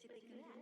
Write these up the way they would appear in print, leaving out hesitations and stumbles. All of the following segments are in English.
you think of that?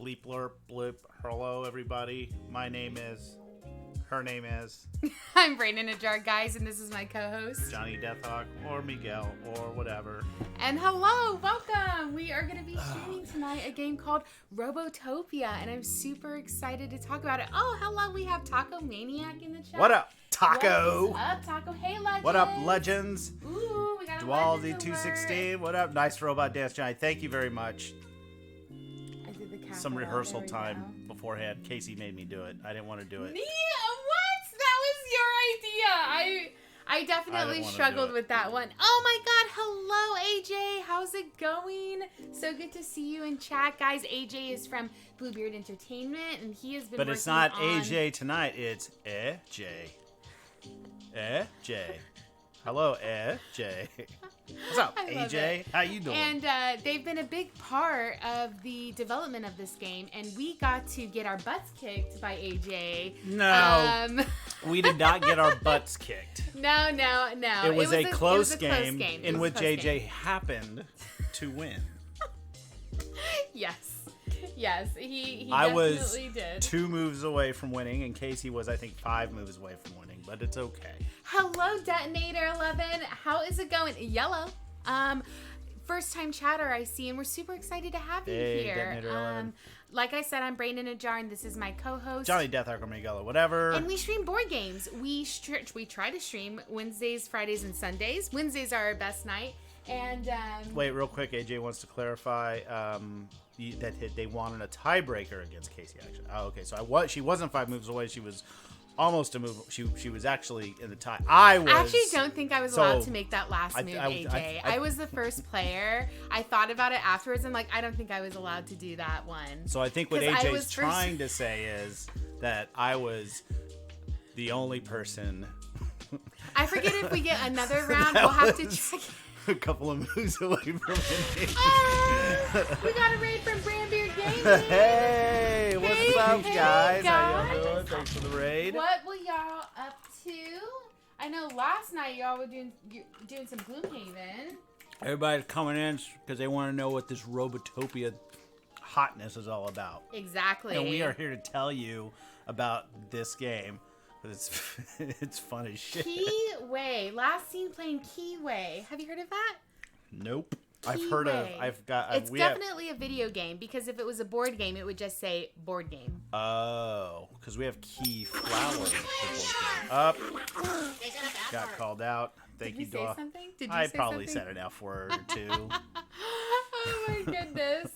Bleep blurp blip. Hello everybody. My name is. Her name is. I'm Brayden Ajar, guys, and this is my co-host Johnny DeathHawk or Miguel or whatever. And hello, welcome. We are going to be streaming tonight a game called Robotopia, and I'm super excited to talk about it. Oh, hello, we have Taco Maniac in the chat. What up? Taco. What's up, Taco? Hey, Legends. What up, Legends? Ooh, we got a Dwalzy Legends 216. What up? Nice robot dance, Johnny. Thank you very much. I did the capital. Some rehearsal There we time go. beforehand. Casey made me do it. I didn't want to do it. What? That was your idea. I definitely wanna struggled do it. with that one. Oh my god, hello AJ. How's it going? So good to see you in chat, guys. AJ is from Bluebeard Entertainment and he has been But working it's not on... AJ tonight. It's J. J. Hello, J. What's up, I love AJ? it. How you doing? And they've been a big part of the development of this game, and we got to get our butts kicked by AJ. No, we did not get our butts kicked. No. It was a close It was a game It in was which a close AJ game. happened to win. Yes, he I definitely was did. 2 moves away from winning, and Casey was, I think, 5 moves away from winning, but it's okay. Hello, Detonator 11. How is it going? Yellow. First time chatter I see, and we're super excited to have you Hey, here. Detonator 11. Like I said, I'm Brandon Ajar, and this is my co-host. Johnny DeathHawk or Miguel or whatever. And we stream board games. We try to stream Wednesdays, Fridays, and Sundays. Wednesdays are our best night. And Wait, real quick, AJ wants to clarify that they wanted a tiebreaker against Casey. Actually, okay. So she wasn't 5 moves away. She was almost a move. She was actually in the tie. I actually don't think I was allowed to make that last move, AJ. I was the first player. I thought about it afterwards. I'm like, I don't think I was allowed to do that one. So I think what 'Cause I AJ's was trying to say is that I was the only person. I forget if we get another round. We'll have to check. A couple of moves away from winning. We got a raid from Brandbeard Gaming. Hey, what's up, hey, guys? How y'all guys. doing? Thanks for the raid. What were y'all up to? I know last night y'all were doing some Gloomhaven. Everybody's coming in because they want to know what this Robotopia hotness is all about. Exactly. And we are here to tell you about this game. It's fun as shit. Keyway. Last seen playing Keyway. Have you heard of that? Nope. I've heard of. Keyway. It's definitely a video game because if it was a board game, it would just say board game. Oh, because we have Key Flower. Up. Got called out. Thank you, Did you say Dwa. something? Did you I say probably something? said an F word or 2. Oh my goodness.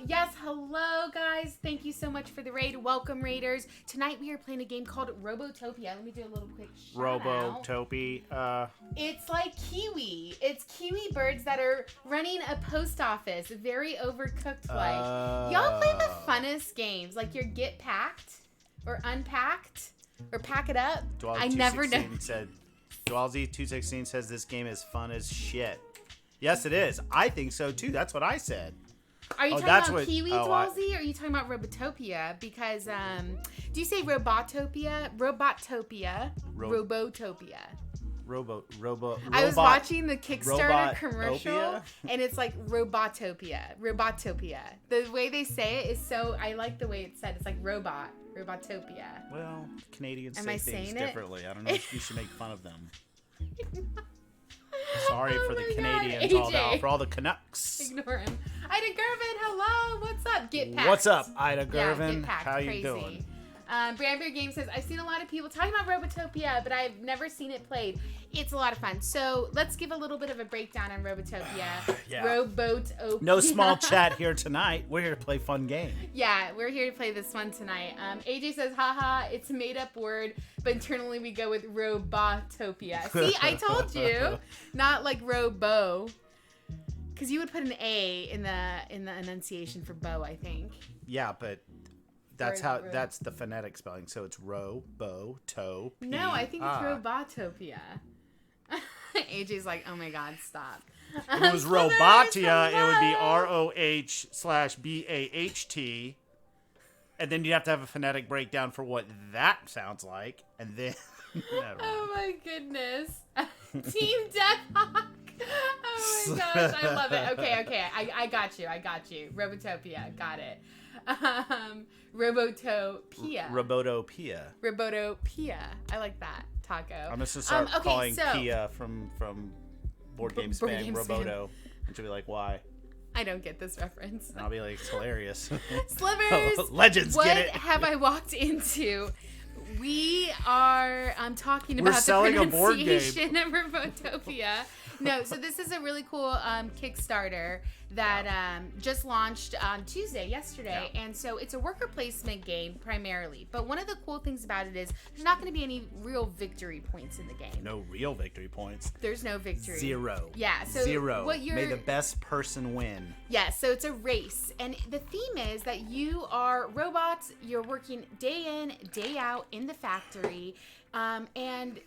Yes, hello guys. Thank you so much for the raid. Welcome raiders. Tonight we are playing a game called Robotopia. Let me do a little quick shout out. Robotopia. It's like Kiwi. It's Kiwi birds that are running a post office. Very overcooked like. Y'all play the funnest games. Like your Get Packed or Unpacked or Pack It Up. I never know. Dwalzy216 says this game is fun as shit. Yes, it is. I think so too. That's what I said. Are you talking about Kiwi, Dwalzy, or are you talking about Robotopia? Because, do you say Robotopia? Robotopia. I was watching the Kickstarter commercial, and it's like Robotopia. The way they say it is so, I like the way it's said. It's like Robotopia. Well, Canadians Am say I things saying it? differently. I don't know if you should make fun of them. Sorry Oh for the my Canadians, God, AJ. for all the Canucks. Ignore him. Ida Gervin, hello. What's up? Get packed. What's up, Ida Yeah, Gervin? Get Packed. How you Crazy. doing? Brandbeard Game says, I've seen a lot of people talking about Robotopia, but I've never seen it played. It's a lot of fun. So let's give a little bit of a breakdown on Robotopia. Yeah. Robotopia. No small chat here tonight. We're here to play fun game. Yeah, we're here to play this one tonight. AJ says, haha, it's a made up word, but internally we go with Robotopia. See, I told you, not like robo. Because you would put an A in the enunciation for bow, I think. Yeah, but that's the phonetic spelling. So it's ro-bo-to. No, I think it's Robotopia. AJ's like, oh my god, stop. If it was Robotia, it would be ROH/BAHT. And then you'd have to have a phonetic breakdown for what that sounds like. And then... Oh my goodness. Team DeathHawk. Oh my gosh, I love it. Okay. I got you. Robotopia. Got it. Robotopia. I like that. Taco. I'm going to start calling Kia from Board Game Spam Roboto. And she'll be like, why? I don't get this reference. And I'll be like, it's hilarious. Slivers. Legends what get it. have I walked into? We are talking about selling the a board game. pronunciation of Robotopia. No, so this is a really cool Kickstarter that just launched on Tuesday, yesterday. Yeah. And so it's a worker placement game primarily. But one of the cool things about it is there's not going to be any real victory points in the game. No real victory points. There's no victory. 0. Yeah. So 0. What you're, May the best person win. Yeah, so it's a race. And the theme is that you are robots. You're working day in, day out in the factory. And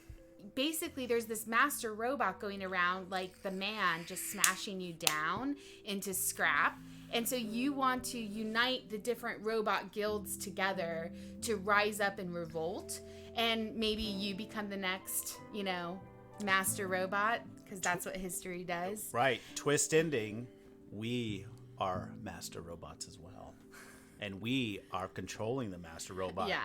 basically there's this master robot going around like the man, just smashing you down into scrap. And so you want to unite the different robot guilds together to rise up and revolt. And maybe you become the next, master robot, because that's what history does. Right. Twist ending. We are master robots as well. And we are controlling the master robot. Yeah.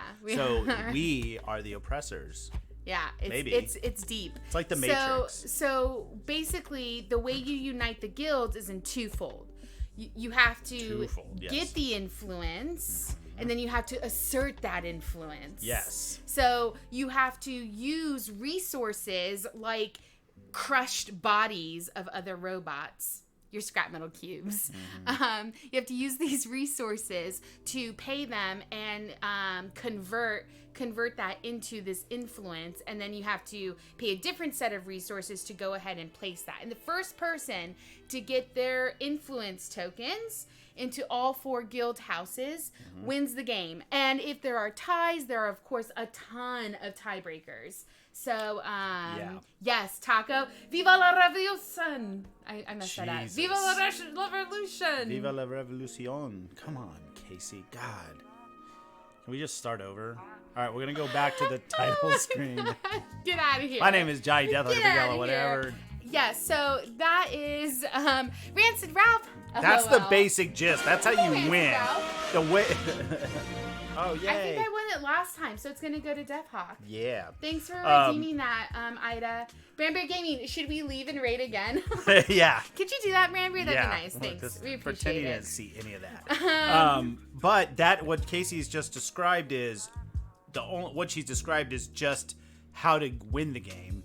We are the oppressors. Yeah, it's deep. It's like the Matrix. So basically, the way you unite the guilds is in twofold. You have to get the influence, and then you have to assert that influence. Yes. So you have to use resources like crushed bodies of other robots. Your scrap metal cubes. Mm-hmm. You have to use these resources to pay them and convert that into this influence, and then you have to pay a different set of resources to go ahead and place that. And the first person to get their influence tokens into all 4 guild houses wins the game. And if there are ties, there are of course a ton of tiebreakers. So, yes, Taco. Viva la revolution! I messed that up. Viva la revolution! Viva la revolucion. Come on, Casey. God. Can we just start over? All right, we're going to go back to the title screen. Get out of here. My name is Johnny DeathHawk, Get out of whatever. here. Yeah, so that is Rancid Ralph. That's the LOL. basic gist. That's how you Rancid win. Ralph. The way. Oh, yay. I think I won it last time, so it's going to go to DeathHawk. Yeah. Thanks for redeeming that, Ida. Branbeer Gaming, should we leave and raid again? Yeah. Could you do that, Branbeer? That'd be nice. Look, Thanks. just We appreciate pretending it. to see any of that. But what Casey's just described is what she's described is just how to win the game.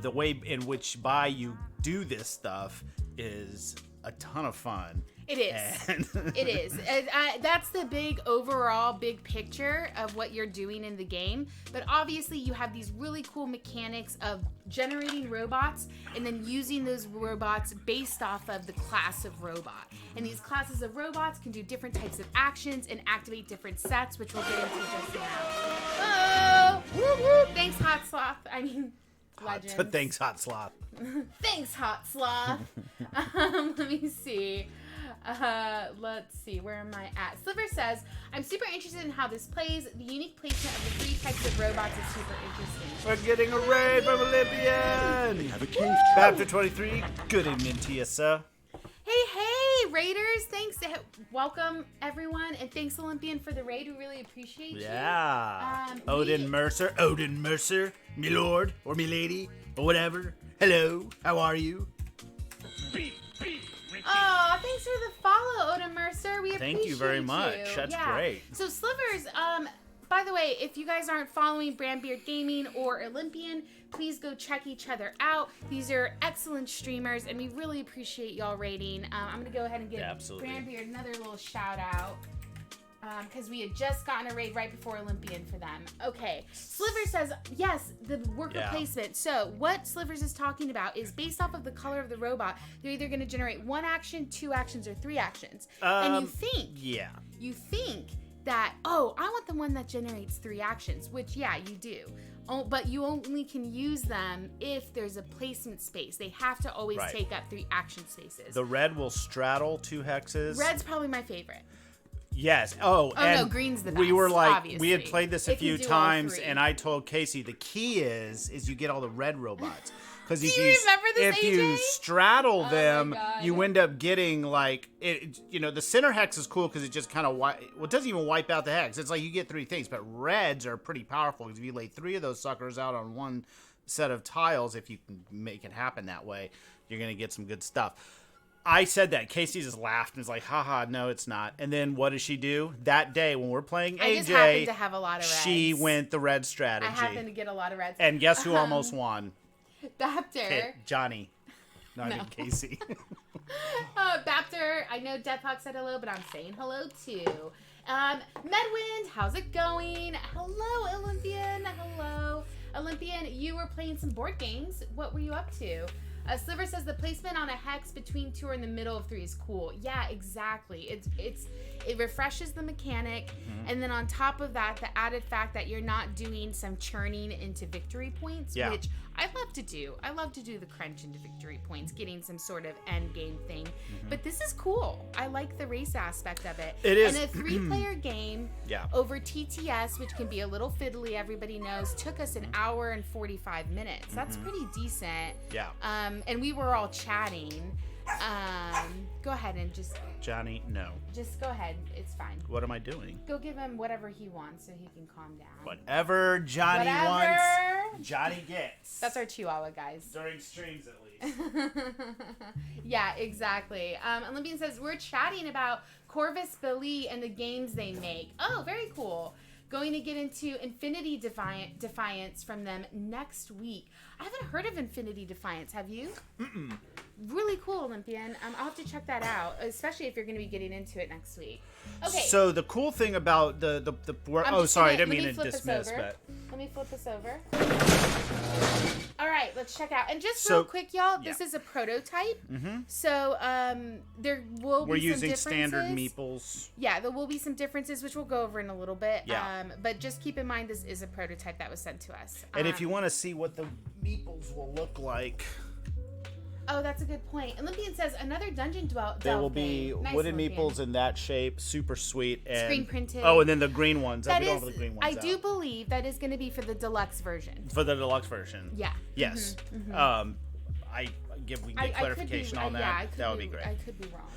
The way in which you do this stuff is a ton of fun. It is. It is. That's the big picture of what you're doing in the game. But obviously you have these really cool mechanics of generating robots and then using those robots based off of the class of robot. And these classes of robots can do different types of actions and activate different sets, which we'll get into just now. Oh! Woo woo! Thanks, Hot Sloth. Legends. Thanks, Hot Sloth. Thanks, Hot Sloth. Let me see. Let's see. Where am I at? Sliver says, I'm super interested in how this plays. The unique placement of the 3 types of robots is super interesting. We're getting a raid from Olympian. We have a cave. Chapter 23. Good evening to you, sir. Hey, Raiders. Thanks. Welcome, everyone. And thanks, Olympian, for the raid. We really appreciate you. Yeah. Odin Mercer, me lord, or me lady, or whatever. Hello, how are you? Oh, thanks for the follow, Odin Mercer. We appreciate Thank you very much. you. That's great. So, Slivers, by the way, if you guys aren't following Brandbeard Gaming or Olympian, please go check each other out. These are excellent streamers, and we really appreciate y'all rating. I'm going to go ahead and give Brandbeard another little shout out. Because we had just gotten a raid right before Olympian for them. Okay. Sliver says, yes, the worker placement. So what Slivers is talking about is based off of the color of the robot, they're either going to generate 1 action, 2 actions, or 3 actions. And you think that, I want the one that generates 3 actions, which, yeah, you do. But you only can use them if there's a placement space. They have to always take up 3 action spaces. The red will straddle 2 hexes. Red's probably my favorite. Yes. And no, green's the best. We were like, obviously. we had played this a few times, and I told Casey the key is you get all the red robots. Because if remember this, if AJ? you straddle them, my God. you end up getting like it. The center hex is cool because it just kind of it doesn't even wipe out the hex. It's like you get 3 things, but reds are pretty powerful because if you lay 3 of those suckers out on one set of tiles, if you can make it happen that way, you're gonna get some good stuff. I said that. Casey just laughed and was like, haha, no, it's not. And then what does she do? That day when we're playing AJ, I just happened to have a lot of reds. She went the red strategy. I happened to get a lot of reds. And guess who almost won? Bapter. Johnny. Not even Casey. Bapter, I know DeathHawk said hello, but I'm saying hello too. Medwind, how's it going? Hello, Olympian. Hello. Olympian, you were playing some board games. What were you up to? Sliver says the placement on a hex between 2 or in the middle of 3 is cool. Yeah, exactly. It refreshes the mechanic, and then on top of that, the added fact that you're not doing some churning into victory points, which I love to do. I love to do the crunch into victory points, getting some sort of end game thing. But this is cool. I like the race aspect of it. It is. And a 3-player game over TTS, which can be a little fiddly, everybody knows, took us an hour and 45 minutes. That's pretty decent. Yeah. And we were all chatting. Go ahead and just... Johnny, no. Just go ahead. It's fine. What am I doing? Go give him whatever he wants so he can calm down. Whatever Johnny wants, Johnny gets. That's our Chihuahua, guys. During streams, at least. Yeah, exactly. Olympian says, we're chatting about Corvus Belli and the games they make. Oh, very cool. Going to get into Infinity Defiance from them next week. I haven't heard of Infinity Defiance. Have you? Mm-mm. Really cool, Olympian. I'll have to check that out, especially if you're going to be getting into it next week. Okay. So the cool thing about the sorry, I didn't mean to dismiss, but let me flip this over. All right, let's check out. And just real quick, y'all, this is a prototype. So there will be some differences. We're using standard meeples. Yeah, there will be some differences, which we'll go over in a little bit. Yeah. But just keep in mind, this is a prototype that was sent to us. And if you want to see what the meeples will look like. Oh, that's a good point. Olympian says another dungeon delve. There will be wooden meeples in that shape, super sweet, and screen printed. Oh, and then the green ones. That we don't is, have the green ones I do believe that is going to be for the deluxe version. For the deluxe version. Yeah. Yes. We can get clarification on that. Yeah, that would be great. I could be wrong,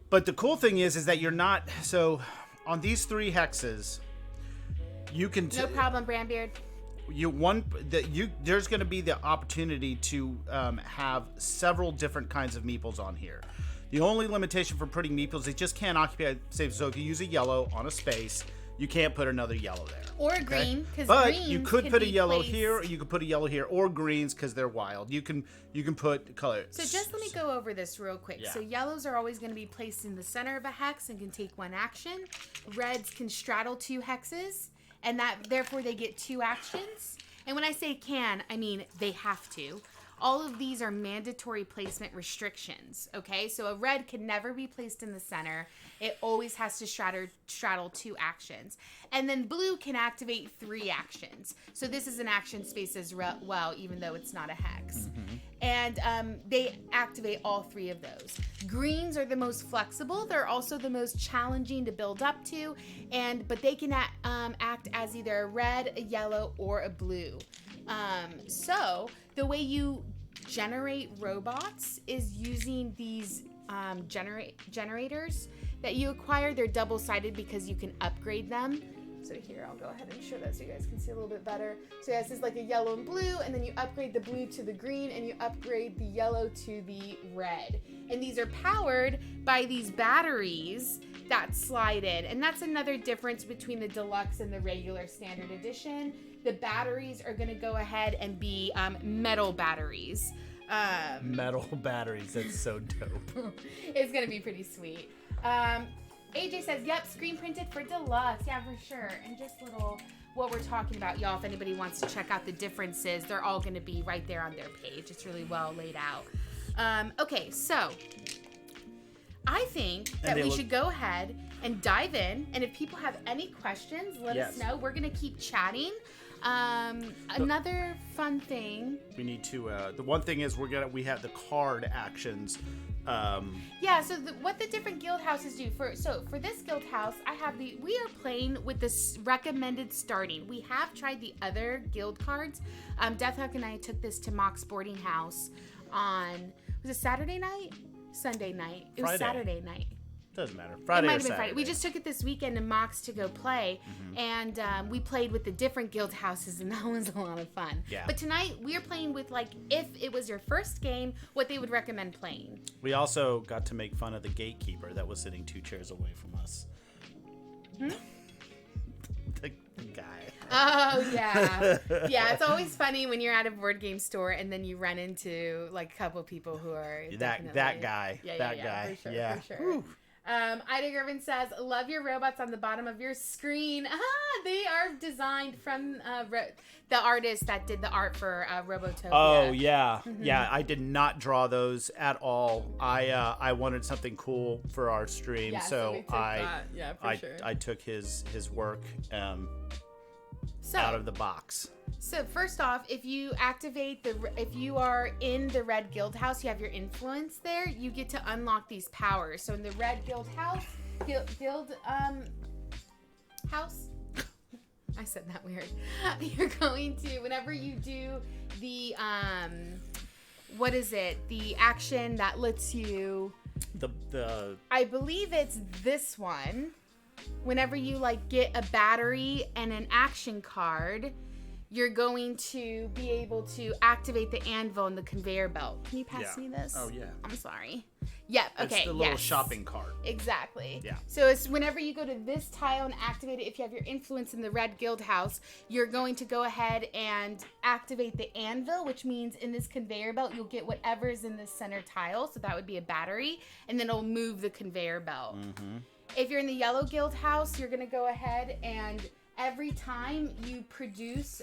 but the cool thing is that you're not so on these 3 hexes. You can no problem, Brandbeard. There's going to be the opportunity to have several different kinds of meeples on here. The only limitation for putting meeples, they just can't occupy space. So if you use a yellow on a space, you can't put another yellow there. Or a green, because but you could put a yellow here, or you could put a yellow here, or greens because they're wild. You can put color. So just let me go over this real quick. Yeah. So yellows are always going to be placed in the center of a hex and can take 1 action. Reds can straddle 2 hexes. And that therefore they get 2 actions. And when I say can, I mean they have to. All of these are mandatory placement restrictions, okay? So a red can never be placed in the center. It always has to straddle 2 actions. And then blue can activate 3 actions. So this is an action space as well, even though it's not a hex. And they activate all 3 of those. Greens are the most flexible. They're also the most challenging to build up to. But they can act as either a red, a yellow, or a blue. So the way you generate robots is using these generators that you acquire. They're double-sided because you can upgrade them. So here, I'll go ahead and show that so you guys can see a little bit better. So yeah, this is like a yellow and blue, and then you upgrade the blue to the green, and you upgrade the yellow to the red. And these are powered by these batteries that slide in. And that's another difference between the deluxe and the regular standard edition. The batteries are going to go ahead and be metal batteries. Metal batteries, that's so dope. It's going to be pretty sweet. AJ says, yep, screen printed for deluxe. Yeah, for sure. And just little what we're talking about, y'all, if anybody wants to check out the differences, they're all going to be right there on their page. It's really well laid out. Okay, so I think that we should go ahead and dive in. And if people have any questions, let us know. We're going to keep chatting. Another fun thing. We need to, the one thing is we have the card actions. Yeah, so what the different guild houses do for this guild house, we are playing with this recommended starting. We have tried the other guild cards. DeathHawk and I took this to Mock's boarding house on, was it Saturday night? Sunday night. It was Saturday night. Doesn't matter. Friday it might or have been Saturday. Friday. We just took it this weekend to Mox to go play, and we played with the different guild houses, and that was a lot of fun. Yeah. But tonight we are playing with, like, if it was your first game, what they would recommend playing. We also got to make fun of the gatekeeper that was sitting 2 chairs away from us. The guy. Oh, yeah. Yeah, it's always funny when you're at a board game store and then you run into, like, a couple people who are that guy. Yeah, that guy. For sure, yeah. for sure. Ida Gervin says, love your robots on the bottom of your screen. They are designed from the artist that did the art for Robotopia. Oh, yeah. Yeah, I did not draw those at all. I wanted something cool for our stream, so we took that. Yeah, for sure. I took his work So, out of the box. So first off, if you activate if you are in the red guild house, you have your influence there, you get to unlock these powers. So in the red guild house, house, I said that weird. You're going to, whenever you do the, what is it? The action that lets you, I believe it's this one. Whenever you, like, get a battery and an action card, you're going to be able to activate the anvil and the conveyor belt. Can you pass me this? Oh, yeah. I'm sorry. Yep, okay, It's the little shopping cart. Exactly. Yeah. So it's whenever you go to this tile and activate it, if you have your influence in the red guild house, you're going to go ahead and activate the anvil, which means in this conveyor belt, you'll get whatever's in the center tile. So that would be a battery, and then it'll move the conveyor belt. If you're in the yellow guild house, you're going to go ahead and every time you produce,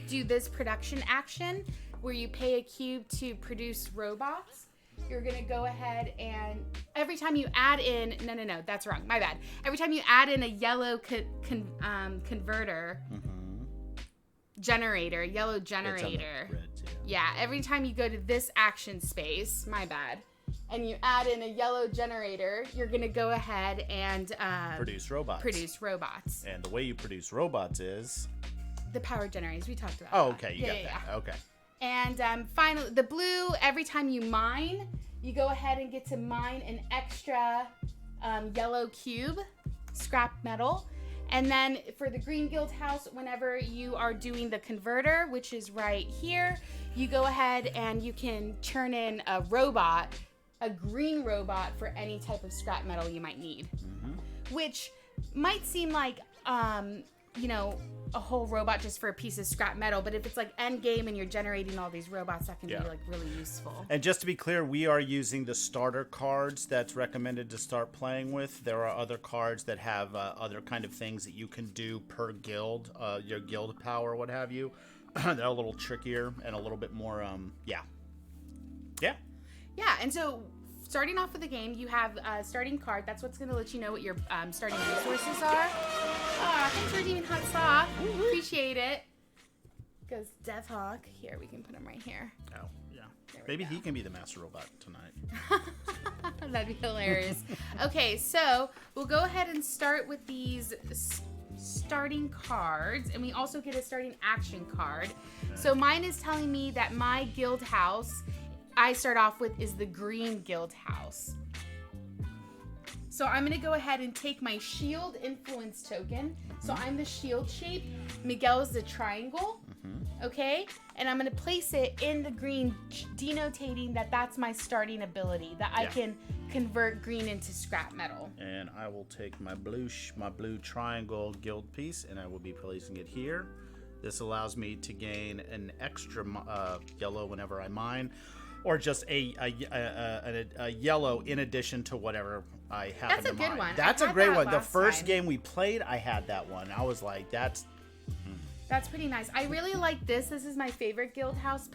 do this production action where you pay a cube to produce robots, you're going to go ahead and every time you add in, no, that's wrong. My bad. Every time you add in a yellow converter, generator, yellow generator. Red, yeah, every time you go to this action space, my bad, and you add in a yellow generator, you're going to go ahead and produce robots. And the way you produce robots is the power generators. We talked about. Oh, okay. You got that. Yeah. Okay. And finally, the blue, every time you mine, you go ahead and get to mine an extra yellow cube, scrap metal. And then for the green guild house, whenever you are doing the converter, which is right here, you go ahead and you can turn in a robot, a green robot, for any type of scrap metal you might need. Which might seem like, a whole robot just for a piece of scrap metal, but if it's like end game and you're generating all these robots, that can be like really useful. And just to be clear, we are using the starter cards that's recommended to start playing with. There are other cards that have other kind of things that you can do per guild, your guild power, what have you. They're a little trickier and a little bit more, Yeah, and so starting off with the game, you have a starting card. That's what's going to let you know what your starting resources are. Thanks for redeeming Hot Sauce. Appreciate it. Goes DeathHawk. Here, we can put him right here. Oh, yeah. Maybe he can be the master robot tonight. That'd be hilarious. Okay, so we'll go ahead and start with these starting cards, and we also get a starting action card. So mine is telling me that my guild house I start off with is the green guild house. So I'm going to go ahead and take my shield influence token. So I'm the shield shape. Miguel is the triangle. Okay? And I'm going to place it in the green, denotating that that's my starting ability, that I can convert green into scrap metal. And I will take my blue triangle guild piece, and I will be placing it here. This allows me to gain an extra yellow whenever I mine, or just a yellow in addition to whatever I happen to mine. That's a good one. That's a great one. The first game we played, I had that one. I was like, that's pretty nice. I really like this. This is my favorite guild house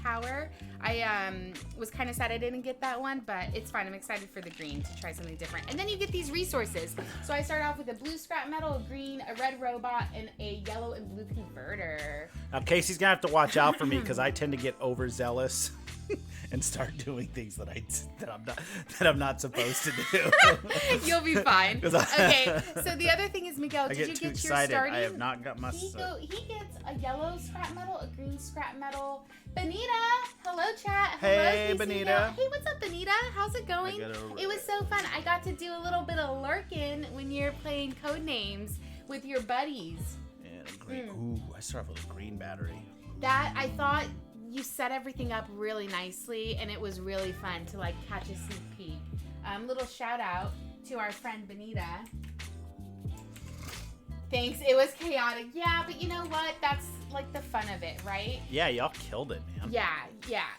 power. I was kind of sad I didn't get that one, but it's fine. I'm excited for the green to try something different. And then you get these resources. So I start off with a blue scrap metal, a green, a red robot, and a yellow and blue converter. Now Casey's gonna have to watch out for me because I tend to get overzealous and start doing things that I'm not supposed to do. You'll be fine. Okay. So the other thing is, Miguel, did you get your excited. starting? I have not got my. He gets a yellow scrap metal, a green scrap metal. Benita, hello chat. Hello, hey, Benita. Hey, what's up, Benita? how's it going? I got a red. It was so fun. I got to do a little bit of lurking when you're playing Codenames with your buddies. And a green. Ooh, I start with a green battery. That, I thought you set everything up really nicely, and it was really fun to like catch a sneak peek. Little shout out to our friend Benita. Thanks. It was chaotic. Yeah, but you know what? That's like the fun of it, right? Yeah, y'all killed it, man. Yeah.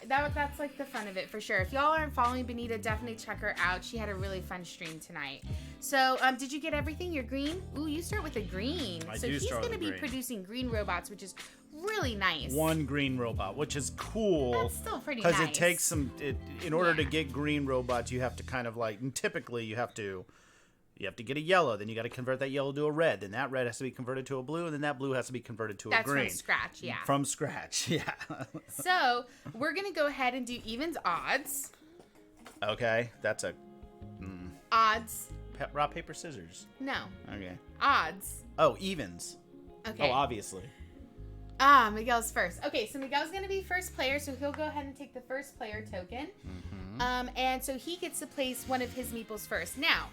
That's like the fun of it for sure. If y'all aren't following Benita, definitely check her out. She had a really fun stream tonight. So, did you get everything? You're green? Ooh, you start with a green. So he's going to be producing green robots, which is really nice. One green robot, which is cool. That's still pretty nice. Because it takes in order to get green robots, you have to kind of like, and typically you have to get a yellow, then you got to convert that yellow to a red, then that red has to be converted to a blue, and then that blue has to be converted to a green. That's from scratch, yeah. From scratch, yeah. So, we're going to go ahead and do evens odds. Okay, that's a... Odds. Rock, paper, scissors. No. Okay. Odds. Oh, evens. Okay. Oh, obviously. Miguel's first. Okay, so Miguel's going to be first player, so he'll go ahead and take the first player token. Mm-hmm. And so he gets to place one of his meeples first. Now,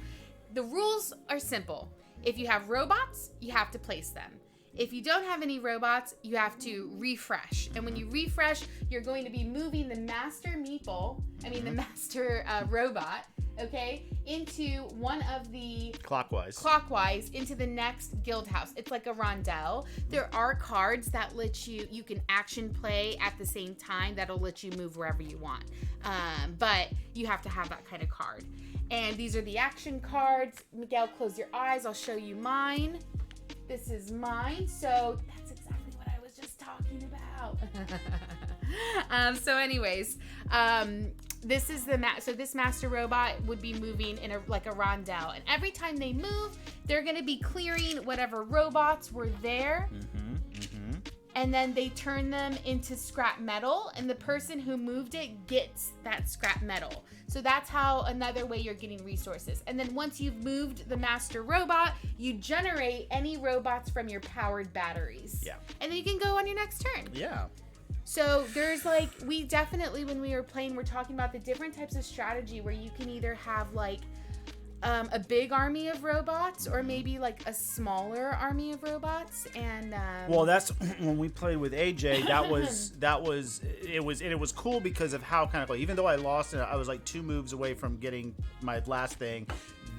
the rules are simple. If you have robots, you have to place them. If you don't have any robots, you have to refresh. And when you refresh, you're going to be moving the master meeple, the master robot, okay, into one of the... Clockwise into the next guild house. It's like a rondelle. There are cards that let you can action play at the same time that'll let you move wherever you want. But you have to have that kind of card. And these are the action cards. Miguel, close your eyes. I'll show you mine. This is mine. So that's exactly what I was just talking about. So anyways, this is this master robot would be moving in a rondelle. And every time they move, they're going to be clearing whatever robots were there. And then they turn them into scrap metal, and the person who moved it gets that scrap metal. So that's how another way you're getting resources. And then once you've moved the master robot, you generate any robots from your powered batteries. Yeah. And then you can go on your next turn. Yeah. So there's we definitely, when we were playing, we're talking about the different types of strategy where you can either have a big army of robots or maybe a smaller army of robots. And well, that's when we played with AJ. It was cool because of how kind of even though I lost and I was 2 moves away from getting my last thing.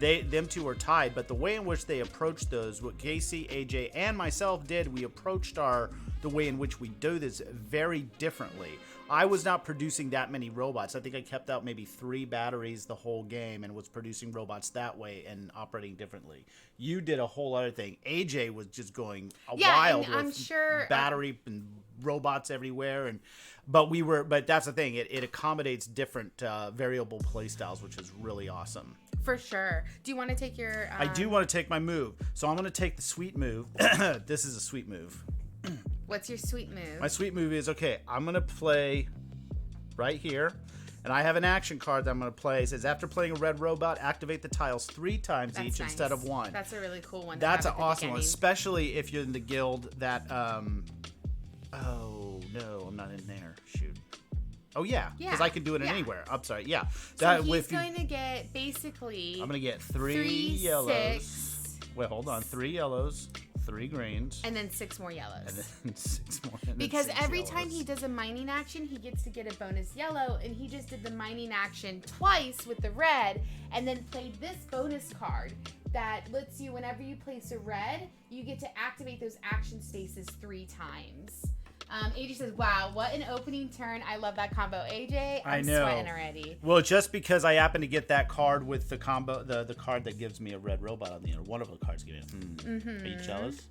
Them two were tied, but the way in which they approached those, what Casey, AJ, and myself did, we approached the way in which we do this very differently. I was not producing that many robots. I think I kept out maybe 3 batteries the whole game and was producing robots that way and operating differently. You did a whole other thing. AJ was just going wild with battery and robots everywhere, but that's the thing. It accommodates different variable play styles, which is really awesome. For sure. Do you want to take your... I do want to take my move. So I'm going to take the sweet move. This is a sweet move. What's your sweet move? My sweet move is, I'm going to play right here. And I have an action card that I'm going to play. It says, after playing a red robot, activate the tiles 3 times each instead of 1. That's a really cool one. That's an awesome one, especially if you're in the guild that... Oh, no, I'm not in there. Shoot. Oh, yeah, because I can do it anywhere. I'm sorry, yeah. So he's going to get, basically... I'm going to get 3 yellows. 6. Wait, hold on. 3 yellows, 3 greens. And then 6 more yellows. And then 6 more. Because every time he does a mining action, he gets to get a bonus yellow, and he just did the mining action twice with the red, and then played this bonus card that lets you, whenever you place a red, you get to activate those action spaces 3 times. AJ says, wow, what an opening turn. I love that combo. AJ, I'm sweating already. Well, just because I happen to get that card with the combo, the card that gives me a red robot on the end, one of the cards giving it. Are you jealous?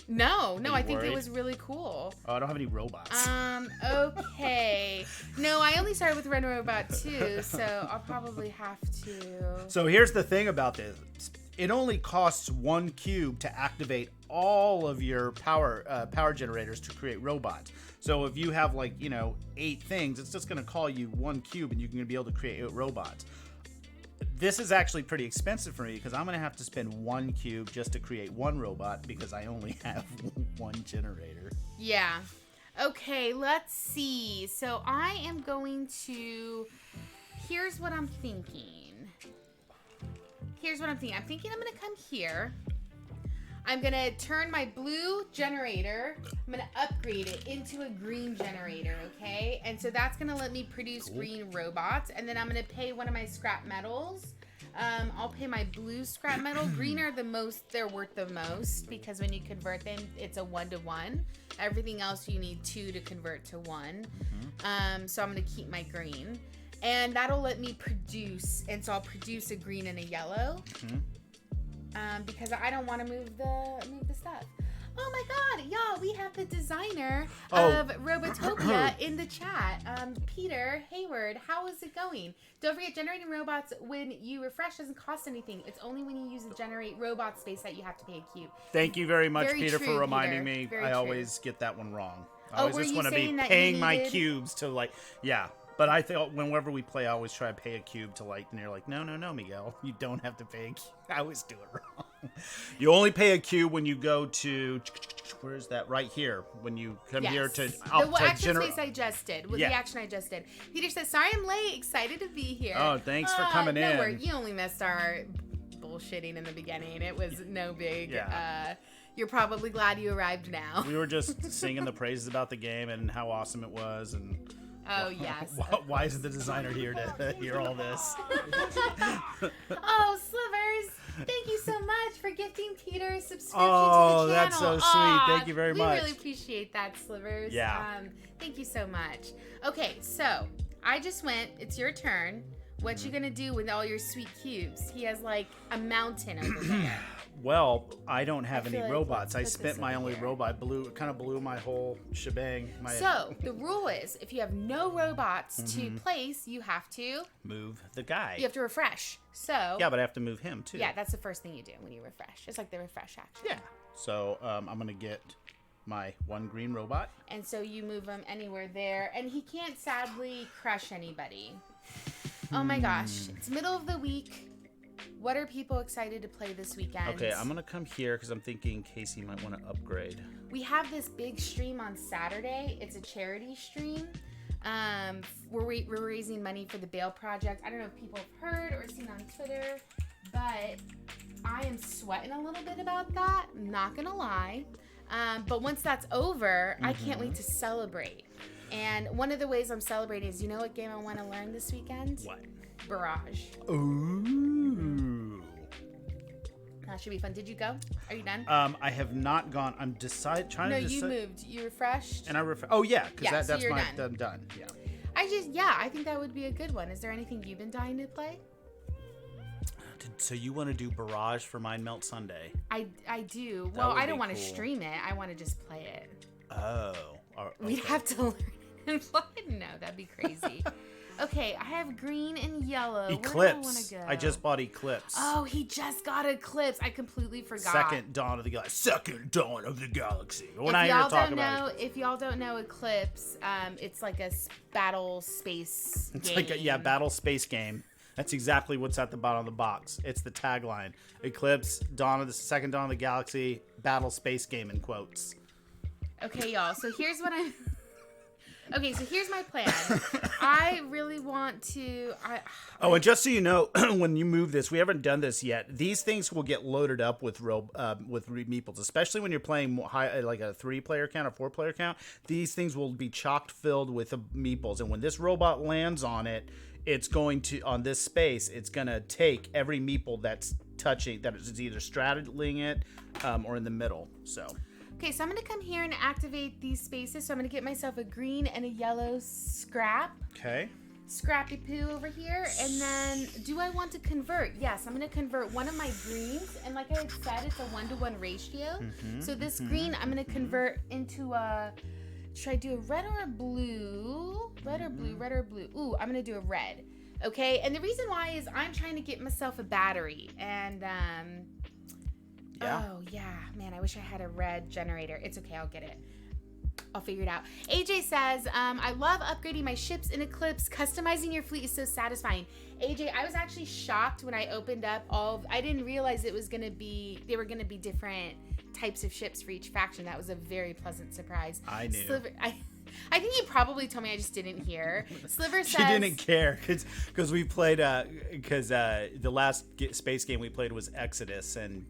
No, I think it was really cool. Oh, I don't have any robots. Okay. No, I only started with Red Robot too, so I'll probably have to. So here's the thing about this. It only costs 1 cube to activate all of your power generators to create robots. So if you have 8 things, it's just going to call you 1 cube and you're going to be able to create 8 robots. This is actually pretty expensive for me because I'm going to have to spend 1 cube just to create 1 robot because I only have 1 generator. Yeah. Okay, let's see. So I am going to here's what I'm thinking. I'm thinking I'm going to come here. I'm going to turn my blue generator. I'm going to upgrade it into a green generator, okay? And so that's going to let me produce green robots. And then I'm going to pay one of my scrap metals. I'll pay my blue scrap metal. Green are the most, they're worth the most because when you convert them, it's a 1-to-1. Everything else you need 2 to convert to 1. So I'm going to keep my green. And that'll let me produce, and so I'll produce a green and a yellow. Because I don't want to move the stuff. Oh my God, y'all! We have the designer of Robotopia in the chat. Peter Hayward, how is it going? Don't forget, generating robots when you refresh doesn't cost anything. It's only when you use the generate robot space that you have to pay a cube. Thank you very much, Peter, true, for reminding Peter. me. Very I true. always get that one wrong. I always were just you want to be saying that paying you my needed- cubes to like, yeah. But I think whenever we play, I always try to pay a cube to like, and you're like, no, Miguel, you don't have to pay a cube. I always do it wrong. You only pay a cube when you go to, where is that? Right here. When you come here to the action space I just did. Yeah. The action I just did. Peter says, sorry I'm late. Excited to be here. Oh, thanks for coming in. Worry. You only missed our bullshitting in the beginning. It was no big. Yeah. You're probably glad you arrived now. We were just singing the praises about the game and how awesome it was. And oh, yes. Why isn't the designer here to hear all this? Oh, Slivers. Thank you so much for gifting Peter a subscription to the channel. That's so sweet. Thank you very much. We really appreciate that, Slivers. Yeah. Thank you so much. Okay, so I just went. It's your turn. What you gonna do with all your sweet cubes? He has like a mountain over there. Well, I don't have any feel like robots. I let's put spent this my over only here. robot. Kind of blew my whole shebang. So the rule is, if you have no robots to place, you have to Move the guy. you have to refresh. So Yeah, but I have to move him too. yeah, that's the first thing you do when you refresh. It's like the refresh action. Yeah. So I'm gonna get my one green robot. And so you move him anywhere there, and he can't sadly crush anybody. Oh my gosh, it's middle of the week. What are people excited to play this weekend? Okay, I'm gonna come here because I'm thinking Casey might want to upgrade. We have this big stream on Saturday. It's a charity stream. We're raising money for the Bail Project. I don't know if people have heard or seen on Twitter, but I am sweating a little bit about that. I'm not gonna lie. But once that's over, I can't wait to celebrate. And one of the ways I'm celebrating is, you know what game I want to learn this weekend? What? Barrage. Ooh. That should be fun. Did you go? Are you done? I have not gone. I'm trying No, to decide. you moved. You refreshed. And I oh yeah, because Yeah, so that's you're my done. done. Yeah. I think that would be a good one. Is there anything you've been dying to play? So you want to do Barrage for Mind Melt Sunday? I do. That Well, would I be don't want to cool. stream it. I want to just play it. Oh. Okay. We'd have to learn and play it. No, that'd be crazy. Okay, I have green and yellow. Where do I want Eclipse. to go? I just bought Eclipse. Oh, he just got Eclipse. I completely forgot. Second Dawn of the Galaxy. Second Dawn of the Galaxy. We're If not here y'all to talk don't about know, it. if y'all don't know Eclipse, it's like a battle space It's game. like a battle space game. That's exactly what's at the bottom of the box. It's the tagline: Eclipse, Second Dawn of the Galaxy, battle space game in quotes. Okay, y'all. So here's what I'm. Okay, so here's my plan. I really want to. Oh, and just so you know, when you move this, we haven't done this yet. These things will get loaded up with meeples, especially when you're playing more high, like a 3-player count or 4-player count. These things will be chock filled with meeples, and when this robot lands on it, it's going to on this space. It's gonna take every meeple that's touching, that is either straddling it or in the middle. So. Okay, so I'm going to come here and activate these spaces. So I'm going to get myself a green and a yellow scrap. Okay. Scrappy poo over here. And then, do I want to convert? Yes, I'm going to convert one of my greens. And like I had said, it's a 1-to-1 ratio. So this green, I'm going to convert into a... Should I do a red or a blue? Red or blue? Red or blue? Ooh, I'm going to do a red. Okay, and the reason why is I'm trying to get myself a battery. And, Yeah. oh, yeah. Man, I wish I had a red generator. It's okay. I'll get it. I'll figure it out. AJ says, I love upgrading my ships in Eclipse. Customizing your fleet is so satisfying. AJ, I was actually shocked when I opened up I didn't realize they were going to be different types of ships for each faction. That was a very pleasant surprise. I knew. I think you probably told me, I just didn't hear. Sliver says... She didn't care because we played, because the last space game we played was Exodus and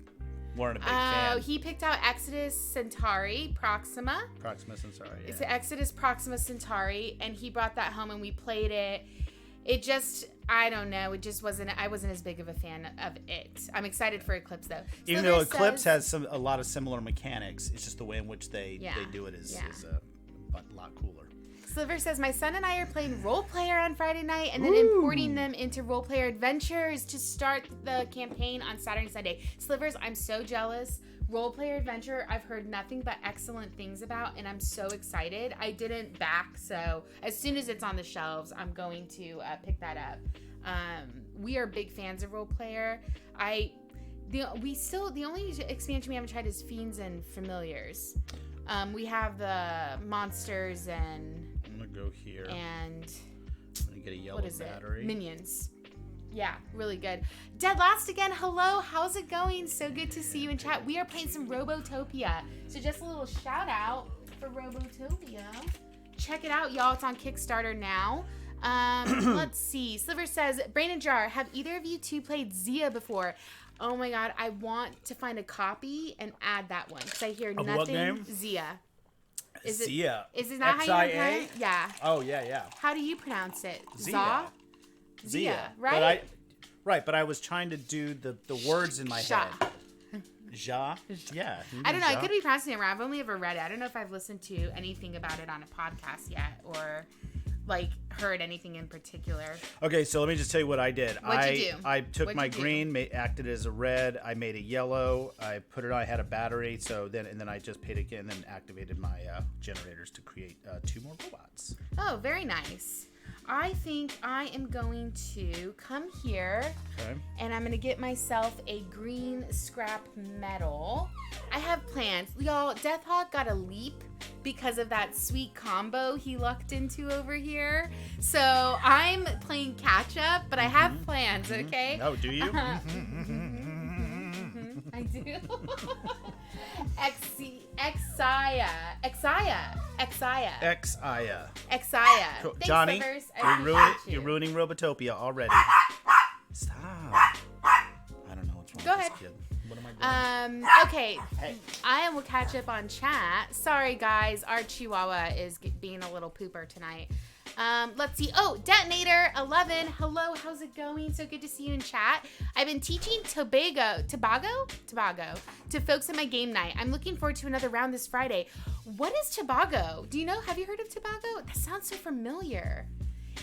weren't a big fan. Oh, he picked out Exodus Centauri Proxima. Proxima Centauri, yeah. It's Exodus Proxima Centauri, and he brought that home and we played it. It just, I don't know, it just wasn't, I wasn't as big of a fan of it. I'm excited for Eclipse, though. Even though Eclipse has a lot of similar mechanics, it's just the way in which they do it is a lot cooler. Sliver says, my son and I are playing Role Player on Friday night and then importing them into Role Player Adventures to start the campaign on Saturday and Sunday. Slivers, I'm so jealous. Role Player Adventure, I've heard nothing but excellent things about, and I'm so excited. I didn't back, so as soon as it's on the shelves, I'm going to pick that up. We are big fans of Role Player. The only expansion we haven't tried is Fiends and Familiars. We have the monsters and... I'm gonna go here. And... I'm gonna get a yellow battery. Minions. Yeah, really good. Dead Last again, hello, how's it going? So good to see you in chat. We are playing some Robotopia. So just a little shout out for Robotopia. Check it out, y'all. It's on Kickstarter now. Let's see. Sliver says, Brain and Jar, have either of you two played Zia before? Oh my god, I want to find a copy and add that one because I hear nothing. What name? Zia. Zia. Is it not how you pronounce it? Yeah. Oh, yeah. How do you pronounce it? Zia. Zia, right? But I was trying to do the words in my head. Ja? Yeah. I don't know. I could be pronouncing it wrong. I've only ever read it. I don't know if I've listened to anything about it on a podcast yet or like heard anything in particular. Okay, so let me just tell you what I did. What'd you do? I took my green, acted as a red. I made a yellow. I put it on. I had a battery. So then I just paid again and activated my generators to create 2 more robots. Oh, very nice. I think I am going to come here and I'm going to get myself a green scrap metal. I have plans. Y'all, DeathHawk got a leap because of that sweet combo he lucked into over here. So I'm playing catch up, but I have plans, okay? Oh, do you? I do. Exia. Thanks, Johnny, Slivers. you're ruining Robotopia already. Stop. I don't know what's wrong Go with ahead. this kid. What am I doing? Okay. Hey. I will catch up on chat. Sorry, guys. Our Chihuahua is being a little pooper tonight. Let's see. Oh, Detonator 11. Hello, how's it going? So good to see you in chat. I've been teaching Tobago to folks at my game night. I'm looking forward to another round this Friday. What is Tobago? Do you know? Have you heard of Tobago? That sounds so familiar.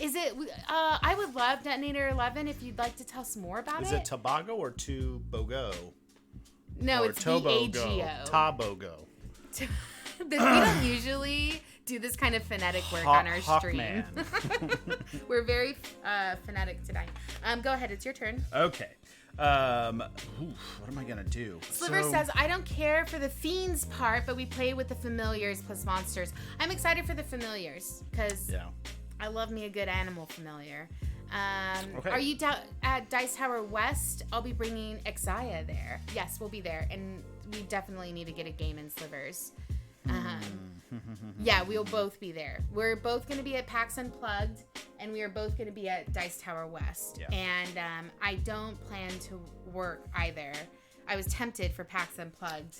Is it? I would love Detonator 11 if you'd like to tell us more about it. Is it Tobago or Tubogo? No, or it's B-A-G-O. Tobago. We don't usually do this kind of phonetic work on our stream. We're very phonetic today. Go ahead, it's your turn. Okay. What am I gonna do? Sliver says, I don't care for the Fiends part, but we play with the Familiars plus monsters. I'm excited for the Familiars, because I love me a good animal familiar. Are you at Dice Tower West? I'll be bringing Exia there. Yes, we'll be there, and we definitely need to get a game in Slivers. Yeah, we'll both be there. We're both going to be at PAX Unplugged, and we are both going to be at Dice Tower West. Yeah. And I don't plan to work either. I was tempted for PAX Unplugged.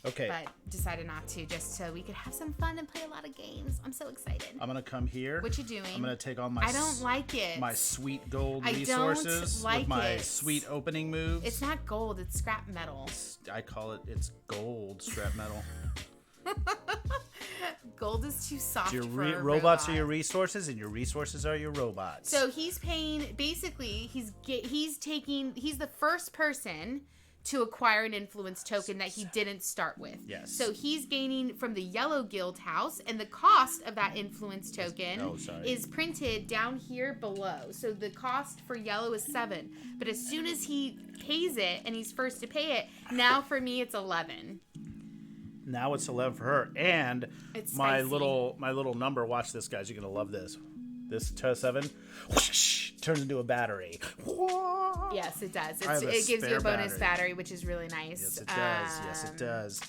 Okay. But decided not to, just so we could have some fun and play a lot of games. I'm so excited. I'm going to come here. What you doing? I'm going to take all my... I don't like it. My sweet gold resources with my sweet opening moves. It's not gold. It's scrap metal. I call it... It's gold scrap metal. Gold is too soft for a robots robot. are your resources, and your resources are your robots. So he's paying... Basically, he's the first person to acquire an influence token that he didn't start with. Yes. So he's gaining from the Yellow Guild House, and the cost of that influence token is printed down here below. So the cost for Yellow is 7, but as soon as he pays it, and he's first to pay it, now for me it's 11. Now it's 11 for her, and it's my spicy. little number. Watch this, guys. You're gonna love this. This 7 whoosh, turns into a battery. Yes, it does. It gives you a bonus battery, which is really nice. Yes, it does. Yes, it does.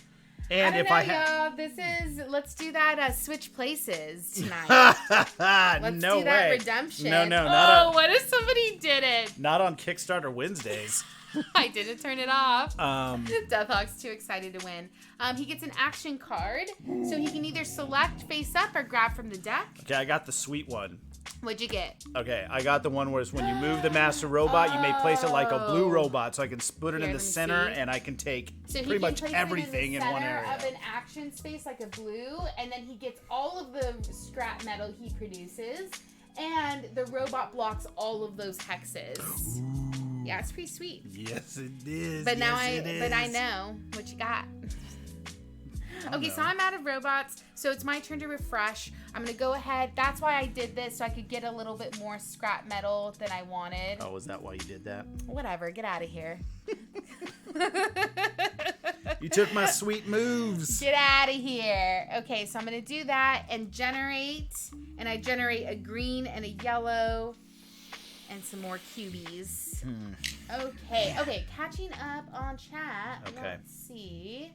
And I if don't I know, had, y'all. This is, let's do that switch places tonight. Let's no do that way. redemption. No, What if somebody did it? not on Kickstarter Wednesdays. I didn't turn it off. DeathHawk's too excited to win. He gets an action card, so he can either select face up or grab from the deck. Okay, I got the sweet one. What'd you get? Okay, I got the one where it's when you move the master robot, you may place it like a blue robot, so I can split it Here, in the let me center, see. and I can take So pretty much place everything it in one area. of an action space like a blue, and then he gets all of the scrap metal he produces, and the robot blocks all of those hexes. Ooh. Yeah, it's pretty sweet. Yes, it is. But now yes, I know what you got. Okay, so I'm out of robots, so it's my turn to refresh. I'm gonna go ahead. That's why I did this, so I could get a little bit more scrap metal than I wanted. Oh, was that why you did that? Whatever, get out of here. You took my sweet moves. Get out of here. Okay, so I'm gonna do that and generate, and I generate a green and a yellow and some more cubies. Okay, catching up on chat. Okay. Let's see.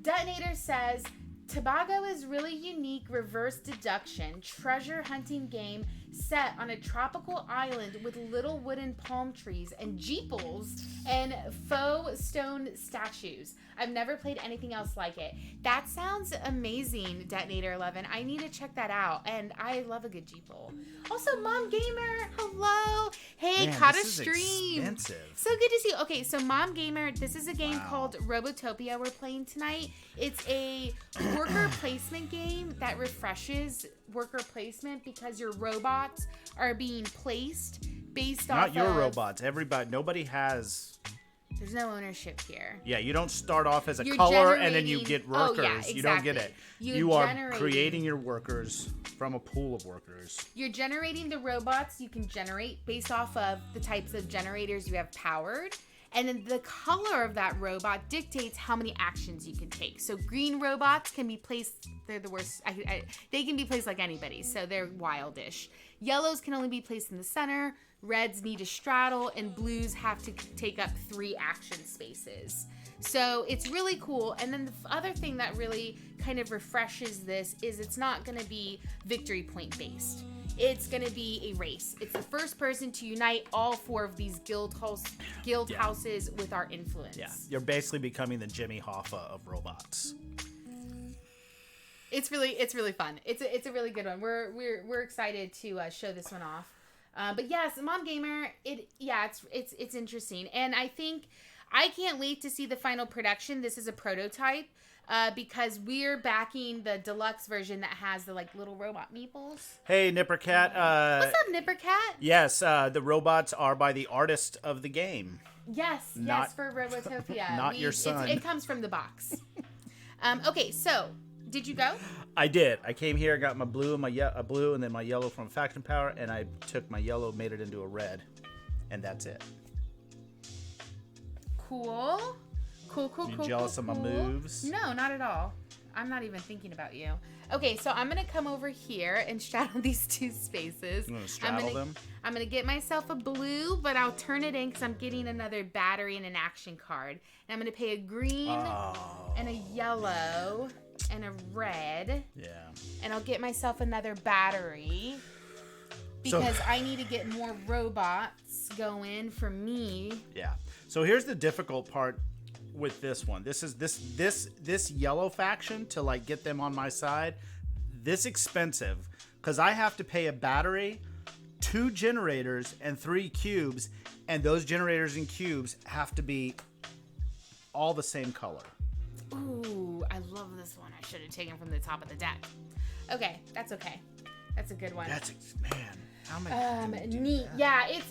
Detonator says, Tobago is really unique reverse deduction treasure hunting game set on a tropical island with little wooden palm trees and jeeples and faux stone statues. I've never played anything else like it. That sounds amazing, Detonator 11. I need to check that out, and I love a good jeeple. Also, Mom Gamer, hello. Hey, Man, caught a this is stream. expensive. So good to see you. Okay, so Mom Gamer, this is a game Wow. called Robotopia we're playing tonight. It's a worker placement game that refreshes worker placement because your robots are being placed based off Not your of... robots. Everybody. Nobody has. There's no ownership here. Yeah, you don't start off as a You're color and then you generating- get workers. Oh, yeah, You don't get exactly. it. You're You are generating- creating your workers from a pool of workers. You're generating the robots you can generate based off of the types of generators you have powered. And then the color of that robot dictates how many actions you can take. So green robots can be placed, they're the worst, they can be placed like anybody, so they're wildish. Yellows can only be placed in the center, reds need to straddle, and blues have to take up 3 action spaces. So it's really cool. And then the other thing that really kind of refreshes this is it's not going to be victory point based. It's going to be a race. It's the first person to unite all 4 of these guild houses with our influence. Yeah, you're basically becoming the Jimmy Hoffa of robots. It's really fun. It's a really good one. We're excited to show this one off. But yes, Mom Gamer, it's interesting, and I think I can't wait to see the final production. This is a prototype. Because we're backing the deluxe version that has the like little robot meeples. Hey, Nipper Cat. What's up, Nipper Cat? Yes, the robots are by the artist of the game. Yes, for Robotopia. Not your son. It comes from the box. Okay, so did you go? I did. I came here, got my blue and my blue, and then my yellow from Faction Power, and I took my yellow, made it into a red, and that's it. Cool. You jealous of my moves? No, not at all. I'm not even thinking about you. Okay, so I'm going to come over here and straddle these 2 spaces. You want to straddle them? I'm going to get myself a blue, but I'll turn it in because I'm getting another battery and an action card. And I'm going to pay a green and a yellow and a red. Yeah. And I'll get myself another battery because I need to get more robots going for me. Yeah. So here's the difficult part with this one. This is this yellow faction, to like get them on my side, this expensive, because I have to pay a battery, 2 generators, and 3 cubes, and those generators and cubes have to be all the same color. Ooh, I love this one. I should have taken from the top of the deck. Okay, that's okay. That's a good one. Man, how am I gonna do neat. that? Yeah,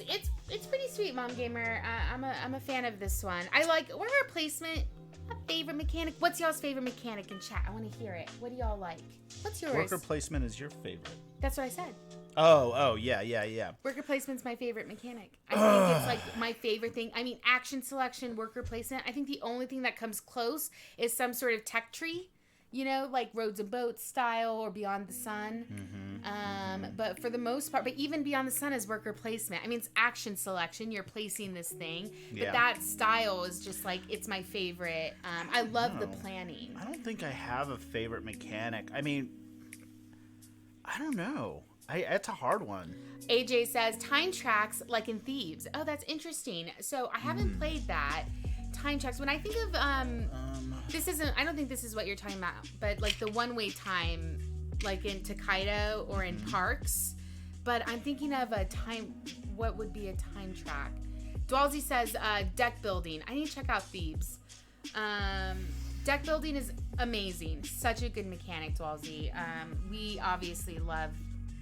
it's pretty sweet, Mom Gamer. I'm a fan of this one. I like worker placement. My favorite mechanic. What's y'all's favorite mechanic in chat? I want to hear it. What do y'all like? What's yours? Worker placement is your favorite. That's what I said. Oh, yeah. Worker placement's my favorite mechanic. I think it's like my favorite thing. I mean, action selection, worker placement. I think the only thing that comes close is some sort of tech tree. You know, like Roads and Boats style or Beyond the Sun. But for the most part, but even Beyond the Sun is worker placement. I mean, it's action selection. You're placing this thing. But that style is just like, it's my favorite. I love the planning. I don't think I have a favorite mechanic. I mean, I don't know. It's a hard one. AJ says, time tracks like in Thieves. Oh, that's interesting. So I haven't played that. Time tracks. When I think of, this isn't, I don't think this is what you're talking about, but like the one-way time, like in Takedo or in Parks. But I'm thinking of a time, what would be a time track? Dwalsy says, deck building. I need to check out Thebes. Deck building is amazing. Such a good mechanic, Dwalsy. We obviously love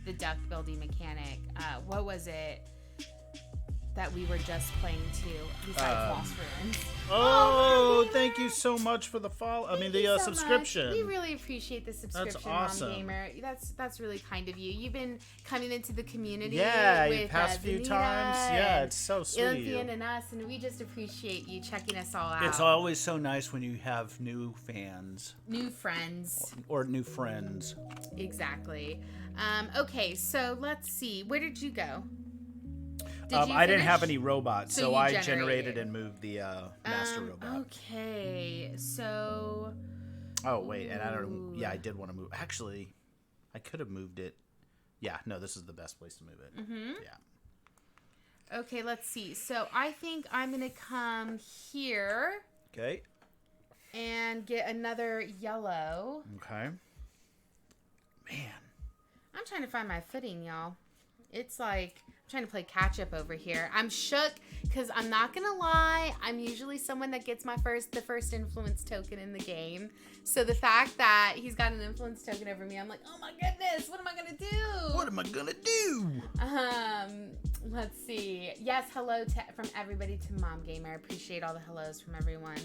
the deck building mechanic. What was it that we were just playing too, besides Lost Ruins? Oh, thank you so much for the follow. I mean, the so subscription. Much. We really appreciate the subscription, That's awesome. Mom Gamer. That's really kind of you. You've been coming into the community. Yeah, with past few times. Yeah, it's so sweet of you. And us, and we just appreciate you checking us all out. It's always so nice when you have new fans, new friends, or new friends. Exactly. Okay, so let's see. Where did you go? I didn't have any robots, so I generated and moved the master robot. Okay, so... Oh, wait, and I don't... Yeah, I did want to move... Actually, I could have moved it. Yeah, no, this is the best place to move it. Mm-hmm. Yeah. Okay, let's see. So I think I'm going to come here. Okay. And get another yellow. Okay. Man. I'm trying to find my footing, y'all. It's like... trying to play catch up over here. I'm shook because I'm not gonna lie, I'm usually someone that gets the first influence token in the game. So the fact that he's got an influence token over me, I'm like, oh my goodness, what am I gonna do? What am I gonna do? Let's see. Yes, hello from everybody to Mom Gamer. I appreciate all the hellos from everyone.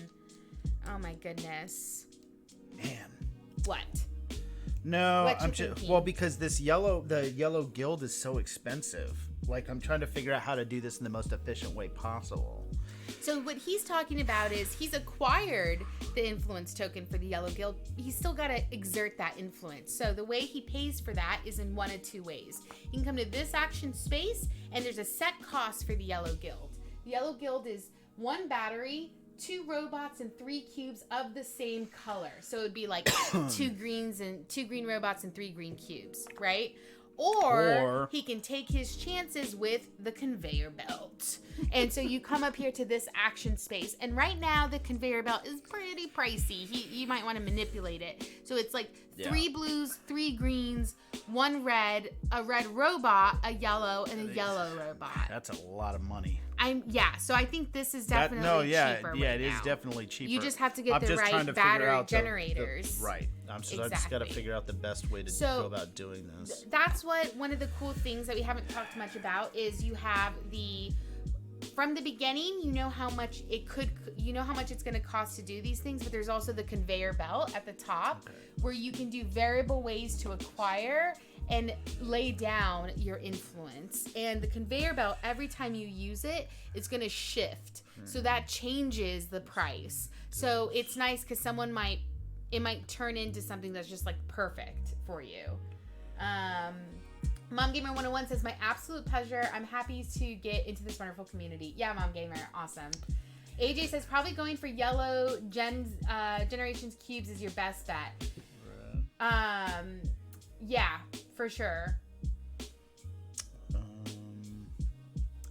Oh my goodness. Man. What? No, I'm just because the yellow guild is so expensive. Like, I'm trying to figure out how to do this in the most efficient way possible. So what he's talking about is he's acquired the influence token for the yellow guild. He's still got to exert that influence. So the way he pays for that is in one of two ways. He can come to this action space, and there's a set cost for the yellow guild. The yellow guild is 1 battery, 2 robots, and 3 cubes of the same color. So it would be like 2 green robots and 3 green cubes, right? Or he can take his chances with the conveyor belt. And so you come up here to this action space. And right now, the conveyor belt is pretty pricey. You might want to manipulate it. So it's like 3 blues, 3 greens, 1 red, a red robot, a yellow, and a yellow robot. That's a lot of money. So I think this is definitely cheaper. Yeah, it is definitely cheaper. You just have to get the right battery generators. Right. I just got to figure out the best way to go about doing this. That's one of the cool things that we haven't talked much about is you have from the beginning, you know how much it's going to cost to do these things, but there's also the conveyor belt at the top where you can do variable ways to acquire and lay down your influence. And the conveyor belt, every time you use it, it's going to shift. So that changes the price. So it's nice because it might turn into something that's just like perfect for you. Mom Gamer 101 says, my absolute pleasure. I'm happy to get into this wonderful community. Yeah, Mom Gamer, awesome. AJ says, probably going for yellow generations cubes is your best bet. Yeah, for sure.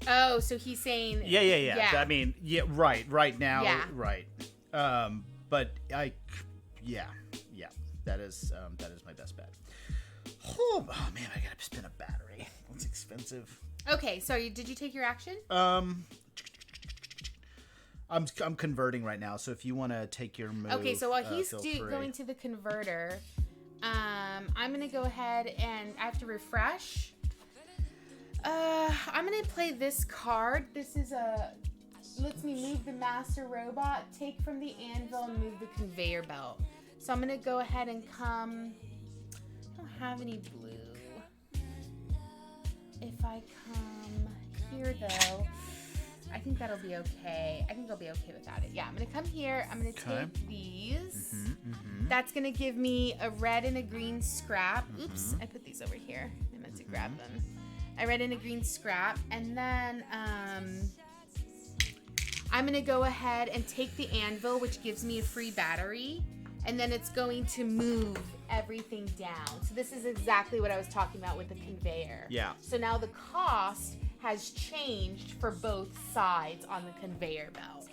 Oh, so he's saying... Yeah. I mean, right now, right. But that is my best bet. Oh man, I gotta spin a battery. That's expensive. Okay, so did you take your action? I'm converting right now, so if you want to take your move. Okay, so while he's going to the converter, I'm gonna go ahead and I have to refresh. I'm gonna play this card. This is lets me move the master robot, take from the anvil, and move the conveyor belt. So I'm gonna go ahead and come. I don't have any blue. If I come here though, I think that'll be okay. I think I'll be okay without it. Yeah, I'm gonna come here. I'm gonna take these. That's gonna give me a red and a green scrap. Oops, I put these these over here. I meant to grab them. I read in a green scrap, and then I'm going to go ahead and take the Anvil, which gives me a free battery, and then it's going to move everything down. So this is exactly what I was talking about with the conveyor. Yeah. So now the cost has changed for both sides on the conveyor belt.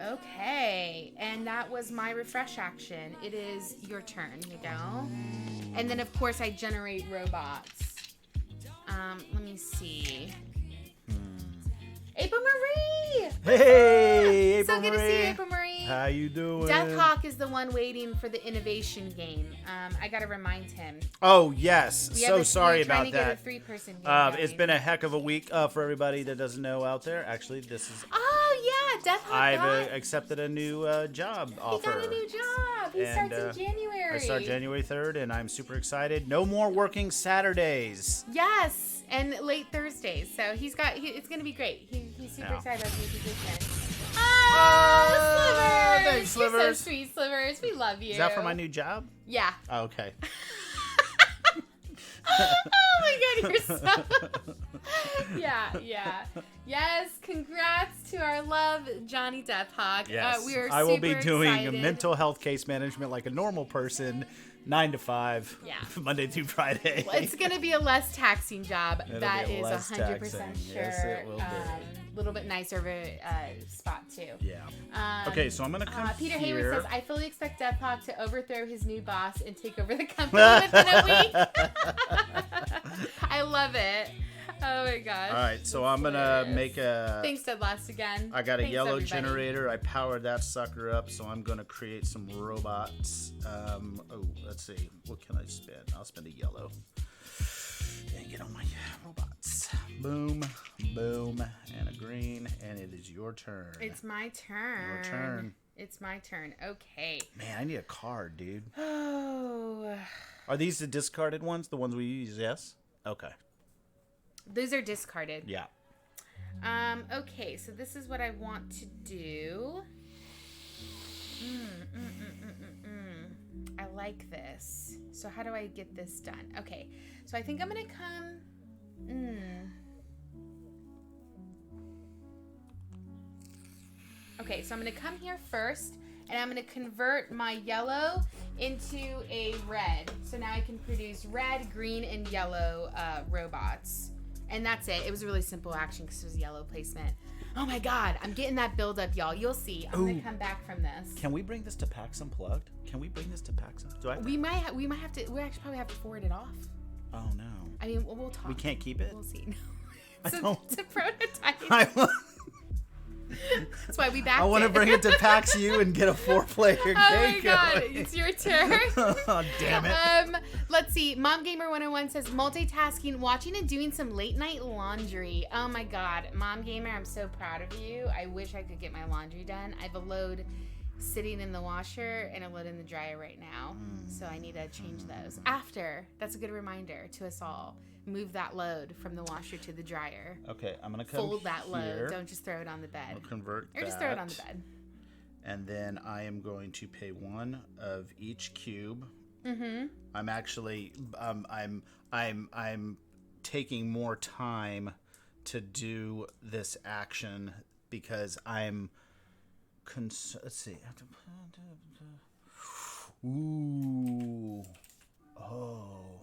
Okay, and that was my refresh action. It is your turn. Here you go. And then, of course, I generate robots. Let me see. April Marie! Hey, April So good to see you, April Marie. How you doing? DeathHawk is the one waiting for the innovation game. I gotta remind him. Oh, yes. We're sorry trying about to that. Get a three-person game It's been a heck of a week for everybody that doesn't know out there. Actually, this is... Oh, yeah, DeathHawk I've accepted a new job offer. He got a new job. He starts in January. I start January 3rd, and I'm super excited. No more working Saturdays. Yes, and late Thursdays. So it's going to be great. He's super excited about the new position. Oh, Slivers! Thanks, Slivers. You're so sweet, Slivers. We love you. Is that for my new job? Yeah. Oh, okay. Oh my god, you're so... yeah. Yes, congrats to our love, Johnny DeathHawk. Yes. We are I will be super doing excited. mental health case management like a normal person, 9 to 5, Monday through Friday. Well, it's going to be a less taxing job. It'll That be is less 100% taxing. sure. Yes, it will be. A little bit nicer of a spot, too. Yeah. Okay, so I'm going to come Peter here. Hayward says, I fully expect DeathHawk to overthrow his new boss and take over the company within a week. I love it. Oh my gosh. All right, so I'm going to make a... Thanks, Dead Last again. I got a Thanks, yellow everybody. generator. I powered that sucker up, so I'm going to create some robots. Let's see. What can I spend? I'll spend a yellow. And get on my robots. Boom, boom, and a green, and it is your turn. It's my turn. Your turn. It's my turn. Okay. Man, I need a card, dude. Oh. Are these the discarded ones? The ones we use? Yes? Okay. Those are discarded. Yeah. Okay, so this is what I want to do. I like this. So how do I get this done? Okay, so I think I'm going to come... Okay, so I'm going to come here first, and I'm going to convert my yellow into a red. So now I can produce red, green, and yellow robots. And that's it. It was a really simple action because it was yellow placement. Oh my god, I'm getting that build up, y'all. You'll see. I'm gonna come back from this. Can we bring this to PAX Unplugged? Can we bring this to PAX Unplugged? We might have to. We actually probably have to forward it off. Oh no. I mean, we'll talk. We can't keep it. We'll see. I No. don't. It's a prototype. That's why we backed I want to bring it to PAX U and get a 4-player game. Oh my god, it's your turn. Oh, damn it. Let's see. Mom Gamer 101 says multitasking, watching and doing some late night laundry. Oh my god, Mom Gamer, I'm so proud of you. I wish I could get my laundry done. I have a load sitting in the washer and a load in the dryer right now, so I need to change those. After, that's a good reminder to us all. Move that load from the washer to the dryer. Okay, I'm gonna come Fold that here. load. Don't just throw it on the bed. I'll convert Or just throw it on the bed. And then I am going to pay one of each cube. Mm-hmm. I'm actually I'm taking more time to do this action because I'm let's see. Ooh. Oh.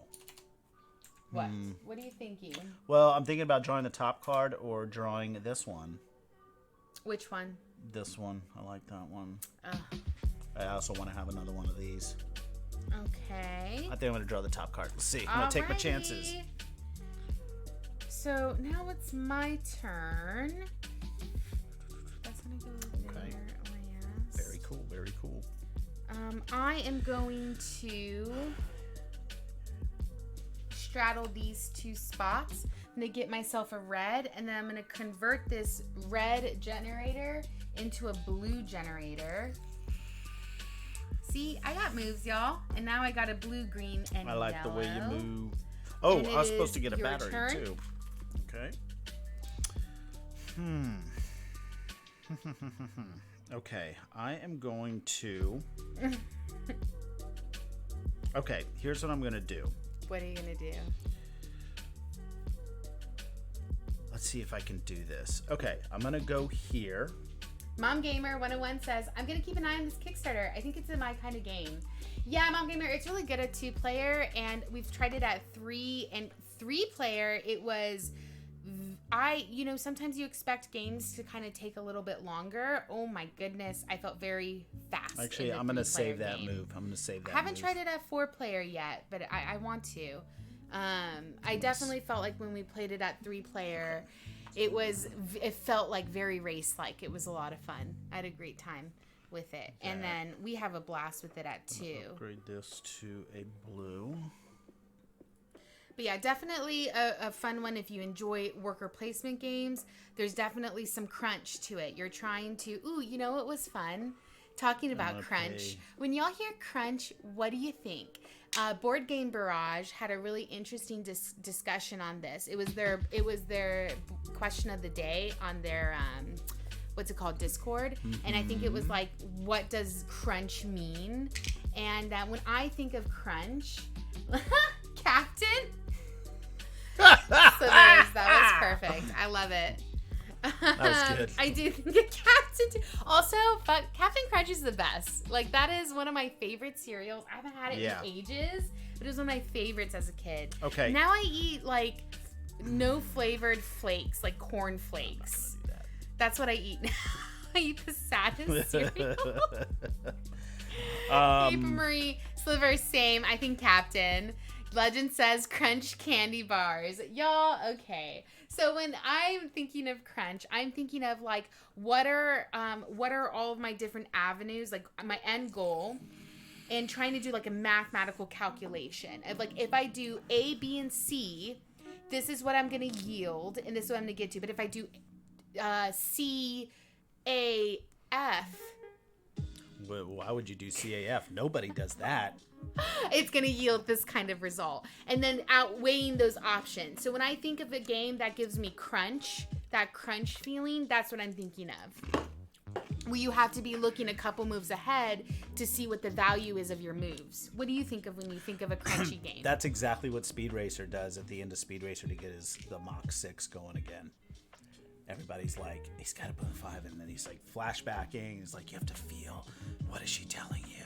What? What are you thinking? Well, I'm thinking about drawing the top card or drawing this one. Which one? This one. I like that one. Oh. I also want to have another one of these. Okay. I think I'm going to draw the top card. Let's see. I'm going to take my chances. So now it's my turn. That's going to go there. Okay. Last. Very cool. Very cool. I am going to straddle these two spots. I'm going to get myself a red, and then I'm going to convert this red generator into a blue generator. See, I got moves, y'all. And now I got a blue, green, and I like yellow. the way you move. Oh, And I was it supposed to is get a your battery, turn. too. Okay. Okay, I am going to... Okay, here's what I'm going to do. What are you gonna do? Let's see if I can do this. Okay, I'm gonna go here. Mom Gamer 101 says, I'm gonna keep an eye on this Kickstarter. I think it's in my kind of game. Yeah, Mom Gamer, it's really good at 2-player, and we've tried it at 3 and 3-player. It was, sometimes you expect games to kind of take a little bit longer. Oh my goodness, I felt very fast. Actually, I'm gonna save that move. I'm gonna save that. I haven't tried it at 4-player yet, but I want to. I definitely felt like when we played it at 3-player, it felt like very race-like. It was a lot of fun. I had a great time with it. Okay. And then we have a blast with it at 2. Upgrade this to a blue. But yeah, definitely a fun one if you enjoy worker placement games. There's definitely some crunch to it. You're trying to, it was fun? Talking about crunch. When y'all hear crunch, what do you think? Board Game Barrage had a really interesting discussion on this. It was their question of the day on their Discord, and I think it was like, what does crunch mean? And when I think of crunch, Captain. So that was perfect. I love it. That was good. I do think of Captain too. Also, Captain Crunch is the best. Like, that is one of my favorite cereals. I haven't had it in ages, but it was one of my favorites as a kid. Okay. Now I eat, like, no flavored flakes, like corn flakes. That's what I eat now. I eat the saddest cereal. Paper Marie, Sliver, same. I think Captain. Legend says Crunch candy bars. Y'all, okay. So when I'm thinking of crunch, I'm thinking of like what are all of my different avenues, like my end goal, and trying to do like a mathematical calculation of like, if I do A, B, and C, this is what I'm gonna yield, and this is what I'm gonna get to. But if I do C, A, F. Why would you do CAF? Nobody does that. It's going to yield this kind of result. And then outweighing those options. So when I think of a game that gives me crunch, that crunch feeling, that's what I'm thinking of. Where you have to be looking a couple moves ahead to see what the value is of your moves. What do you think of when you think of a crunchy game? That's exactly what Speed Racer does at the end of Speed Racer to get the Mach 6 going again. Everybody's like, he's got to put a 5, and then he's like flashbacking. He's like, you have to feel, what is she telling you?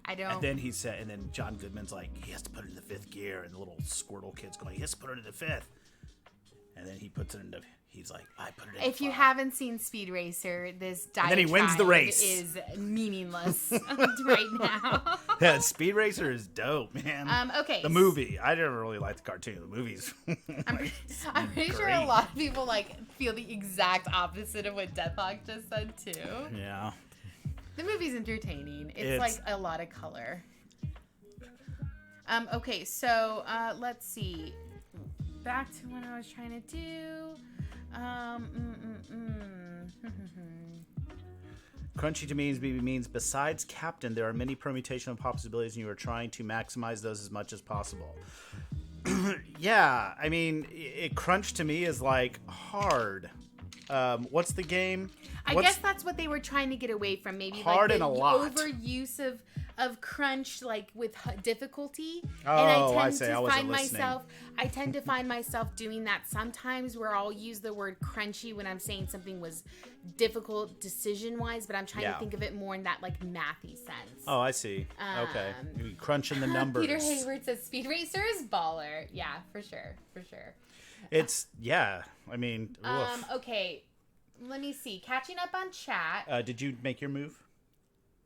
I don't. And then he said, and then John Goodman's like, he has to put it in the 5th gear, and the little Squirtle kid's going, he has to put it in the 5th. And then he puts it into, he's like, I put it in. If you haven't seen Speed Racer, this diatribe then he wins the race. Is meaningless right now. Yeah, Speed Racer is dope, man. Okay. The movie, I never really liked the cartoon. The movies. I'm pretty sure a lot of people like feel the exact opposite of what DeathHawk just said too. Yeah. The movie's entertaining. It's like a lot of color. Okay, so let's see. Back to what I was trying to do. Crunchy to me means besides Captain, there are many permutation of possibilities, and you are trying to maximize those as much as possible. Yeah, I mean, crunch to me is like hard. What's the game? I guess that's what they were trying to get away from. Maybe hard like the and a lot. Overuse of crunch, like with difficulty. Oh, and I tend to find myself doing that sometimes, where I'll use the word crunchy when I'm saying something was difficult decision-wise, but I'm trying to think of it more in that like mathy sense. Oh, I see. Okay, you crunching the numbers. Peter Hayward says Speed Racer is baller. Yeah, for sure. It's I mean. Okay. Let me see. Catching up on chat. Did you make your move?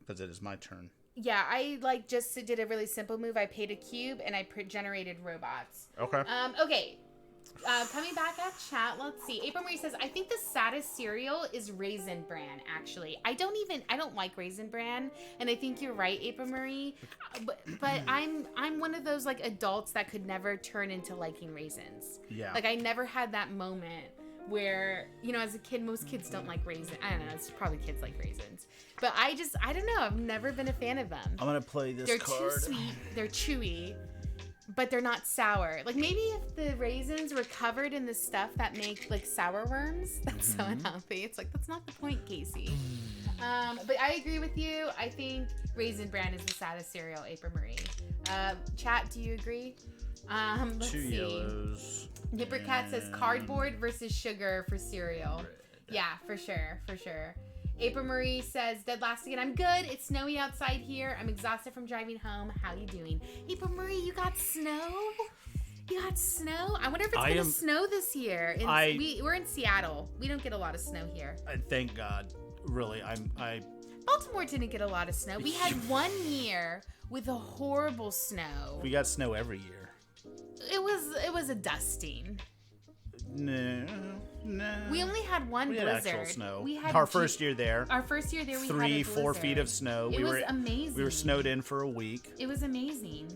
Because it is my turn. Yeah, I just did a really simple move. I paid a cube and I generated robots. Okay. Okay. Coming back at chat, let's see. April Marie says, I think the saddest cereal is Raisin Bran, actually. I don't like Raisin Bran, and I think you're right, April Marie. But I'm one of those like adults that could never turn into liking raisins. Yeah. Like I never had that moment where, as a kid, most kids don't like raisins. I don't know, it's probably kids like raisins. But I don't know, I've never been a fan of them. I'm going to play this card. They're too sweet, they're chewy, but they're not sour. Like maybe if the raisins were covered in the stuff that make like sour worms, that's so unhealthy. It's like, that's not the point, Casey. But I agree with you. I think Raisin Bran is the saddest cereal, April Marie. Chat, do you agree? Let's 2 see. yellows. Nippercat says cardboard versus sugar for cereal. Red. Yeah, for sure. April Marie says, dead last again. I'm good. It's snowy outside here. I'm exhausted from driving home. How you doing? April Marie, you got snow? You got snow? I wonder if it's going to snow this year. We're in Seattle. We don't get a lot of snow here. Thank God. Really, Baltimore didn't get a lot of snow. We had 1 year with a horrible snow. We got snow every year. It was a dusting. No. We only had one we blizzard. Had actual snow. We had our first year there. Our first year there, we 3-4 feet of snow. It was amazing. We were snowed in for a week. It was amazing.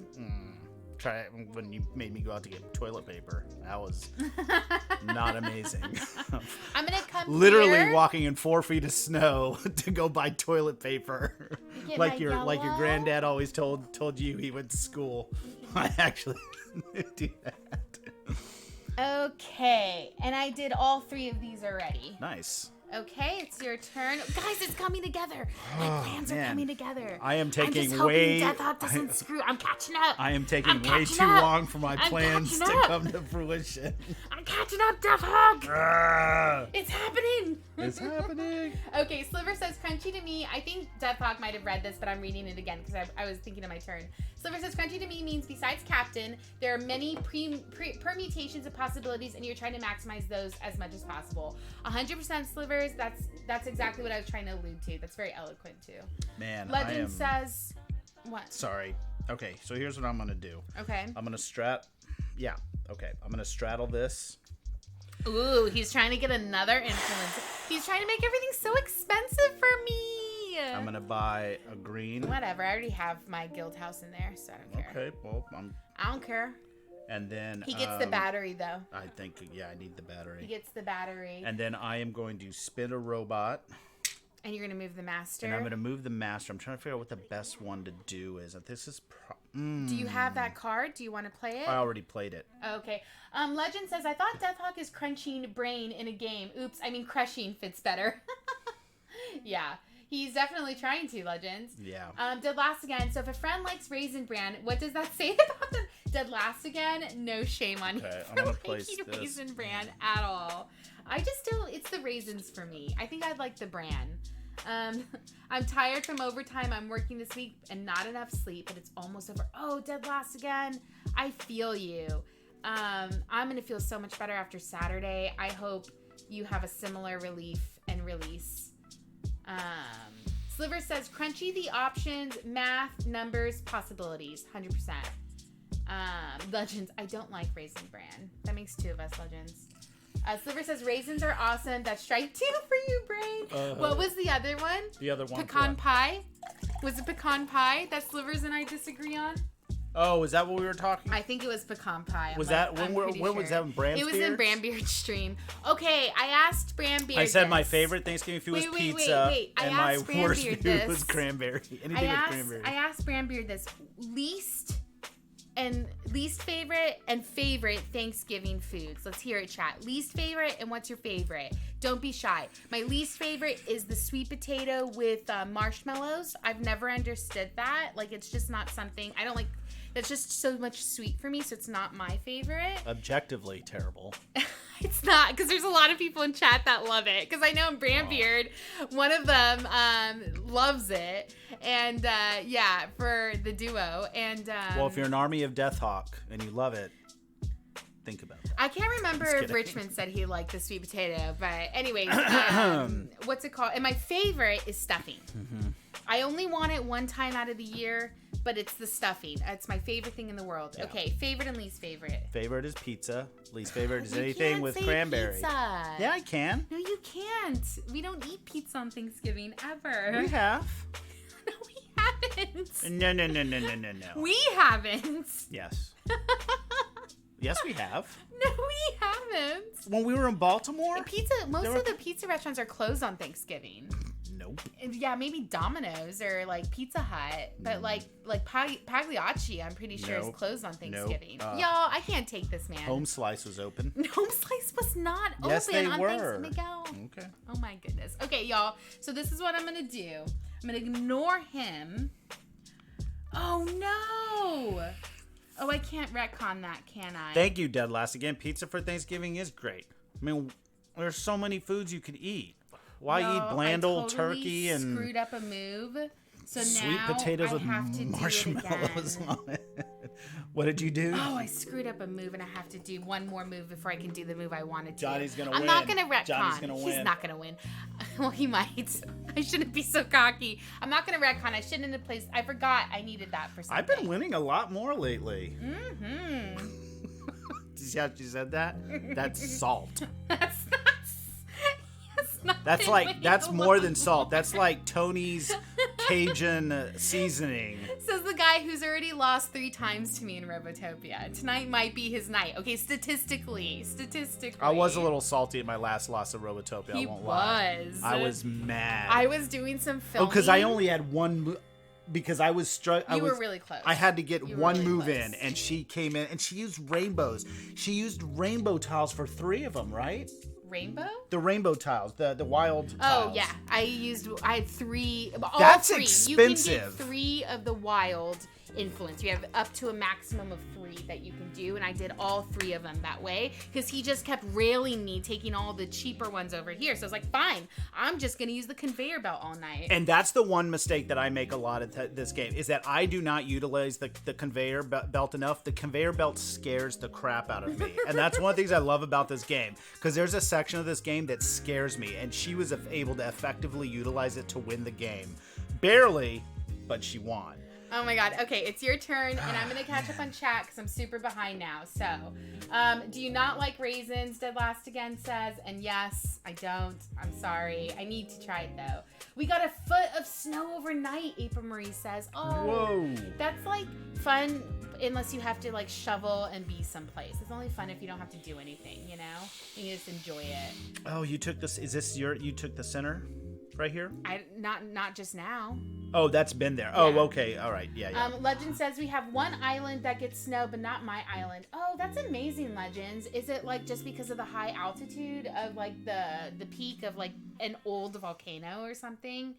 Try it when you made me go out to get toilet paper. That was not amazing. I'm gonna come literally here. walking in 4 feet of snow to go buy toilet paper, like your granddad always told you he went to school. I actually do that. Okay, and I did all 3 of these already. Nice. Okay, it's your turn. Guys, it's coming together. My plans are coming together. I am taking I'm DeathHawk doesn't screw. I'm catching up. I am taking way too long for my plans to come to fruition. I'm catching up, DeathHawk. It's happening. It's happening. Okay, Sliver says crunchy to me. I think DeathHawk might have read this, but I'm reading it again because I was thinking of my turn. Sliver says crunchy to me means besides captain, there are many permutations of possibilities, and you're trying to maximize those as much as possible. 100% Slivers. That's exactly what I was trying to allude to. That's very eloquent too. Man, Legend says what? Sorry. Okay, so here's what I'm gonna do. Okay. I'm gonna Yeah. Okay. I'm gonna straddle this. Ooh, he's trying to get another influence. He's trying to make everything so expensive for me. I'm gonna buy a green. Whatever. I already have my guild house in there, so I don't care. Okay. Well, I don't care. And then he gets the battery though. I think I need the battery. He gets the battery. And then I am going to spin a robot. And you're gonna move the master. And I'm gonna move the master. I'm trying to figure out what the best one to do is. This is. Do you have that card? Do you want to play it? I already played it. Okay. Legend says I thought DeathHawk is crunching brain in a game. Oops, I mean crushing fits better. Yeah. He's definitely trying to, Legends. Yeah. Dead last again. So if a friend likes Raisin Bran, what does that say about them? Dead last again? No shame on you for liking Raisin Bran at all. I just don't. It's the raisins for me. I think I'd like the bran. I'm tired from overtime. I'm working this week and not enough sleep, but it's almost over. Oh, dead last again. I feel you. I'm going to feel so much better after Saturday. I hope you have a similar relief and release. Sliver says crunchy the options, math, numbers, possibilities, 100%. Legends, I don't like Raisin Bran. That makes 2 of us, Legends. Sliver says raisins are awesome. That's strike 2 for you, Brain. What was the other one? The other one. Pecan pie? Was it pecan pie that Slivers and I disagree on? Oh, is that what we were talking? I think it was pecan pie. Was that when was that in Brandbeard? It was in Brandbeard's stream. Okay, I asked Brandbeard. I said my favorite Thanksgiving food was pizza, and my worst food was cranberry. Anything with cranberry. I asked Brandbeard this: least favorite and favorite Thanksgiving foods. Let's hear it, chat. Least favorite and what's your favorite? Don't be shy. My least favorite is the sweet potato with marshmallows. I've never understood that. Like, it's just not something I don't like. That's just so much sweet for me, so it's not my favorite. Objectively terrible. It's not, because there's a lot of people in chat that love it. Because I know in Brandbeard, one of them loves it. And, yeah, for the duo. And well, if you're an army of DeathHawk and you love it, think about that. I can't remember if Richmond said he liked the sweet potato. But anyways, what's it called? And my favorite is stuffing. Mm-hmm. I only want it one time out of the year. But it's the stuffing. It's my favorite thing in the world. Yeah. Okay, favorite and least favorite. Favorite is pizza. Least favorite is anything with cranberry. Pizza. Yeah, I can. No, you can't. We don't eat pizza on Thanksgiving ever. We have. No, we haven't. No. We haven't. Yes. Yes, we have. No, we haven't. When we were in Baltimore? Most of the pizza restaurants are closed on Thanksgiving. Nope. Yeah, maybe Domino's or like Pizza Hut, but like Pagliacci, I'm pretty sure is closed on Thanksgiving. Y'all, I can't take this, man. Home Slice was open. Home Slice was not open on Thanksgiving. Okay. Oh my goodness. Okay, y'all. So this is what I'm gonna do. I'm gonna ignore him. Oh, no. Oh, I can't retcon that, can I? Thank you, Dead Last. Again, pizza for Thanksgiving is great. I mean, there's so many foods you could eat. Why eat bland old turkey and screwed up a move? So sweet now potatoes I with have to marshmallows do it again. on it? What did you do? Oh, I screwed up a move, and I have to do one more move before I can do the move I wanted to. Johnny's gonna I'm win. not gonna retcon. Johnny's gonna He's win. not gonna win. Well, he might. I shouldn't be so cocky. I'm not gonna retcon. I shouldn't have placed. I forgot I needed that for something. I've been winning a lot more lately. Mm-hmm. Did you see how she said that? That's salt. That's not. That's more than salt. That's like Tony's Cajun seasoning. Says the guy who's already lost 3 times to me in Robotopia. Tonight might be his night. Okay, statistically. I was a little salty at my last loss of Robotopia. I won't lie. I was mad. I was doing some filming. Oh, because I only had one. Because I was You were really close. I had to get one really move close. in, and she came in, and she used rainbows. She used rainbow tiles for 3 of them, right? Rainbow? The rainbow tiles, the wild tiles. Oh, yeah. I had 3. All That's 3. expensive. You can get 3 of the wild influence. You have up to a maximum of 3 that you can do, and I did all 3 of them that way because he just kept railing me, taking all the cheaper ones over here. So I was like, fine, I'm just going to use the conveyor belt all night. And that's the one mistake that I make a lot of this game, is that I do not utilize the conveyor belt enough. The conveyor belt scares the crap out of me. And that's one of the things I love about this game, because there's a section of this game that scares me, and she was able to effectively utilize it to win the game. Barely, but she won. Oh my god. Okay, it's your turn, and I'm going to catch up on chat because I'm super behind now. So, do you not like raisins, Dead Last Again says? And yes, I don't. I'm sorry. I need to try it, though. We got a foot of snow overnight, April Marie says. Oh, whoa. That's, like, fun unless you have to, like, shovel and be someplace. It's only fun if you don't have to do anything, you know? You just enjoy it. Oh, you took this. Is this you took the center? Right here? Not just now. Oh, that's been there. Yeah. Oh, okay. All right. Yeah. Legend says we have one island that gets snow, but not my island. Oh, that's amazing, Legends. Is it like just because of the high altitude of like the peak of like an old volcano or something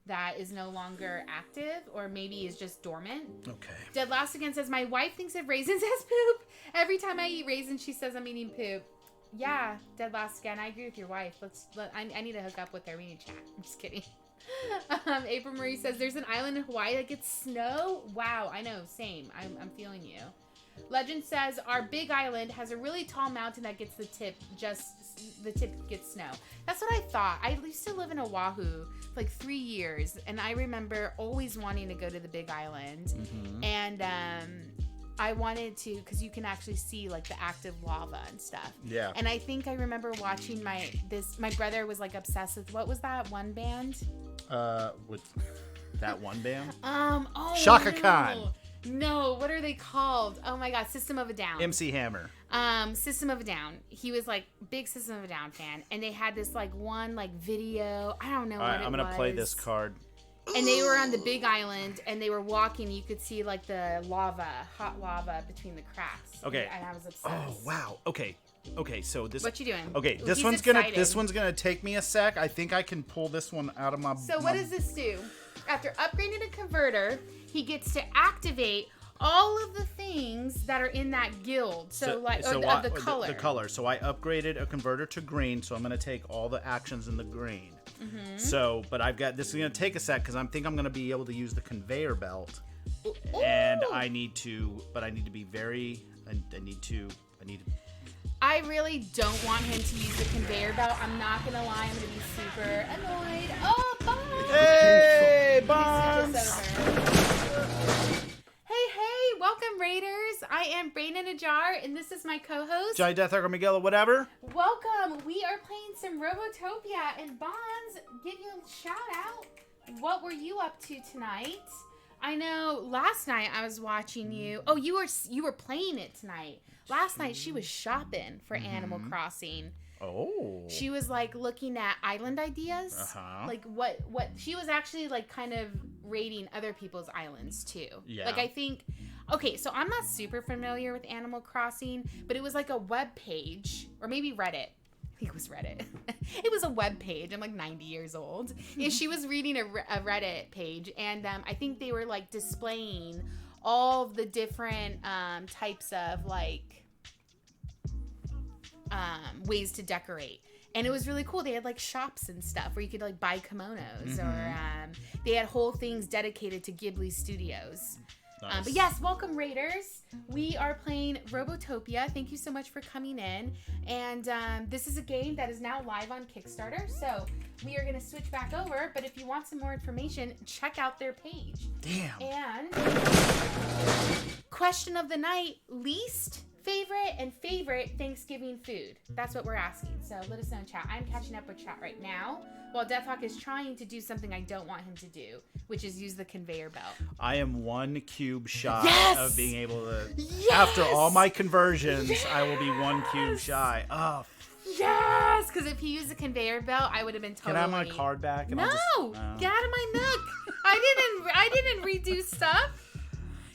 that is no longer active, or maybe is just dormant? Okay. Dead Last Again says my wife thinks of raisins as poop. Every time I eat raisins, she says I'm eating poop. Yeah, Dead Last Again. I agree with your wife. I need to hook up with her. We need to chat. I'm just kidding. April Marie says there's an island in Hawaii that gets snow. Wow, I know. Same. I'm feeling you. Legend says our big island has a really tall mountain that gets the tip gets snow. That's what I thought. I used to live in Oahu for like 3 years, and I remember always wanting to go to the big island. Mm-hmm. And I wanted to, because you can actually see like the active lava and stuff. Yeah. And I think I remember watching my brother was like obsessed with, what was that one band? With that one band? Oh, Shaka no. Khan. No, what are they called? Oh my god, System of a Down. MC Hammer. System of a Down. He was like big System of a Down fan, and they had this like one like video. I don't know what it was. I'm gonna play this card. And they were on the big island, and they were walking. You could see like the hot lava between the cracks. Okay. And I was obsessed. Oh wow. Okay. So this. What you doing? Okay, Ooh, this he's one's excited. gonna take me a sec. I think I can pull this one out of my. So what does this do? After upgrading a converter, he gets to activate all of the things that are in that guild. So the color. The color. So I upgraded a converter to green. So I'm gonna take all the actions in the green. Mm-hmm. So, but this is gonna take a sec because I think I'm gonna be able to use the conveyor belt. Ooh. And I need to be very. I need to. I really don't want him to use the conveyor belt. I'm not gonna lie. I'm gonna be super annoyed. Oh, Bonds! Hey, Bonds! Hey, welcome, Raiders. I am Brain in a Jar, and this is my co-host, Johnny DeathHawk or Miguel or whatever. Welcome. We are playing some Robotopia, and Bonds, give you a shout out. What were you up to tonight? I know last night I was watching you. Oh, you were playing it tonight. Last night she was shopping for Animal Crossing. Oh. She was like looking at island ideas. Uh-huh. Like what she was actually like kind of rating other people's islands too. Yeah. Like I think, okay, so I'm not super familiar with Animal Crossing, but it was like a web page or maybe Reddit. think it was Reddit. It was a web page. I'm like 90 years old. And she was reading a Reddit page, and I think they were like displaying all of the different types of like ways to decorate. And it was really cool. They had like shops and stuff where you could like buy kimonos, or they had whole things dedicated to Ghibli Studios. Nice. But yes, welcome Raiders. We are playing Robotopia. Thank you so much for coming in. And this is a game that is now live on Kickstarter. So we are going to switch back over. But if you want some more information, check out their page. Damn. And question of the night, least favorite and favorite Thanksgiving food. That's what we're asking. So let us know in chat. I'm catching up with chat right now while DeathHawk is trying to do something I don't want him to do, which is use the conveyor belt. I am 1 cube shy Yes! of being able to. Yes! After all my conversions, Yes! I will be 1 cube shy. Oh. Yes! Because if he used the conveyor belt, I would have been totally... Can I have my card back? And No! I'll just, Get out of my nook! I didn't redo stuff.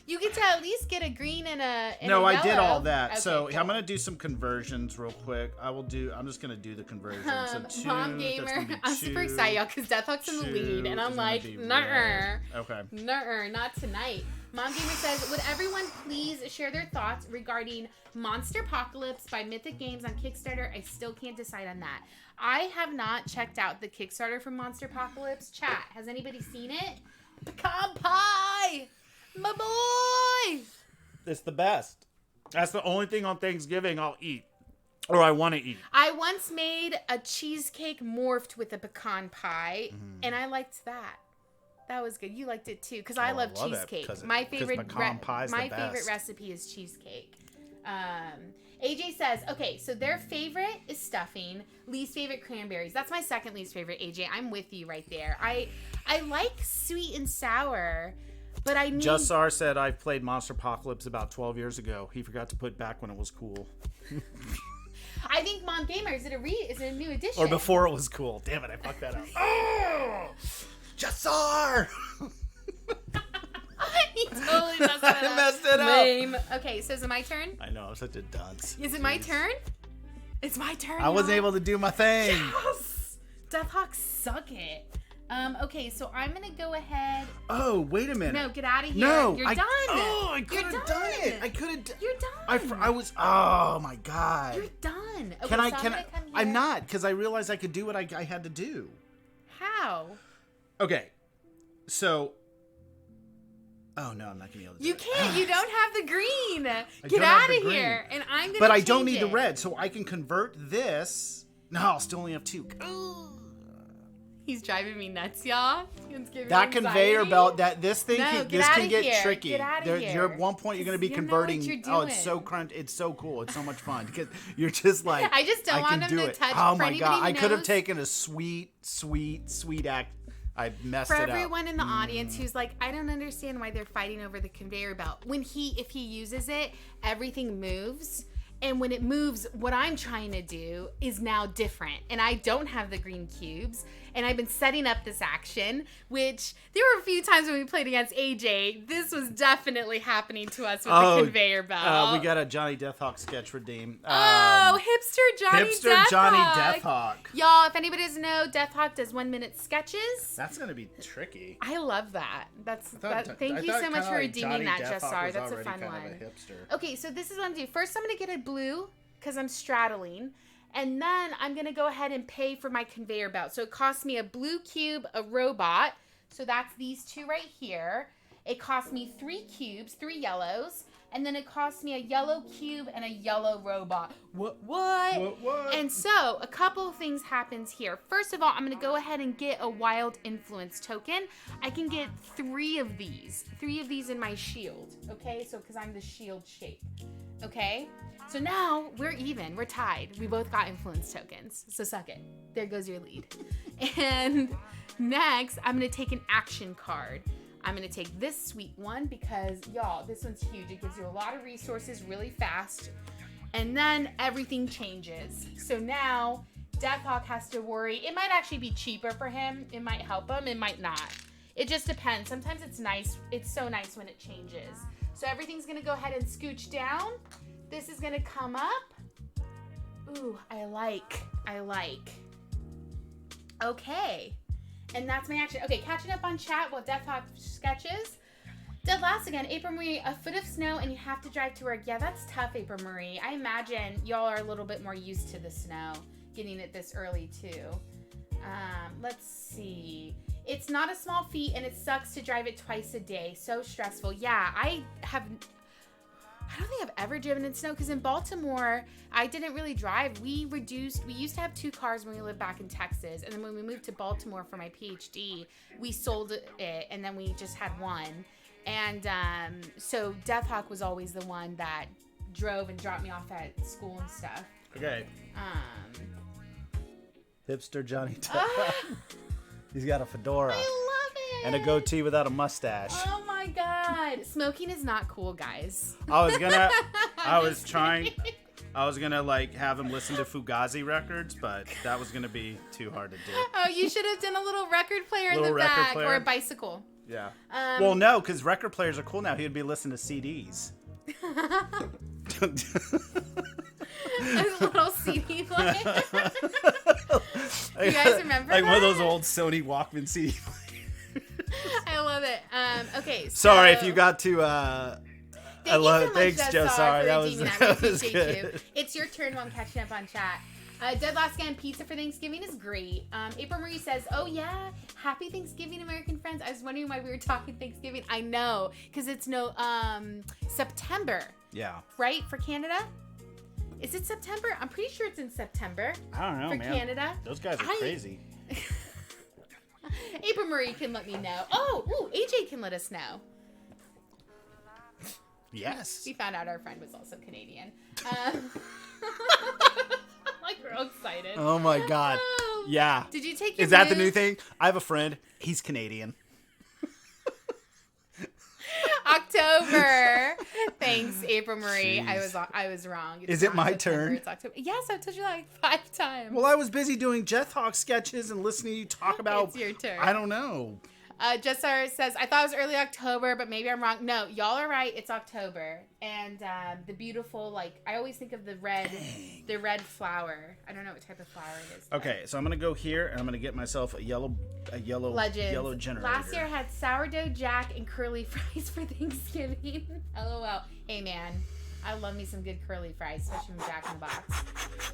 You get to at least get a green and a No, a I did yellow. all that. Okay, So cool. I'm gonna do some conversions real quick. I'm just gonna do the conversions. So 2, Mom that's Gamer, gonna be I'm super 2, excited, y'all, because DeathHawk's in the 2 lead, and I'm is like, gonna be nuh-uh. red. Okay. Nuh-uh, not tonight. Mom Gamer says, would everyone please share their thoughts regarding Monster Apocalypse by Mythic Games on Kickstarter? I still can't decide on that. I have not checked out the Kickstarter for Monster Apocalypse. Chat, has anybody seen it? Pecan pie! My boy! It's the best. That's the only thing on Thanksgiving I'll eat. Or I want to eat. I once made a cheesecake morphed with a pecan pie, and I liked that. That was good. You liked it too, because I love cheesecake. My favorite pecan pie's the favorite best. recipe is cheesecake. AJ says, okay, so their favorite is stuffing, least favorite cranberries. That's my second least favorite, AJ. I'm with you right there. I like sweet and sour, but I need... Jussar said I've played Monster Apocalypse about 12 years ago. He forgot to put back when it was cool. I think Mom Gamer, is it a new edition? Or before it was cool. Damn it, I fucked that up. Oh! Jussar! He totally messed it up. I messed it up. Lame. Okay, so is it my turn? I know, I'm such a dunce. Is it my turn? It's my turn. I wasn't y'all. able to do my thing. Yes! DeathHawk, suck it. Okay, so I'm gonna go ahead. Oh, wait a minute. No, get out of here. No, You're done. Oh, I could You're have done it. done. I could have. You're done. I was. Oh my god. You're done. Okay, Can I? so Can I'm I? gonna come here. I'm not, because I realized I could do what I had to do. How? Okay, so. Oh no, I'm not gonna be able to do You it. can't. You don't have the green. Get don't have out the of green. here. And I'm gonna. But I don't change need the it. red, so I can convert this. No, I'll still only have 2. He's driving me nuts, y'all. It's giving me That conveyor anxiety. belt, this thing, No, this get can outta get here. tricky. Get outta You're here. at one point you're going to be You know what converting. you're Oh, it's so doing. crunch. It's so cool. It's so much fun because you're just like. I just don't I want can him do to it. touch- Oh for my anybody god! who I could have knows- taken a sweet act. I messed For it up. everyone in the audience who's like, I don't understand why they're fighting over the conveyor belt. If he uses it, everything moves. And when it moves, what I'm trying to do is now different. And I don't have the green cubes. And I've been setting up this action, which there were a few times when we played against AJ. This was definitely happening to us with the conveyor belt. We got a Johnny DeathHawk sketch redeemed. Hipster Johnny Hipster DeathHawk. Johnny DeathHawk. Y'all, if anybody doesn't know, DeathHawk does 1-minute sketches. That's gonna be tricky. I love that. Thank I you thought so much kinda for like redeeming Johnny that, DeathHawk Jessar. was That's a already fun kind of one. a hipster. Okay, so this is what I'm gonna do. First, I'm gonna get a blue because I'm straddling, and then I'm gonna go ahead and pay for my conveyor belt. So it costs me a blue cube, a robot. So that's these 2 right here. It cost me 3 cubes, 3 yellows, and then it cost me a yellow cube and a yellow robot. What? And so a couple of things happens here. First of all, I'm gonna go ahead and get a wild influence token. I can get 3 of these in my shield. Okay, so because I'm the shield shape. Okay, so now we're even. We're tied. We both got influence tokens. So suck it. There goes your lead. And next, I'm gonna take an action card. I'm going to take this sweet one because, y'all, this one's huge. It gives you a lot of resources really fast. And then everything changes. So now DeathHawk has to worry. It might actually be cheaper for him. It might help him. It might not. It just depends. Sometimes it's nice. It's so nice when it changes. So everything's going to go ahead and scooch down. This is going to come up. Ooh, I like. Okay. And that's my action. Okay, catching up on chat while DeathHawk sketches. Dead last again. April Marie, a foot of snow and you have to drive to work. Yeah, that's tough, April Marie. I imagine y'all are a little bit more used to the snow, getting it this early too. Let's see. It's not a small feat and it sucks to drive it twice a day. So stressful. Yeah, I don't think I've ever driven in snow because in Baltimore, I didn't really drive. We used to have 2 cars when we lived back in Texas. And then when we moved to Baltimore for my PhD, we sold it and then we just had one. And so DeathHawk was always the one that drove and dropped me off at school and stuff. Okay. Hipster Johnny. Oh, He's got a fedora I love it. and a goatee without a mustache. Oh my God. Smoking is not cool, guys. I was gonna like have him listen to Fugazi records, but that was gonna be too hard to do. Oh, you should have done a little record player in the back or a bicycle. Yeah. Well, no, because record players are cool now. He would be listening to CDs. A little CD player. You guys remember like that? one of those old Sony Walkman CD players. I love it. Okay. So, Sorry if you got to. I love it. Thanks, Thanks, Joe. Sorry, that was appreciate good. you. It's your turn while I'm catching up on chat. Dead Last Guy and pizza for Thanksgiving is great. April Marie says, "Oh yeah, happy Thanksgiving, American friends." I was wondering why we were talking Thanksgiving. I know, because it's September. Yeah. Right, for Canada. Is it September? I'm pretty sure it's in September. I don't know, for man. Canada. Those guys are crazy. April Marie can let me know. Oh, AJ can let us know. Yes. We found out our friend was also Canadian. Like, we're all excited. Oh my God. Oh. Yeah. Did you take your Is that the move? new thing? I have a friend. He's Canadian. October. Thanks, April Marie. Jeez. I was wrong. It's Is it not my September, turn? It's October. Yes, I've told you like 5 times. Well, I was busy doing DeathHawk sketches and listening to you talk about. It's your turn. I don't know. Jessar says, I thought it was early October, but maybe I'm wrong. No, y'all are right. It's October. And the beautiful, like, I always think of the red flower. I don't know what type of flower it is. Okay, so I'm going to go here and I'm going to get myself a yellow generator. Last year I had sourdough jack and curly fries for Thanksgiving. LOL. Hey, man. I love me some good curly fries, especially from Jack in the Box.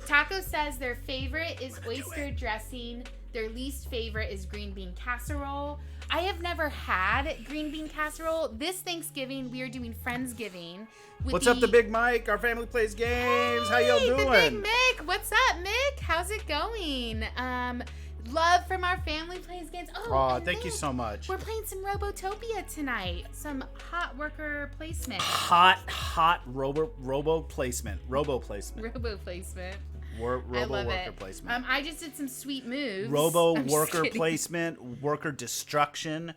Taco says their favorite is oyster dressing. Their least favorite is green bean casserole. I have never had green bean casserole. This Thanksgiving, we are doing Friendsgiving. What's up, the Big Mike? Our family plays games. How y'all doing? The Big Mick. What's up, Mick? How's it going? Love from our family plays games. Oh, thank you so much. We're playing some Robotopia tonight. Some hot worker placement. Hot robo placement. Robo placement. Robo I love worker it. placement. I just did some sweet moves. Robo I'm just worker kidding. placement. Worker destruction.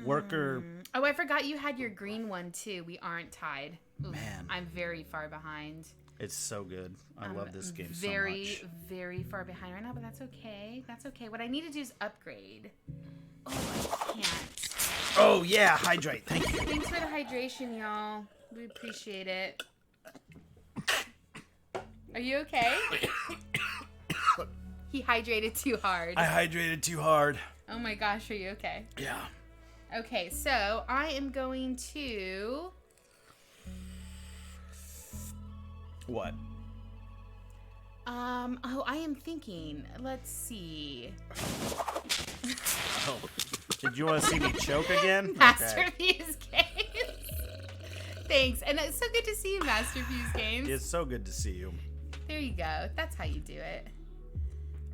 Worker. Oh, I forgot you had your green one too. We aren't tied. Oof, Man. I'm very far behind. It's so good. I love this game so Very, much. very far behind right now, but that's okay. That's okay. What I need to do is upgrade. Oh, I can't. Oh, yeah. Hydrate. Thank you. Thanks for the hydration, y'all. We appreciate it. Are you okay? He hydrated too hard. I hydrated too hard. Oh my gosh, are you okay? Yeah. Okay, so I am going to... What? I am thinking. Let's see. Oh. Did you want to see me choke again? Masterpiece Games. Thanks. And it's so good to see you, Masterpiece Games. It's so good to see you. There you go. That's how you do it.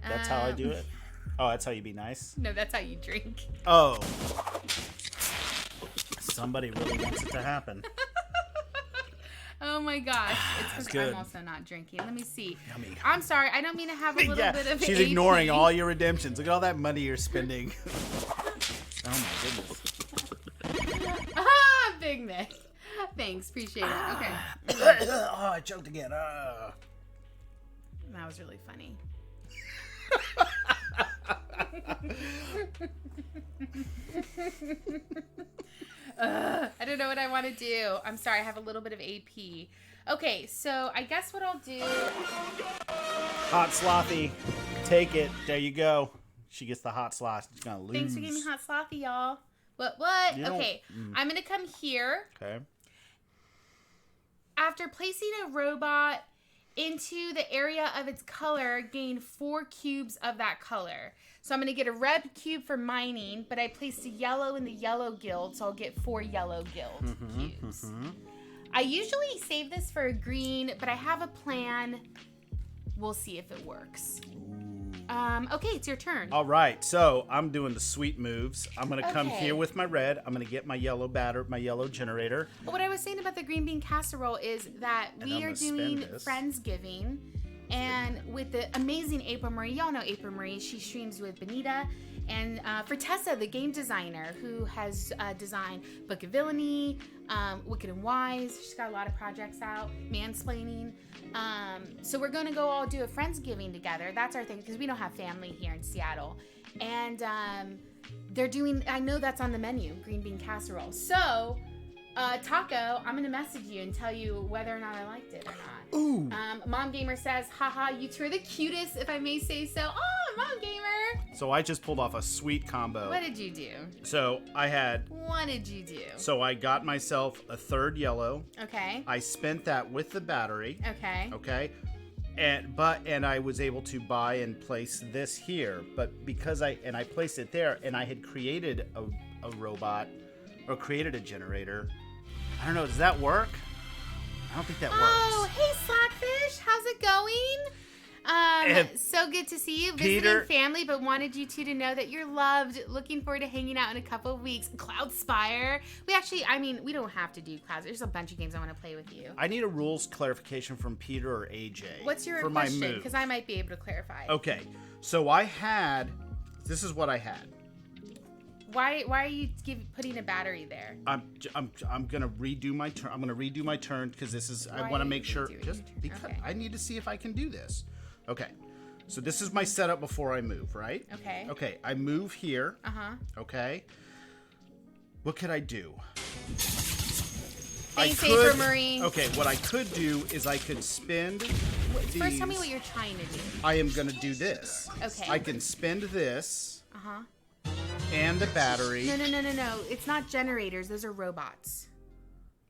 That's how I do it? Oh, that's how you be nice? No, that's how you drink. Oh. Somebody really wants it to happen. Oh my gosh. It's because good. I'm also not drinking. Let me see. Yummy. I'm sorry. I don't mean to have a little bit of she's AP. ignoring all your redemptions. Look at all that money you're spending. Oh my goodness. Ah, Big Mick. Thanks. Appreciate it. Okay. Oh, I choked again. That was really funny. I don't know what I want to do. I'm sorry, I have a little bit of AP. Okay, so I guess what I'll do... Hot Slothy, take it. There you go. She gets the hot sloth. She's gonna lose. Thanks for giving me Hot Slothy, y'all. What? Okay, I'm gonna come here. Okay. After placing a robot into the area of its color, gain 4 cubes of that color. So I'm going to get a red cube for mining, but I placed a yellow in the yellow guild, so I'll get 4 yellow guild cubes. I usually save this for a green, but I have a plan. We'll see if it works. Okay, it's your turn. All right, so I'm doing the sweet moves. I'm gonna come here with my red. I'm gonna get my yellow my yellow generator. But what I was saying about the green bean casserole is that we are doing Friendsgiving, and with the amazing April Marie, y'all know April Marie. She streams with Benita, and for Tessa, the game designer, who has designed Book of Villainy, Wicked and Wise. She's got a lot of projects out. Mansplaining. So we're gonna go all do a Friendsgiving together. That's our thing because we don't have family here in Seattle, and they're doing. I know that's on the menu, green bean casserole. So, Taco, I'm gonna message you and tell you whether or not I liked it or not. Ooh. Mom Gamer says, haha, you two are the cutest, if I may say so. Oh, Mom Gamer. So I just pulled off a sweet combo. What did you do? So I had. What did you do? So I got myself a 3rd yellow. Okay. I spent that with the battery. Okay. Okay. And I was able to buy and place this here, but because I placed it there, and I had created a robot or created a generator. I don't know. Does that work? I don't think that works. Oh, hey Slackfish, how's it going? So good to see you. Visiting family, but wanted you two to know that you're loved. Looking forward to hanging out in a couple of weeks. Cloudspire. We don't have to do Cloudspire. There's a bunch of games I want to play with you. I need a rules clarification from Peter or AJ. What's your question? Because I might be able to clarify. Okay, so this is what I had. Why are you putting a battery there? I'm gonna redo my turn. I'm gonna redo my turn because this is. I want to make sure just because I need to see if I can do this. Okay, so this is my setup before I move, right? Okay. Okay, I move here. Okay. What could I do? Thanks, April Marie. Okay, what I could do is I could spend. First, tell me what you're trying to do. I am gonna do this. Okay. I can spend this. And the battery. No. It's not generators. Those are robots.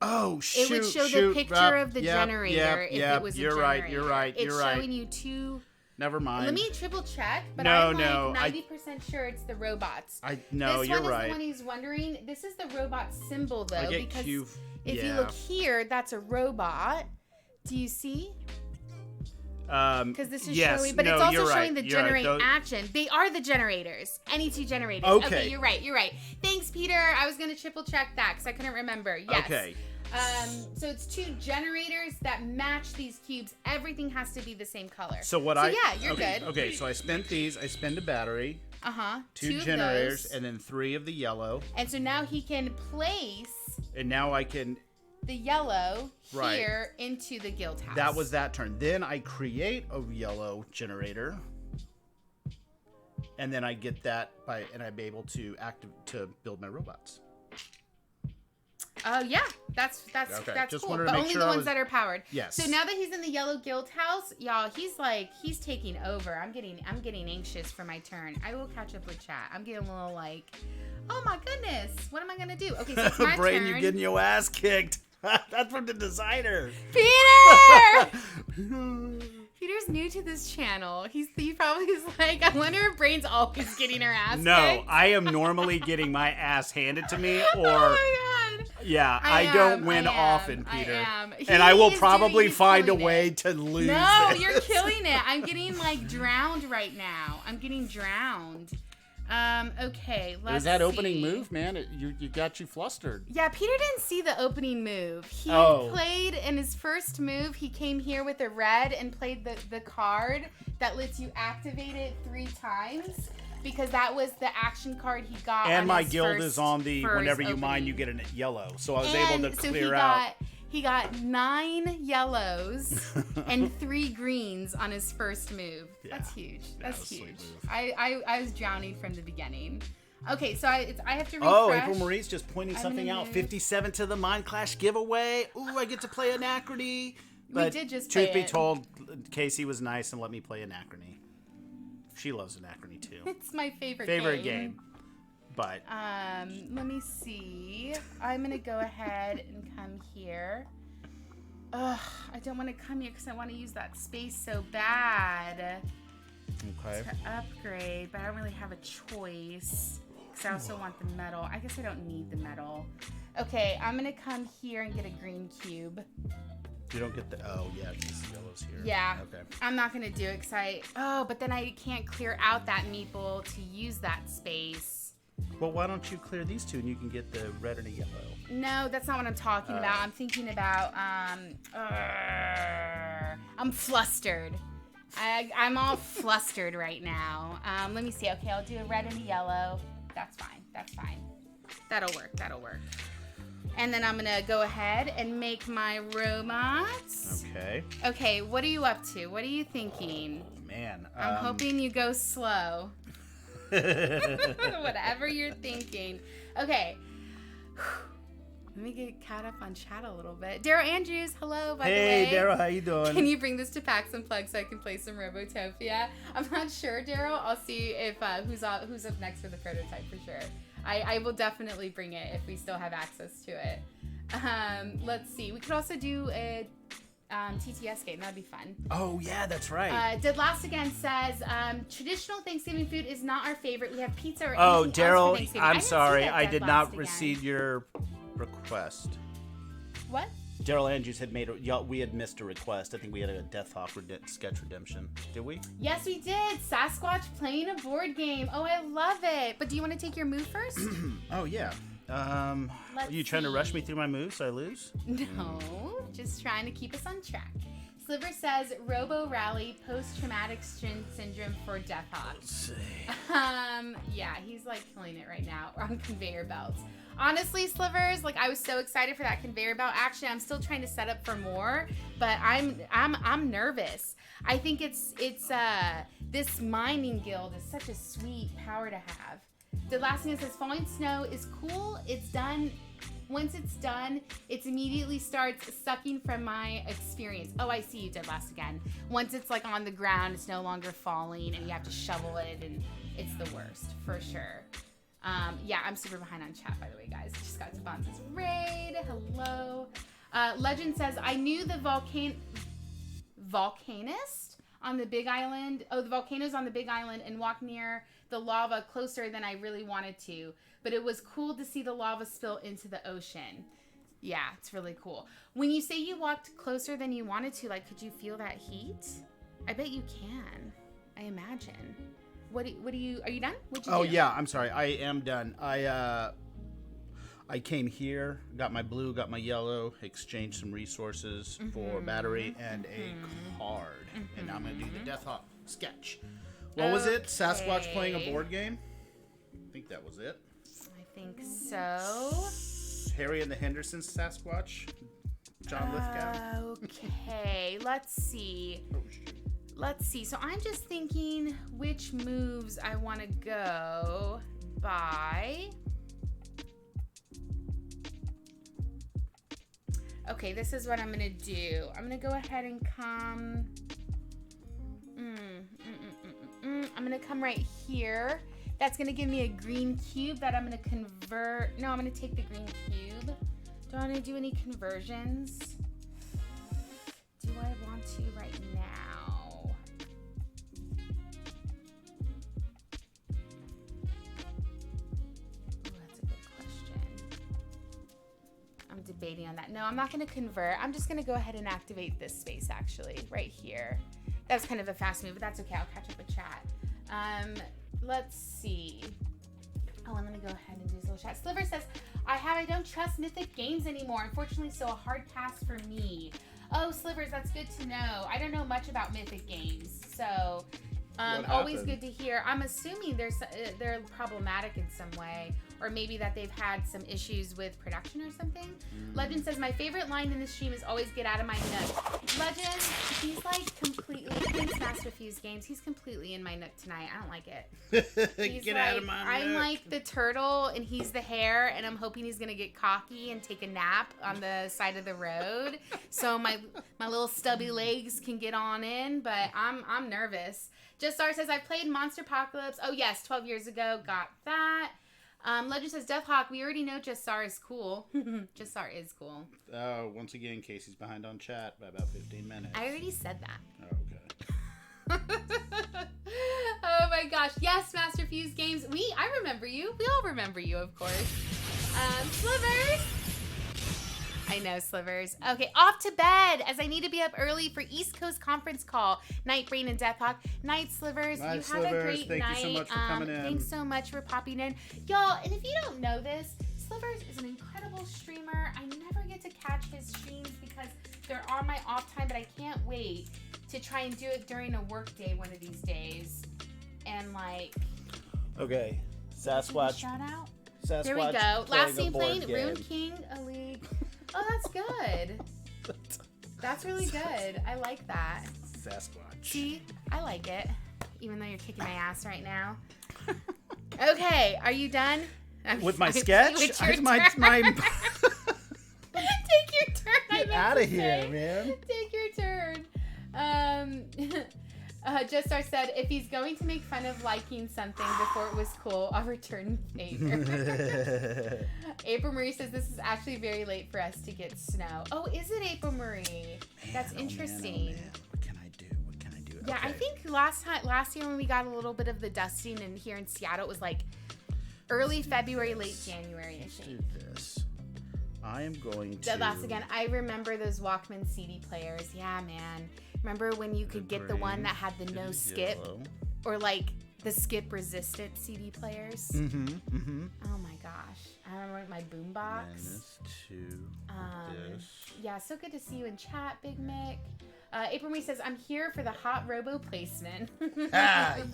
Oh, shoot. It would show the picture of the generator if it was a generator. You're right. It's showing you 2. Never mind. Let me triple check, but I'm 90% sure it's the robots. You're right. This one is the one he's wondering. This is the robot symbol, though, because if you look here, that's a robot. Do you see? Because this is showing, but it's also showing the generate action. They are the generators. Any 2 generators. Okay, you're right. Thanks, Peter. I was going to triple check that because I couldn't remember. Yes. Okay. So it's 2 generators that match these cubes. Everything has to be the same color. Yeah, you're good. Okay, so I spent these. I spend a battery. 2 generators, and then 3 of the yellow. And so now he can place. And now I can. The yellow here into the guild house. That was that turn. Then I create a yellow generator, and then I get that and I'm able to build my robots. Yeah, that's Just cool. wanted to But make only sure the ones that are powered. Yes. So now that he's in the yellow guild house, y'all, he's taking over. I'm getting anxious for my turn. I will catch up with chat. I'm getting a little like, oh my goodness, what am I gonna do? Okay, so it's my Brain, turn. you're getting your ass kicked. That's from the designer. Peter! Peter's new to this channel. He probably is like, I wonder if Brain's always getting her ass kicked. I am normally getting my ass handed to me, or oh my God. Yeah, I don't win often, Peter. I am. And I will probably find a way to lose. No, this. You're killing it. I'm getting drowned right now. I'm getting drowned. Okay, let's Is that see. opening move, man? You got you flustered. Yeah, Peter didn't see the opening move. He played in his first move. He came here with a red and played the card that lets you activate it 3 times. Because that was the action card he got. And on my his guild is on the whenever you opening. mine, you get a yellow. So I was able to clear out. He got 9 yellows and 3 greens on his first move. Yeah, that's huge. That's huge. I was drowning from the beginning. Okay, so I have to refresh. Oh, April Marie's just pointing something out. 57 to the Mind Clash giveaway. Ooh, I get to play Anachrony. But did just play truth be it. told, Casey was nice and let me play Anachrony. She loves Anachrony too. It's my favorite game. But let me see. I'm gonna go ahead and come here. Ugh, I don't want to come here because I want to use that space so bad. okay. To upgrade, but I don't really have a choice because I also want the metal. I guess I don't need the metal. Okay, I'm gonna come here and get a green cube. You don't get the because the yellow's here. Yeah. Okay. I'm not gonna do it because but then I can't clear out that meeple to use that space. Well, why don't you clear these two and you can get the red and the yellow? No, that's not what I'm talking about. I'm thinking about I'm flustered. I'm all flustered right now. Let me see. Okay, I'll do a red and a yellow. That's fine. That'll work. And then I'm gonna go ahead and make my robots. Okay, what are you up to? What are you thinking? Man. I'm hoping you go slow. Whatever you're thinking. Okay. Let me get caught up on chat a little bit. Daryl Andrews, hello, by the way. Hey, Daryl, how you doing? Can you bring this to Packs and Plugs so I can play some Robotopia? I'm not sure, Daryl. I'll see if who's up next for the prototype for sure. I will definitely bring it if we still have access to it. Let's see. We could also do a TTS game. That'd be fun. Oh, yeah, that's right. Did Last Again says, traditional Thanksgiving food is not our favorite. We have pizza or Oh, anything else for Daryl, Thanksgiving. I'm didn't see sorry. that, I Dead did Last not Again. receive your request. What? Daryl Andrews had we had missed a request. I think we had a DeathHawk sketch redemption. Did we? Yes, we did. Sasquatch playing a board game. Oh, I love it. But do you want to take your move first? Oh, yeah. Are you trying to rush me through my moves so I lose? No, just trying to keep us on track. Sliver says Robo Rally post-traumatic syndrome for DeathHawk. Let's see. Yeah, he's like killing it right now on conveyor belts. Honestly, Slivers, like I was so excited for that conveyor belt action. I'm still trying to set up for more, but I'm nervous. I think it's this mining guild is such a sweet power to have. The last thing it says falling snow is cool. It's done. Once it's done, it immediately starts sucking from my experience. Oh, I see you did Last Again. Once it's like on the ground, it's no longer falling and you have to shovel it and it's the worst for sure. Yeah, I'm super behind on chat, by the way, guys. Just got to Bonz's raid. Hello. Legend says, I knew the volcanist on the Big Island. Oh, the volcanoes on the Big Island and walked near the lava closer than I really wanted to. But it was cool to see the lava spill into the ocean. Yeah, it's really cool. When you say you walked closer than you wanted to, like, could you feel that heat? I bet you can. I imagine. What do you, are you done? What'd you do? Oh, yeah, I'm sorry. I am done. I came here, got my blue, got my yellow, exchanged some resources for battery and a card. And now I'm going to do the DeathHawk sketch. What was it? Sasquatch playing a board game? I think that was it. I think so. Harry and the Hendersons Sasquatch? John Lithgow? Okay, let's see. Oh, shoot. Let's see. So I'm just thinking which moves I want to go by. Okay, this is what I'm going to do. I'm going to go ahead and come... I'm going to come right here. That's going to give me a green cube that I'm going to convert. No, I'm going to take the green cube. Do I want to do any conversions? Do I want to right now? Ooh, that's a good question. I'm debating on that. No, I'm not going to convert. I'm just going to go ahead and activate this space, actually, right here. That was kind of a fast move, but that's okay. I'll catch up with chat. Let's see. Oh, I'm going to go ahead and do this little chat. Sliver says, I don't trust Mythic games anymore. Unfortunately, so a hard pass for me. Oh, Slivers, that's good to know. I don't know much about Mythic games, so Always good to hear. I'm assuming they're problematic in some way, or maybe that they've had some issues with production or something. Legend says, my favorite line in the stream is always get out of my nook. Legend, he's like completely, thanks Master Fuse Games, he's completely in my nook tonight. I don't like it. He's Get like, out of my I'm nook. like the turtle and he's the hare, and I'm hoping he's gonna get cocky and take a nap on the side of the road so my little stubby legs can get on in, but I'm nervous. Just Star says, I've played Monster Apocalypse. Oh, yes, 12 years ago. Got that. Legend says, DeathHawk, we already know Just Star is cool. Just Star is cool. Once again, Casey's behind on chat by about 15 minutes. I already said that. Oh, okay. Oh, my gosh. Yes, Master Fuse Games. I remember you. We all remember you, of course. Slivers. I know, Slivers. Okay, off to bed, as I need to be up early for East Coast conference call. Night, Brain, and DeathHawk. Night, Slivers. Night, you Slivers. have a great Thank night. you so much for coming in. Thanks so much for popping in. Y'all, and if you don't know this, Slivers is an incredible streamer. I never get to catch his streams because they're on my off time, but I can't wait to try and do it during a work day one of these days. And like... Okay, Sasquatch. Shout out? Sasquatch. There we go. Last playing scene a board playing Rune game. King, a league. Oh, that's good. That's really good. I like that. Sasquatch. See, I like it. Even though you're kicking my ass right now. Okay, are you done? With my sketch? With your Take your turn. Get out of here, man. Take your turn. Just Star said, if he's going to make fun of liking something before it was cool, I'll return favor. April Marie says, this is actually very late for us to get snow. Oh, is it, April Marie? Man, that's interesting. Man. What can I do? Yeah, Okay. I think last year when we got a little bit of the dusting and here in Seattle, it was like early February, late January, I think. Let's do this. I am going to... That's again, I remember those Walkman CD players. Yeah, man. Remember when you could get the one that had the no skip? Yellow. Or like the skip resistant CD players? Oh my gosh. I remember my boombox. Minus 2 this. Yeah, so good to see you in chat, Big Mick. April Marie says, I'm here for the hot robo placement.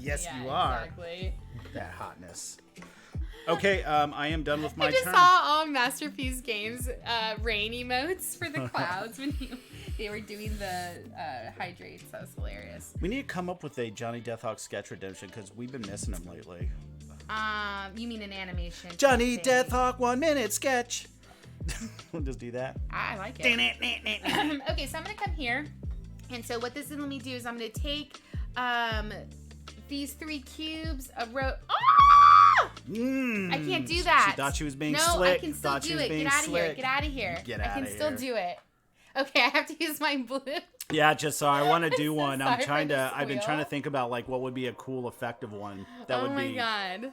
Yes, Yeah, you are. Exactly. That hotness. Okay, I am done with my I just turn. saw all Master Fuse Games rain emotes for the clouds when they were doing the hydrates. That was hilarious. We need to come up with a Johnny DeathHawk sketch redemption because we've been missing him lately. You mean an animation? Johnny thing. DeathHawk 1 minute sketch. We'll just do that. I like it. Okay, so I'm gonna come here, and so what this is let me do is I'm gonna take these 3 cubes, a row. Ah! I can't do that. She thought she was being no, slick. I can still Thought do she was it. being Get out of here. slick. Get out of here. Get I outta can still here. do it. Okay, I have to use my blue. Yeah, just so I want to do so one. sorry for the I've been trying to squeal. think about like what would be a cool, effective one that Oh would my be god.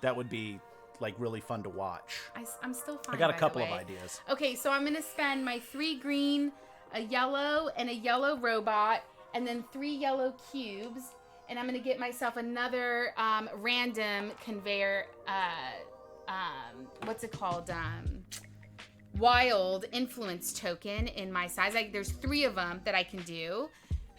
that would be like really fun to watch. I'm still fine. I got a by the couple of way. ideas. Okay, so I'm gonna spend my 3 green, a yellow, and a yellow robot, and then 3 yellow cubes, and I'm gonna get myself another random conveyor. What's it called? Wild influence token in my size. There's 3 of them that I can do,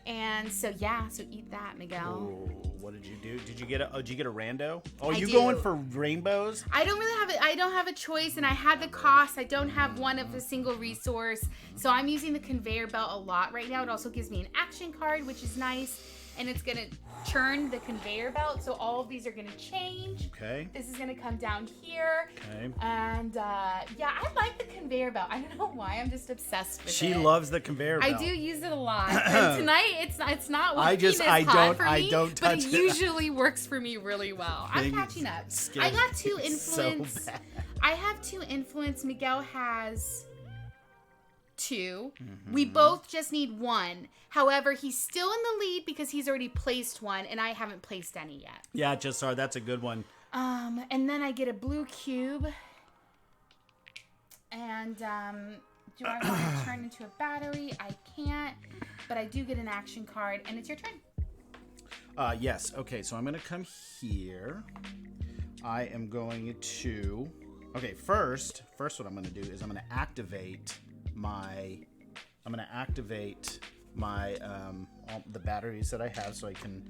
and so yeah. So eat that, Miguel. Oh, what did you do? Did you get a rando? Oh, I you do. going for rainbows? I don't really have it. I don't have a choice, and I had the cost. I don't have one of a single resource, so I'm using the conveyor belt a lot right now. It also gives me an action card, which is nice, and it's gonna churn the conveyor belt, so all of these are gonna change. Okay. This is gonna come down here, Okay. and yeah, I like the conveyor belt. I don't know why. I'm just obsessed with it. She loves the conveyor belt. I do use it a lot. And tonight, it's not working I hot don't but touch it it. usually works for me really well. I'm Things catching up. scare I got 2 me influence. so bad. I have 2 influence. Miguel has 2. Mm-hmm. We both just need 1. However, he's still in the lead because he's already placed 1, and I haven't placed any yet. Yeah, just sorry. That's a good one. And then I get a blue cube. And do I want to turn into a battery? I can't, but I do get an action card, and it's your turn. Yes. Okay, so I'm going to come here. I am going to... Okay, first what I'm going to do is I'm going to activate my... all the batteries that I have so I can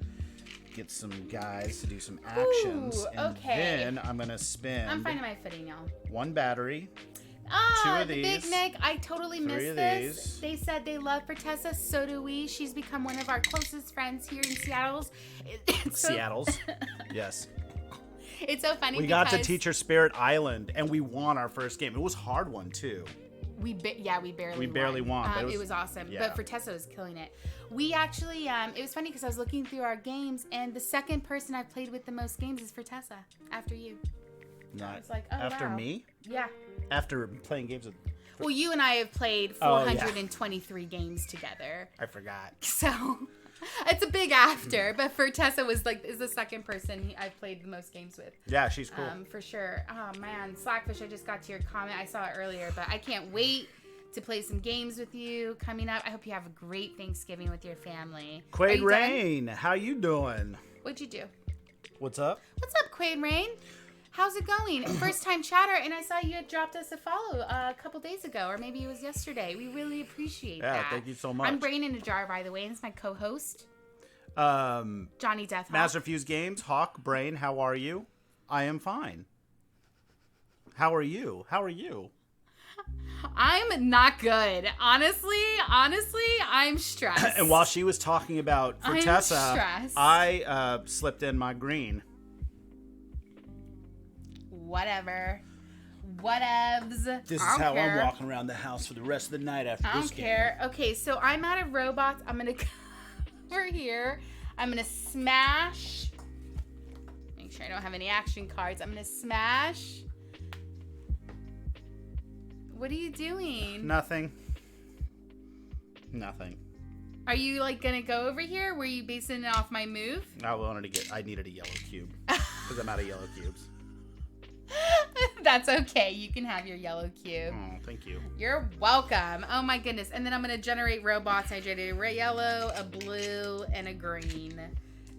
get some guys to do some actions. Ooh, and okay. then I'm going to spend I'm finding my footing now. 1 battery. Oh, 2 of these. Big Nick, I totally 3 missed of this. these. They said they love Tessa, so do we. She's become one of our closest friends here in Seattle's. Seattle's. Yes. It's so funny We got to teach her Spirit Island, and we won our first game. It was a hard one, too. We barely won. It was awesome. Yeah. But Tessa was killing it. We actually, it was funny because I was looking through our games, and the second person I've played with the most games is Tessa, after you. Not It's like, oh, after wow. me? Yeah. After playing games with... Well, you and I have played Oh, yeah. 423 games together. I forgot. So it's a big after, but for Tessa is the second person I've played the most games with. Yeah, she's cool. For sure. Oh man, Slackfish, I just got to your comment. I saw it earlier, but I can't wait to play some games with you coming up. I hope you have a great Thanksgiving with your family. Quaid Rain, how you doing? What'd you do? What's up? What's up, Quaid Rain? How's it going? First time chatter, and I saw you had dropped us a follow a couple days ago, or maybe it was yesterday. We really appreciate that. Yeah, thank you so much. I'm Brain in a Jar, by the way, and it's my co-host, Johnny DeathHawk. Master Fuse Games, Hawk, Brain, how are you? I am fine. How are you? How are you? I'm not good. Honestly, I'm stressed. And while she was talking about I'm Tessa, stressed. I slipped in my green. Whatever. Whatevs. This is I don't how care. I'm walking around the house for the rest of the night after I this don't game. care. Okay, so I'm out of robots. I'm gonna come over here. I'm gonna smash. Make sure I don't have any action cards. I'm gonna smash. What are you doing? Nothing. Nothing. Are you like gonna go over here? Were you basing it off my move? I needed a yellow cube because I'm out of yellow cubes. That's okay. You can have your yellow cube. Oh, thank you. You're welcome. Oh my goodness. And then I'm going to generate robots. I generated a yellow, a blue, and a green.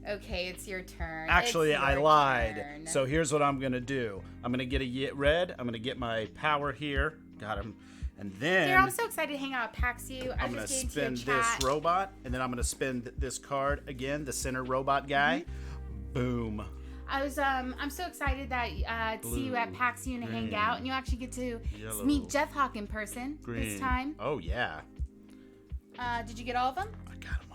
Okay, it's your turn. Actually, I lied. Turn. So here's what I'm going to do. I'm going to get a red. I'm going to get my power here. Got him. And then Dude, I'm so excited to hang out with Paxu. I'm going to spin this robot. And then I'm going to spin this card again, the center robot guy. Mm-hmm. Boom. I'm so excited that to see you at PAX Union to hang out, and you actually get to meet DeathHawk in person this time. Oh yeah. Did you get all of them? I got them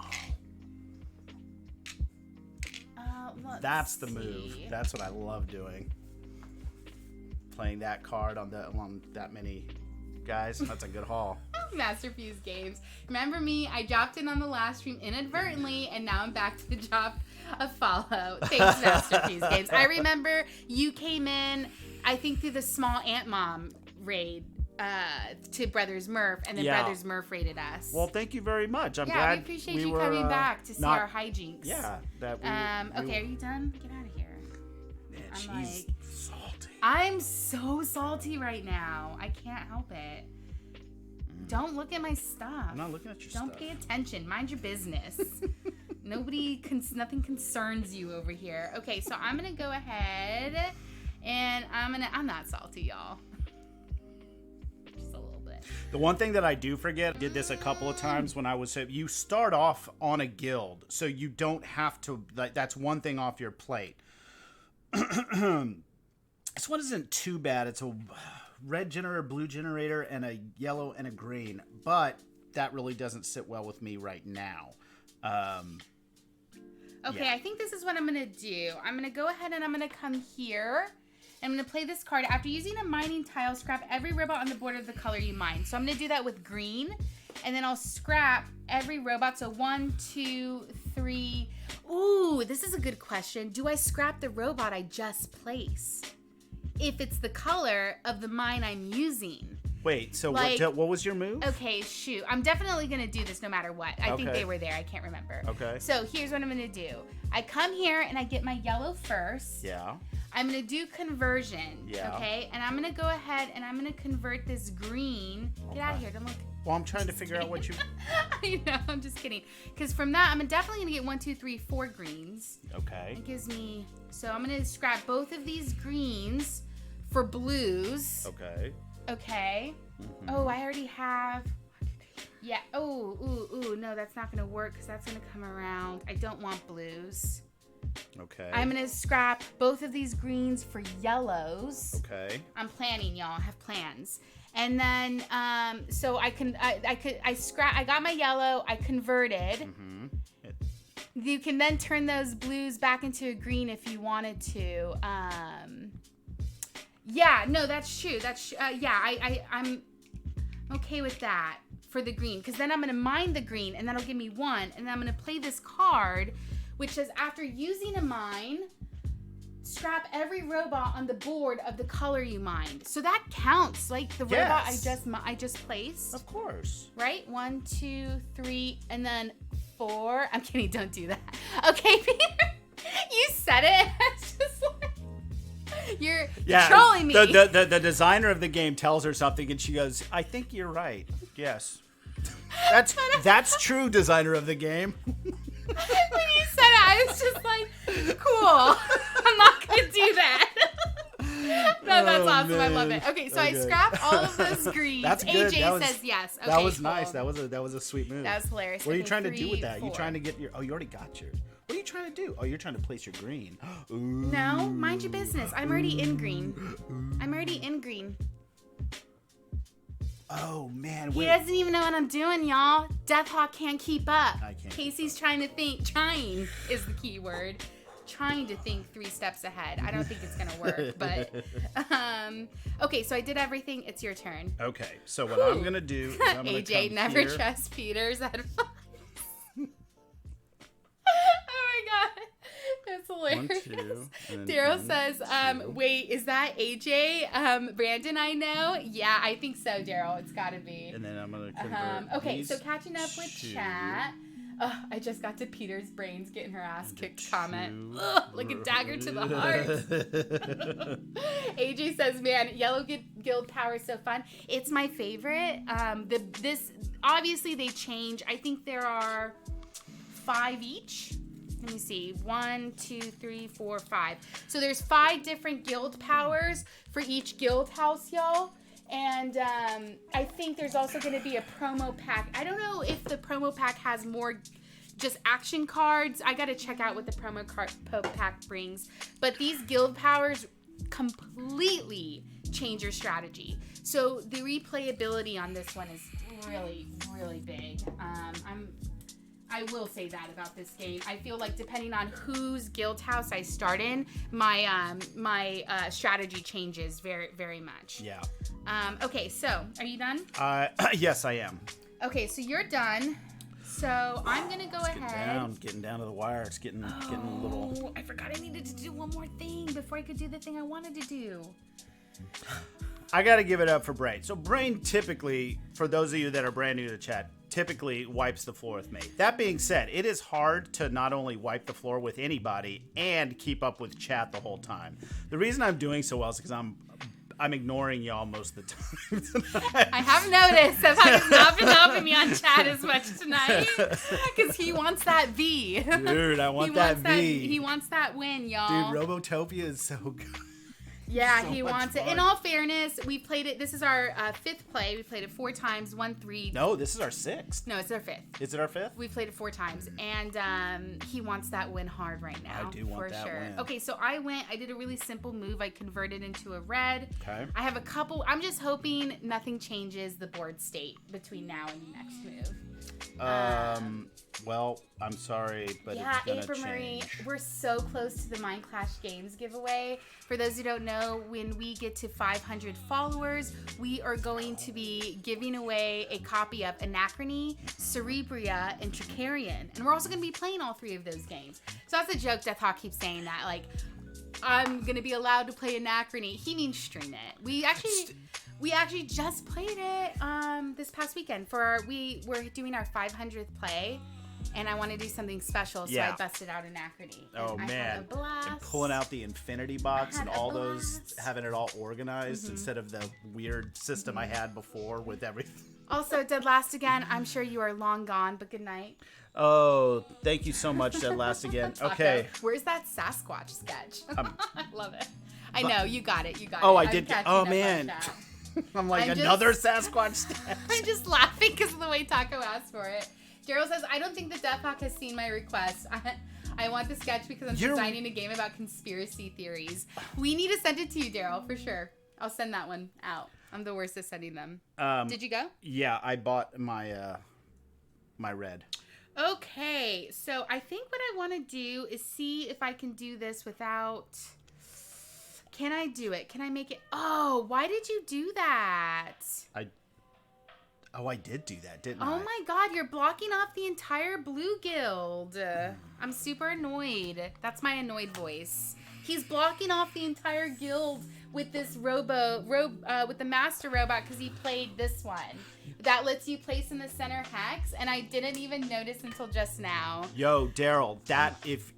all. That's the move. That's what I love doing. Playing that card on that many guys. That's a good haul. Master Fuse Games. Remember me? I dropped in on the last stream inadvertently, and now I'm back to the drop of follow. Thanks, Master Fuse Games. I remember you came in, I think, through the small Ant Mom raid to Brothers Murph, and then Brothers Murph raided us. Well, thank you very much. I'm glad we appreciate you coming back to see our hijinks. Yeah. Okay, are you done? Get out of here. Man, she's salty. I'm so salty right now. I can't help it. Don't look at my stuff. I'm not looking at your stuff. Don't pay attention. Mind your business. Nothing concerns you over here. Okay, so I'm gonna go ahead and I'm not salty, y'all. Just a little bit. The one thing that I do forget, I did this a couple of times when I was, you start off on a guild, so you don't have to, that's one thing off your plate. This one isn't too bad. It's a red generator, blue generator, and a yellow and a green, but that really doesn't sit well with me right now. Okay, yeah. I think this is what I'm gonna do. I'm gonna go ahead and I'm gonna come here. I'm gonna play this card. After using a mining tile, scrap every robot on the board of the color you mine. So I'm gonna do that with green, and then I'll scrap every robot. So 1, 2, 3. Ooh, this is a good question. Do I scrap the robot I just placed if it's the color of the mine I'm using? Wait, so what was your move? Okay, shoot. I'm definitely going to do this no matter what. I think they were there. I can't remember. Okay. So here's what I'm going to do. I come here and I get my yellow first. Yeah. I'm going to do conversion. Yeah. Okay? And I'm going to go ahead and I'm going to convert this green. Get out of here. Don't look. Well, I'm trying to figure out what you... I know. I'm just kidding. Because from that, I'm definitely going to get 1, 2, 3, 4 greens. Okay. It gives me... So I'm going to scrap both of these greens for blues. Okay. Okay. Mm-hmm. Oh, I already have... Yeah. Oh, no, that's not going to work because that's going to come around. I don't want blues. Okay. I'm going to scrap both of these greens for yellows. Okay. I'm planning, y'all. I have plans. And then, so I got my yellow. I converted. Mm-hmm. You can then turn those blues back into a green if you wanted to. Yeah, no, that's true. I'm okay with that for the green. Because then I'm going to mine the green, and that'll give me 1. And then I'm going to play this card, which says, after using a mine, scrap every robot on the board of the color you mined. So that counts, like the robot I just placed. Of course. Right? 1, 2, 3, and then 4. I'm kidding. Don't do that. Okay, Peter. You said it. It's just like you're trolling me. The designer of the game tells her something, and she goes, "I think you're right. Yes, that's true." Designer of the game. When you said it, I was just like, cool. I'm not gonna do that. No, that's awesome. Man. I love it. Okay, so I scrapped all of those greens. That's good. AJ says yes. Okay, that was cool. Nice. That was a sweet move. That was hilarious. What are you trying to do with 3, that? 4. You trying to get your? Oh, you already got yours. What are you trying to do? Oh, you're trying to place your green. Ooh. No, mind your business. I'm already in green. Oh man, he doesn't even know what I'm doing, y'all. DeathHawk can't keep up. I can't. Casey's trying to think. Trying is the key word. Trying to think 3 steps ahead. I don't think it's gonna work, but okay. So I did everything. It's your turn. Okay. So what I'm gonna do is I'm gonna AJ come never here. trusts Peter's advice. Oh my god, that's hilarious. 1, 2, Daryl says, wait, is that AJ? Brandon, I know. Yeah, I think so, Daryl. It's gotta be. And then I'm gonna convert okay, these so catching up with 2. chat. I just got to Peter's brains getting her ass kicked comment. Like a dagger to the heart. AJ says, man, yellow guild power is so fun. It's my favorite. This obviously they change. I think there are 5 each. Let me see. 1, 2, 3, 4, 5. So there's 5 different guild powers for each guild house, y'all. And I think there's also going to be a promo pack. I don't know if the promo pack has more just action cards. I got to check out what the promo pack brings. But these guild powers completely change your strategy. So the replayability on this one is really, really big. I will say that about this game. I feel like depending on whose guild house I start in, my strategy changes very, very much. Yeah. Okay, so are you done? Yes, I am. Okay, so you're done. So I'm gonna go ahead. Getting down to the wire. It's getting a little. I forgot I needed to do one more thing before I could do the thing I wanted to do. I got to give it up for Brain. So Brain typically, for those of you that are brand new to the chat, typically wipes the floor with me. That being said, it is hard to not only wipe the floor with anybody and keep up with chat the whole time. The reason I'm doing so well is because I'm ignoring y'all most of the time tonight. I have noticed that has not been helping me on chat as much tonight because he wants that V. Dude, I want that V. He wants that win, y'all. Dude, Robotopia is so good. Yeah, so he wants it. In all fairness, we played it. This is our 5th play. We played it 4 times, won 3. No, this is our 6th. No, it's our 5th. Is it our 5th? We played it 4 times, and he wants that win hard right now. I do want that win. Okay, so I did a really simple move. I converted into a red. Okay. I have a couple. I'm just hoping nothing changes the board state between now and the next move. Well, I'm sorry, but yeah, it's gonna April change. Marie, we're so close to the Mind Clash Games giveaway. For those who don't know, when we get to 500 followers, we are going to be giving away a copy of Anachrony, Cerebria, and Tricarian. And we're also going to be playing all 3 of those games. So that's a joke. DeathHawk keeps saying that, like, I'm going to be allowed to play Anachrony. He means stream it. We actually just played it this past weekend. We're doing our 500th play. And I want to do something special, so I busted out Anachrony. Oh, man. Had a blast. And pulling out the infinity box and all those, having it all organized instead of the weird system I had before with everything. Also, Dead Last Again, I'm sure you are long gone, but good night. Oh, thank you so much, Dead Last Again. Okay. Where's that Sasquatch sketch? I love it. I know, you got it. I did. Oh, man. I'm like, another Sasquatch sketch. I'm just laughing because of the way Taco asked for it. Daryl says, I don't think the DeathHawk has seen my request. I want the sketch because I'm designing a game about conspiracy theories. We need to send it to you, Daryl, for sure. I'll send that one out. I'm the worst at sending them. Did you go? Yeah, I bought my my red. Okay, so I think what I want to do is see if I can do this without... Can I do it? Can I make it? Oh, why did you do that? I did do that, didn't I? Oh my god, you're blocking off the entire Blue Guild. I'm super annoyed. That's my annoyed voice. He's blocking off the entire guild with this with the master robot because he played this one. That lets you place in the center hex, and I didn't even notice until just now. Yo, Daryl, that if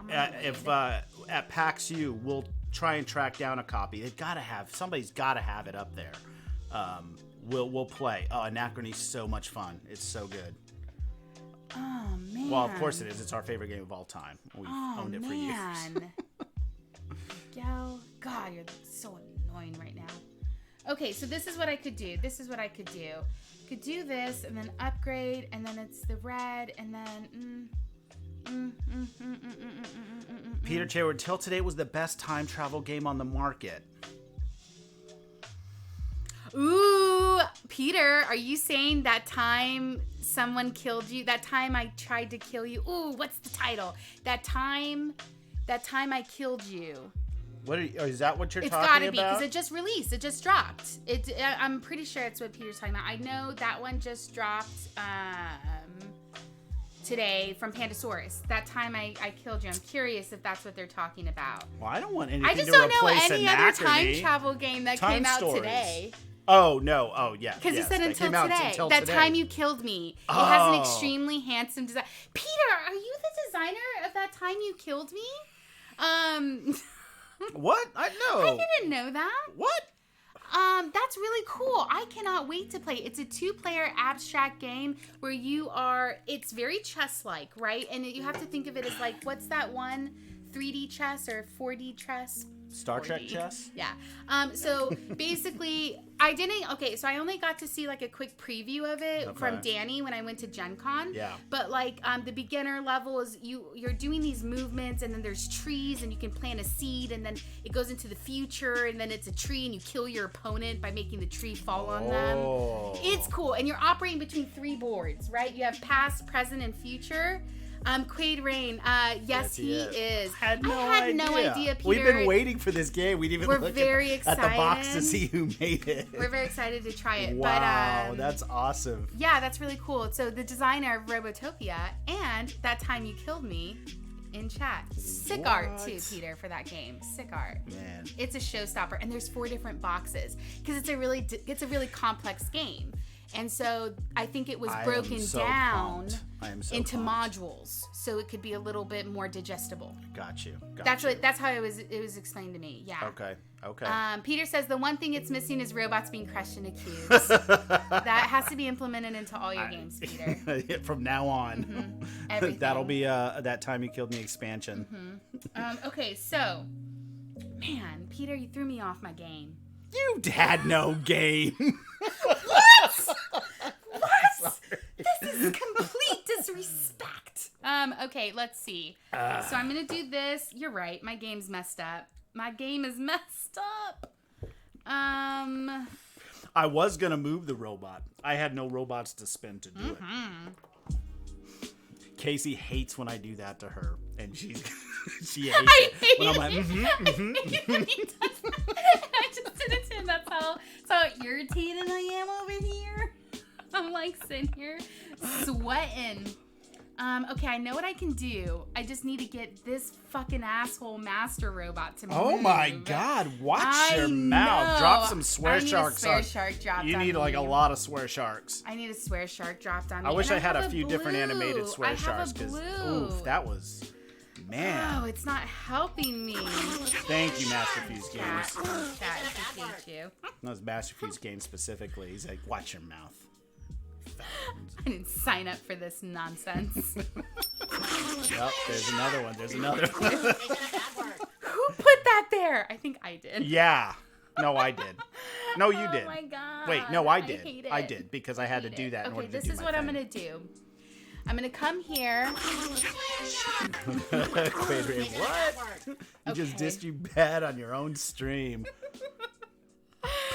at PAX U, we'll try and track down a copy. Somebody's gotta have it up there. We'll play. Oh, Anachrony's so much fun. It's so good. Oh man. Well, of course it is. It's our favorite game of all time. We've owned it for years. Yo, God, you're so annoying right now. Okay, so this is what I could do. Could do this and then upgrade, and then it's the red, and then Peter Hayward, till today was the best time travel game on the market. Ooh, Peter, are you saying that time someone killed you? That time I tried to kill you? Ooh, what's the title? That time I killed you. Is that what you're talking about? It's gotta be, because it just released. It just dropped. I'm pretty sure it's what Peter's talking about. I know that one just dropped today from Pandasaurus. That time I killed you. I'm curious if that's what they're talking about. Well, I don't want anything I just to don't know replace any other time travel game that came out today. Oh, no. Oh, yeah. Because you said until today. That time you killed me. It Oh. has an extremely handsome design. Peter, are you the designer of that time you killed me? What? I didn't know that. What? That's really cool. I cannot wait to play. It's a 2-player abstract game where it's very chess-like, right? And you have to think of it as like, what's that one 3D chess or 4D chess? Star Trek chess? Yeah. So basically, so I only got to see like a quick preview of it from Danny when I went to Gen Con. Yeah. But like the beginner level is you're doing these movements, and then there's trees, and you can plant a seed, and then it goes into the future, and then it's a tree, and you kill your opponent by making the tree fall on them. It's cool. And you're operating between 3 boards, right? You have past, present, and future. Quaid Rain, yes, he is. I had no idea, Peter. We've been waiting for this game. We didn't even look at the box to see who made it. We're very excited to try it. Wow, but, that's awesome. Yeah, that's really cool. So the designer of Robotopia and That Time You Killed Me in chat. Sick art too, Peter, for that game. Sick art. Man. It's a showstopper, and there's 4 different boxes because it's a really complex game. And so I think it was broken down into modules, so it could be a little bit more digestible. Got you. That's how it was explained to me. Yeah. Okay. Peter says the one thing it's missing is robots being crushed into cubes. That has to be implemented into all your games, Peter. From now on, that'll be That Time You Killed Me expansion. Okay, so, man, Peter, you threw me off my game. You had no game. What? This is complete disrespect. Okay, let's see. So I'm gonna do this. You're right. My game's messed up. My game is messed up. I was gonna move the robot. I had no robots to spin to do it. Casey hates when I do that to her, and she hates it. When I'm like, I just did it to him. That's how irritated I am over here. I'm like sitting here sweating. Okay, I know what I can do. I just need to get this fucking asshole master robot to move. Oh my God! Watch your mouth. Drop some swear sharks. You need like a lot of swear sharks. I need a swear shark dropped on me. I wish I had a few different animated swear sharks. Oof, that was. Man. Oh, it's not helping me. Thank you, Masterfuse Games. Chat, appreciate you. That was Masterfuse Games specifically. He's like, watch your mouth. I didn't sign up for this nonsense. Yep, there's another one. Who put that there? I think I did. Yeah. No, I did. No, you did. Oh my God. Wait, no, I did. hate it. I did because I had to do that in order to do this is what I'm going to do. I'm going to come here. Wait, what? You just dissed you bad on your own stream.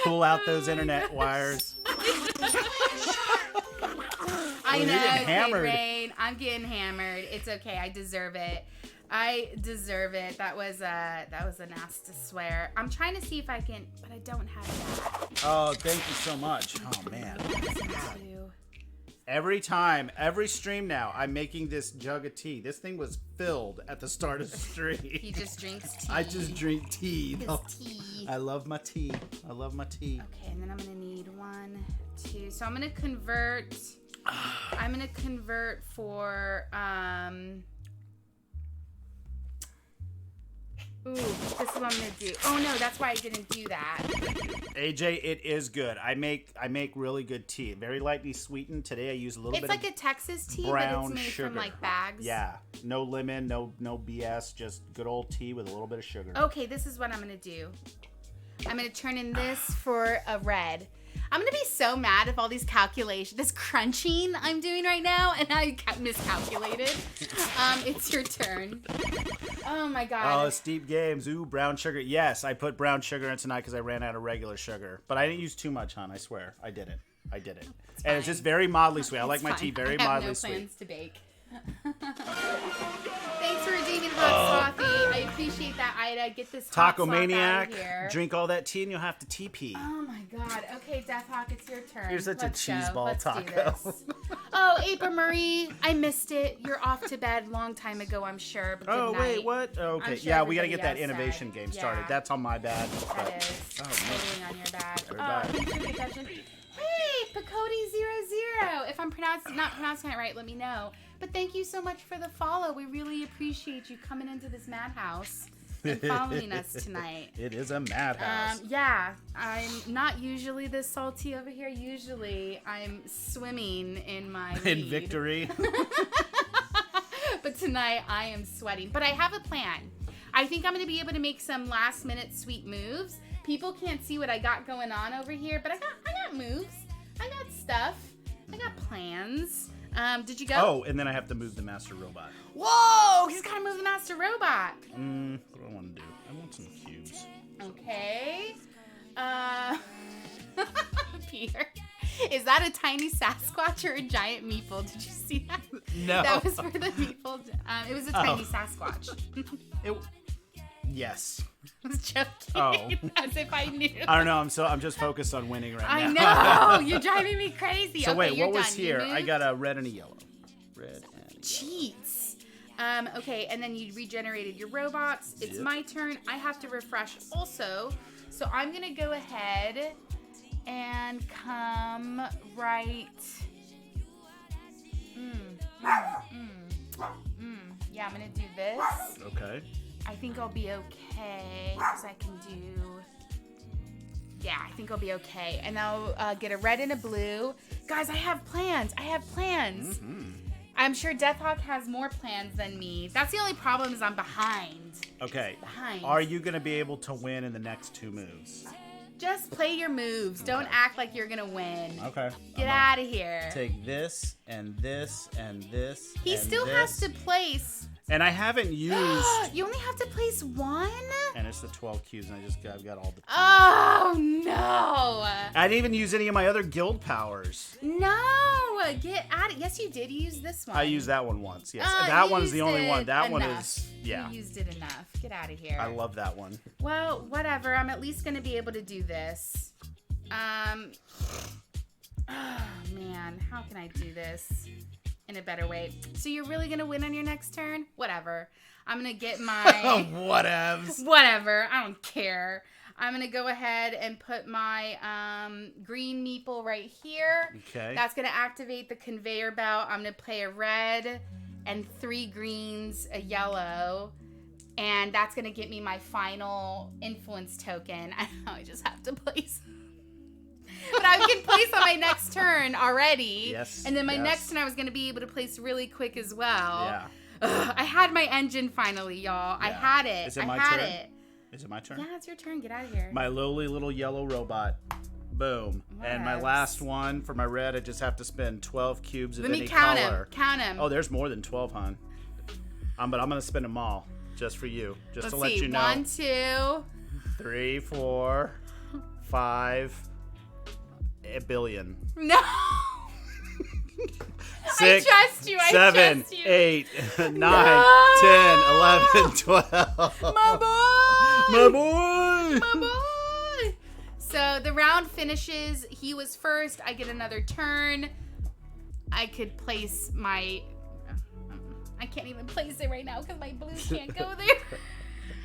Pull out those internet wires. I know, hammered. Rain. I'm getting hammered. It's okay. I deserve it. I deserve it. That was a nasty swear. I'm trying to see if I can, but I don't have that. Oh, thank you so much. Oh, man. Every time, every stream now, I'm making this jug of tea. This thing was filled at the start of the stream. He just drinks tea. I just drink tea. His tea. I love my tea. I love my tea. Okay, and then I'm going to need 1, 2. So I'm going to convert. I'm going to convert for, ooh, this is what I'm going to do. Oh, no, that's why I didn't do that. AJ, it is good. I make really good tea. Very lightly sweetened. Today I use a little bit of It's like a Texas tea, but brown it's made sugar. from like bags. Yeah. No lemon, no BS, just good old tea with a little bit of sugar. Okay, this is what I'm going to do. I'm going to turn in this for a red. I'm going to be so mad if all these calculations, this crunching I'm doing right now, and I miscalculated. It's your turn. Oh my God. Oh, steep games. Ooh, brown sugar. Yes, I put brown sugar in tonight because I ran out of regular sugar. But I didn't use too much, hon. I swear. I did it. And it's just very mildly sweet. I like my tea very mildly sweet. I have no plans to bake. Thanks for redeeming Hot Coffee. I appreciate that, Ida. Get this hot Taco sauce Maniac. out of here. Drink all that tea and you'll have to TP. Oh my God. Okay, DeathHawk, it's your turn. You're such Let's a cheese go. ball Let's taco. Do this. Oh, April Marie, I missed it. You're off to bed long time ago, I'm sure. But good night. Wait, what? Oh, okay. Sure yeah, we got to everybody get that else innovation said. game started. Yeah. That's on my bad. That is totally on your bad. bad. Thanks for the attention. Hey, Pacody00. If I'm not pronouncing it right, let me know. But thank you so much for the follow. We really appreciate you coming into this madhouse and following us tonight. It is a madhouse. Yeah, I'm not usually this salty over here. Usually I'm swimming in my In weed. victory. But tonight I am sweating. But I have a plan. I think I'm going to be able to make some last minute sweet moves. People can't see what I got going on over here, but I got moves. I got stuff. I got plans. Did you go? Oh, and then I have to move the master robot. Whoa! He's got to move the master robot. What do I want to do? I want some cubes. Okay. Peter, is that a tiny Sasquatch or a giant meeple? Did you see that? No. That was for the meeple. It was a tiny Sasquatch. Yes. I was joking. Oh. As if I knew. I don't know. I'm just focused on winning right I now. know. You're driving me crazy. So okay, wait, you're what was done. You here? I moved? got a red and a yellow. Red and yellow. Cheats. Okay, and then you regenerated your robots. It's Yep. my turn. I have to refresh also. So I'm going to go ahead and come right. Yeah, I'm going to do this. Okay. I think I'll be okay because I can do. Yeah, I think I'll be okay. And I'll get a red and a blue. Guys, I have plans. Mm-hmm. I'm sure DeathHawk has more plans than me. That's the only problem is I'm behind. Okay. Behind. Are you going to be able to win in the next 2 moves? Just play your moves. Don't act like you're going to win. Okay. Get out of here. Take this and this and this. He and still this. has to place. And I haven't used. You only have to place one? And it's the 12 cubes, and I've got all the. Oh, no. I didn't even use any of my other guild powers. No. Get out of. Yes, you did. You used this one. I used that one once. Yes, You that one's the used only one. it That one enough. is. Yeah. You used it enough. Get out of here. I love that one. Well, whatever. I'm at least going to be able to do this. Oh, man. How can I do this in a better way? So you're really going to win on your next turn? Whatever. I'm going to get my... Whatevs. Whatever. I don't care. I'm going to go ahead and put my green meeple right here. Okay. That's going to activate the conveyor belt. I'm going to play a red and 3 greens, a yellow. And that's going to get me my final influence token. I just have to place... But I can place on my next turn already. Yes. And then my yes. next turn I was going to be able to place really quick as well. Yeah. Ugh, I had my engine finally, y'all. Yeah. I had it. Is it I my had turn? it. Is it my turn? Yeah, it's your turn. Get out of here. My lowly little yellow robot Boom. And my Yes. last one for my red, I just have to spend 12 cubes of Let me any count color. him. Count him. Oh, there's more than 12, hon. But I'm going to spend them all just for you. Just to let you know. 1, 2. 3, 4, 5, a billion. No. 6, I trust you. 7, trust you. 8, 9, No. 10, 11, 12. My boy. My boy. My boy. So the round finishes. He was first. I get another turn. I could place my... I can't even place it right now because my blue can't go there.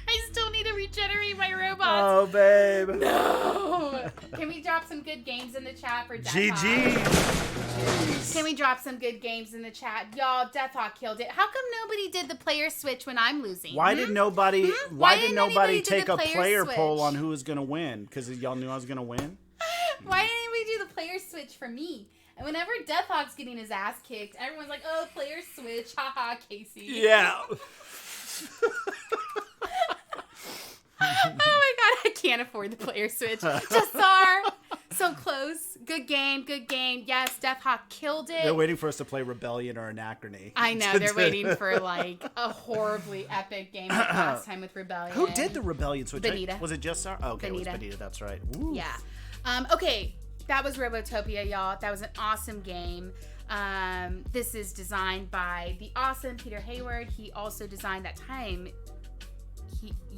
I still need to regenerate my robots. Oh, babe. No. Can we drop some good games in the chat for DeathHawk? GG. Can we drop some good games in the chat? Y'all, DeathHawk killed it. How come nobody did the player switch when I'm losing? Why did nobody? Hmm? Why Why did didn't nobody anybody do take the a player switch? poll on who was gonna win? Because y'all knew I was gonna win. Why didn't we do the player switch for me? And whenever DeathHawk's getting his ass kicked, everyone's like, "Oh, player switch, haha, Casey." Yeah. Oh my god, I can't afford the player switch. Jassar, so close. Good game, good game. Yes, DeathHawk killed it. They're waiting for us to play Rebellion or Anachrony. I know, they're waiting for like a horribly epic game like last time with Rebellion. Who did the Rebellion switch? Benita. Was it just Sarah? Oh, okay, it was Benita. Benita. That's right. Ooh. Yeah. Okay, that was Robotopia, y'all. That was an awesome game. This is designed by the awesome Peter Hayward. He also designed that time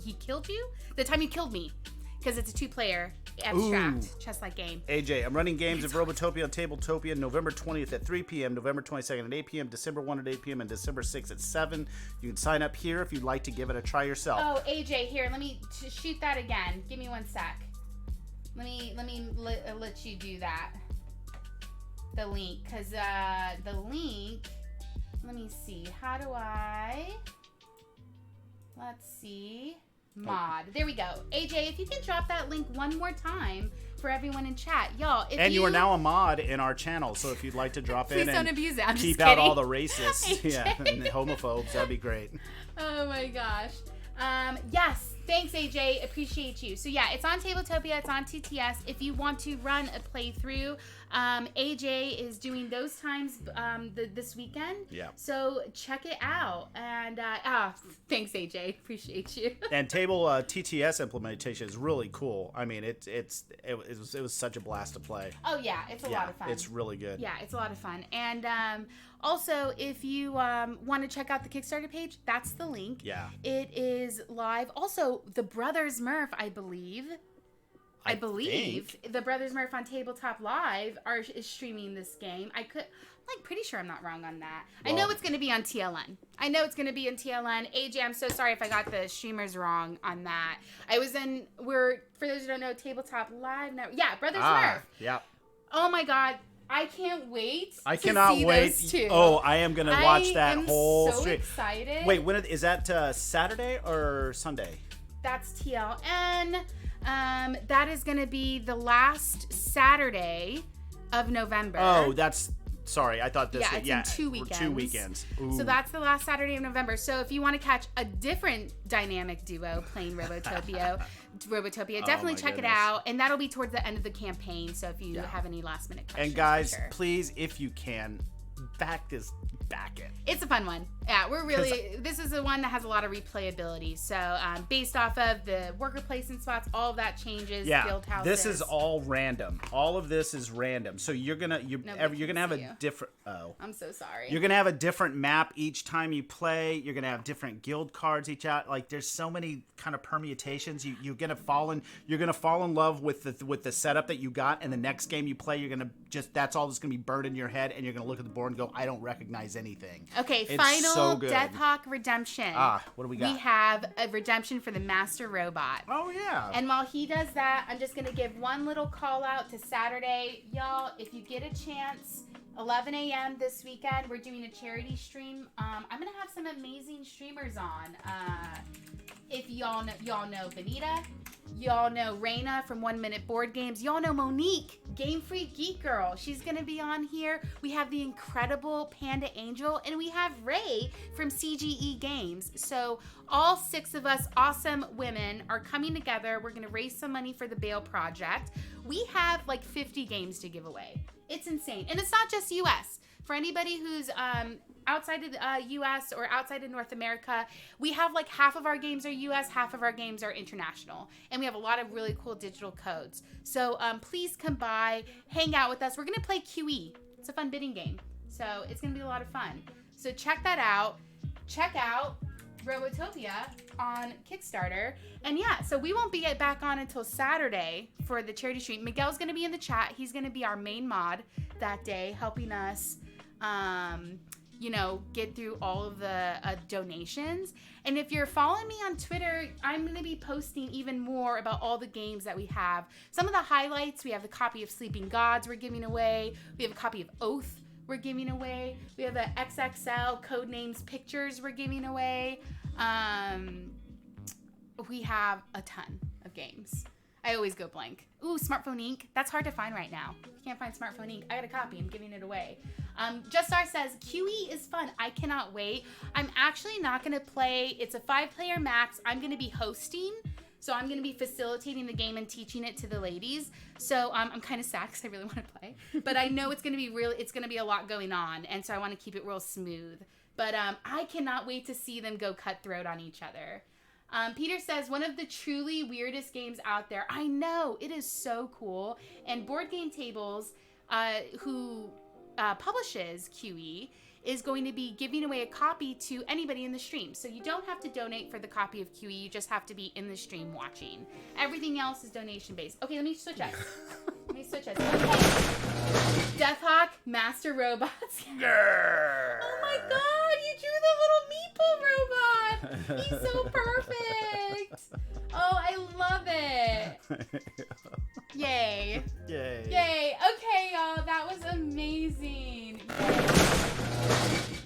he killed you? The time you killed me. Because it's a 2-player abstract chess-like game. AJ, I'm running games of Robotopia on Tabletopia November 20th at 3 p.m., November 22nd at 8 p.m., December 1 at 8 p.m., and December 6th at 7. You can sign up here if you'd like to give it a try yourself. Oh, AJ, here, let me shoot that again. Give me 1 sec. Let me let you do that. The link, because the link, let me see. How do I... Let's see. Mod. There we go. AJ, if you can drop that link one more time for everyone in chat. Y'all, if and you are now a mod in our channel, so if you'd like to drop in Please don't and abuse it. I'm keep just out kidding. all the racists and the homophobes, that'd be great. Oh my gosh. Yes. Thanks, AJ. Appreciate you. So yeah, it's on Tabletopia. It's on TTS. If you want to run a playthrough, AJ is doing those times this weekend. Yeah. So check it out. And thanks, AJ. Appreciate you. And table TTS implementation is really cool. I mean, it was such a blast to play. Oh yeah, it's a lot of fun. It's really good. Yeah, it's a lot of fun. And also, if you want to check out the Kickstarter page, that's the link. Yeah. It is live. Also, the Brothers Murph, I believe, the Brothers Murph on Tabletop Live is streaming this game. I'm pretty sure I'm not wrong on that. Well, I know it's going to be on TLN. AJ, I'm so sorry if I got the streamers wrong on that. For those who don't know, Tabletop Live now. Yeah, Brothers Murph. Yeah. Oh my God. I can't wait. I cannot wait. Those two. Oh, I am gonna watch that whole so stream. Excited. Wait, is that Saturday or Sunday? That's TLN. That is gonna be the last Saturday of November. Oh, sorry. I thought this. Yeah, it's in 2 weekends. 2 weekends. Ooh. So that's the last Saturday of November. So if you want to catch a different dynamic duo playing Robotopia, definitely check it out. And that'll be towards the end of the campaign. So if you have any last minute questions. And guys, for sure. please, if you can, back it. It's a fun one. Yeah, this is the one that has a lot of replayability. So based off of the worker placement spots, all of that changes. Yeah, Guild houses. this is all random. All of this is random. So you're gonna have a different. Oh, I'm so sorry. You're gonna have a different map each time you play. You're gonna have different guild cards each out. Like there's so many kind of permutations. You're gonna fall in love with the setup that you got, and the next game you play, that's all that's gonna be burned in your head, and you're gonna look at the board and go, I don't recognize anything. Okay, it's final so good. DeathHawk redemption. What do we got? We have a redemption for the Master Robot. Oh yeah. And while he does that, I'm just gonna give one little call out to Saturday, y'all. If you get a chance, 11 a.m. this weekend, we're doing a charity stream. I'm gonna have some amazing streamers on. If y'all know Benita, Y'all know Raina from 1 Minute Board Games. Y'all know Monique, Game Freak Geek Girl. She's going to be on here. We have the incredible Panda Angel, and we have Ray from CGE Games. So all 6 of us awesome women are coming together. We're going to raise some money for the Bail Project. We have like 50 games to give away. It's insane. And it's not just US. For anybody who's outside of the US or outside of North America, we have like half of our games are US, half of our games are international. And we have a lot of really cool digital codes. So please come by, hang out with us. We're going to play QE. It's a fun bidding game. So it's going to be a lot of fun. So check that out. Check out Robotopia on Kickstarter. And yeah, so we won't be back on until Saturday for the charity stream. Miguel's going to be in the chat. He's going to be our main mod that day, helping us get through all of the donations. And if you're following me on Twitter, I'm going to be posting even more about all the games that we have. Some of the highlights, we have the copy of Sleeping Gods we're giving away. We have a copy of Oath we're giving away. We have the XXL Codenames Pictures we're giving away. We have a ton of games. I always go blank. Ooh, Smartphone Ink. That's hard to find right now. You can't find Smartphone Ink. I got a copy. I'm giving it away. Justar says, QE is fun. I cannot wait. I'm actually not going to play. It's a 5-player max. I'm going to be hosting. So I'm going to be facilitating the game and teaching it to the ladies. So I'm kind of sad because I really want to play. But I know it's going to be it's going to be a lot going on. And so I want to keep it real smooth. But I cannot wait to see them go cutthroat on each other. Peter says, one of the truly weirdest games out there. I know, it is so cool. And Board Game Tables, who publishes QE, is going to be giving away a copy to anybody in the stream. So you don't have to donate for the copy of QE. You just have to be in the stream watching. Everything else is donation based. Okay, let me switch us. Okay. DeathHawk, Master Robots. Oh my god, you drew the little meeple robot. He's so perfect. Oh, I love it. Yay. Yay. Yay. Okay, y'all, that was amazing.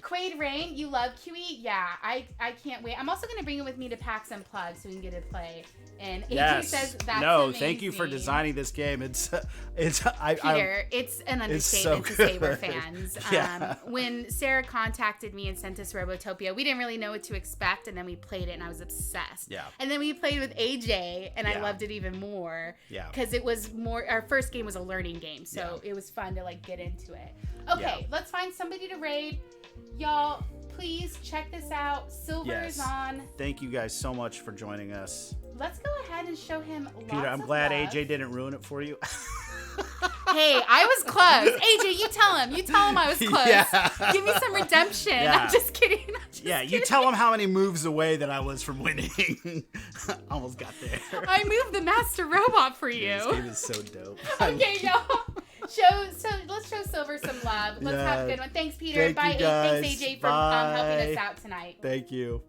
Quaid Rain, you love QE? Yeah, I can't wait. I'm also going to bring it with me to PAX Unplugged so we can get to play. And AJ says that's amazing. Thank you for designing this game. Peter, it's an understatement to say we're fans. Yeah. When Sarah contacted me and sent us Robotopia, we didn't really know what to expect, and then we played it, and I was obsessed. Yeah. And then we played with AJ, and I loved it even more. Yeah. Because it was more, our first game was a learning game, so it was fun to like get into it. Okay, let's find somebody to raid. Y'all, please check this out. Silver is on. Thank you guys so much for joining us. Let's go ahead and show him lots Peter, I'm glad love. AJ didn't ruin it for you. Hey, I was close. AJ, you tell him. You tell him I was close. Yeah. Give me some redemption. Yeah. I'm just kidding. You tell him how many moves away that I was from winning. Almost got there. I moved the master robot for you. This game is so dope. Okay, y'all. Let's show Silver some love. Let's have a good one. Thanks, Peter. Thank Bye. you guys. Thanks, AJ, for helping us out tonight. Thank you.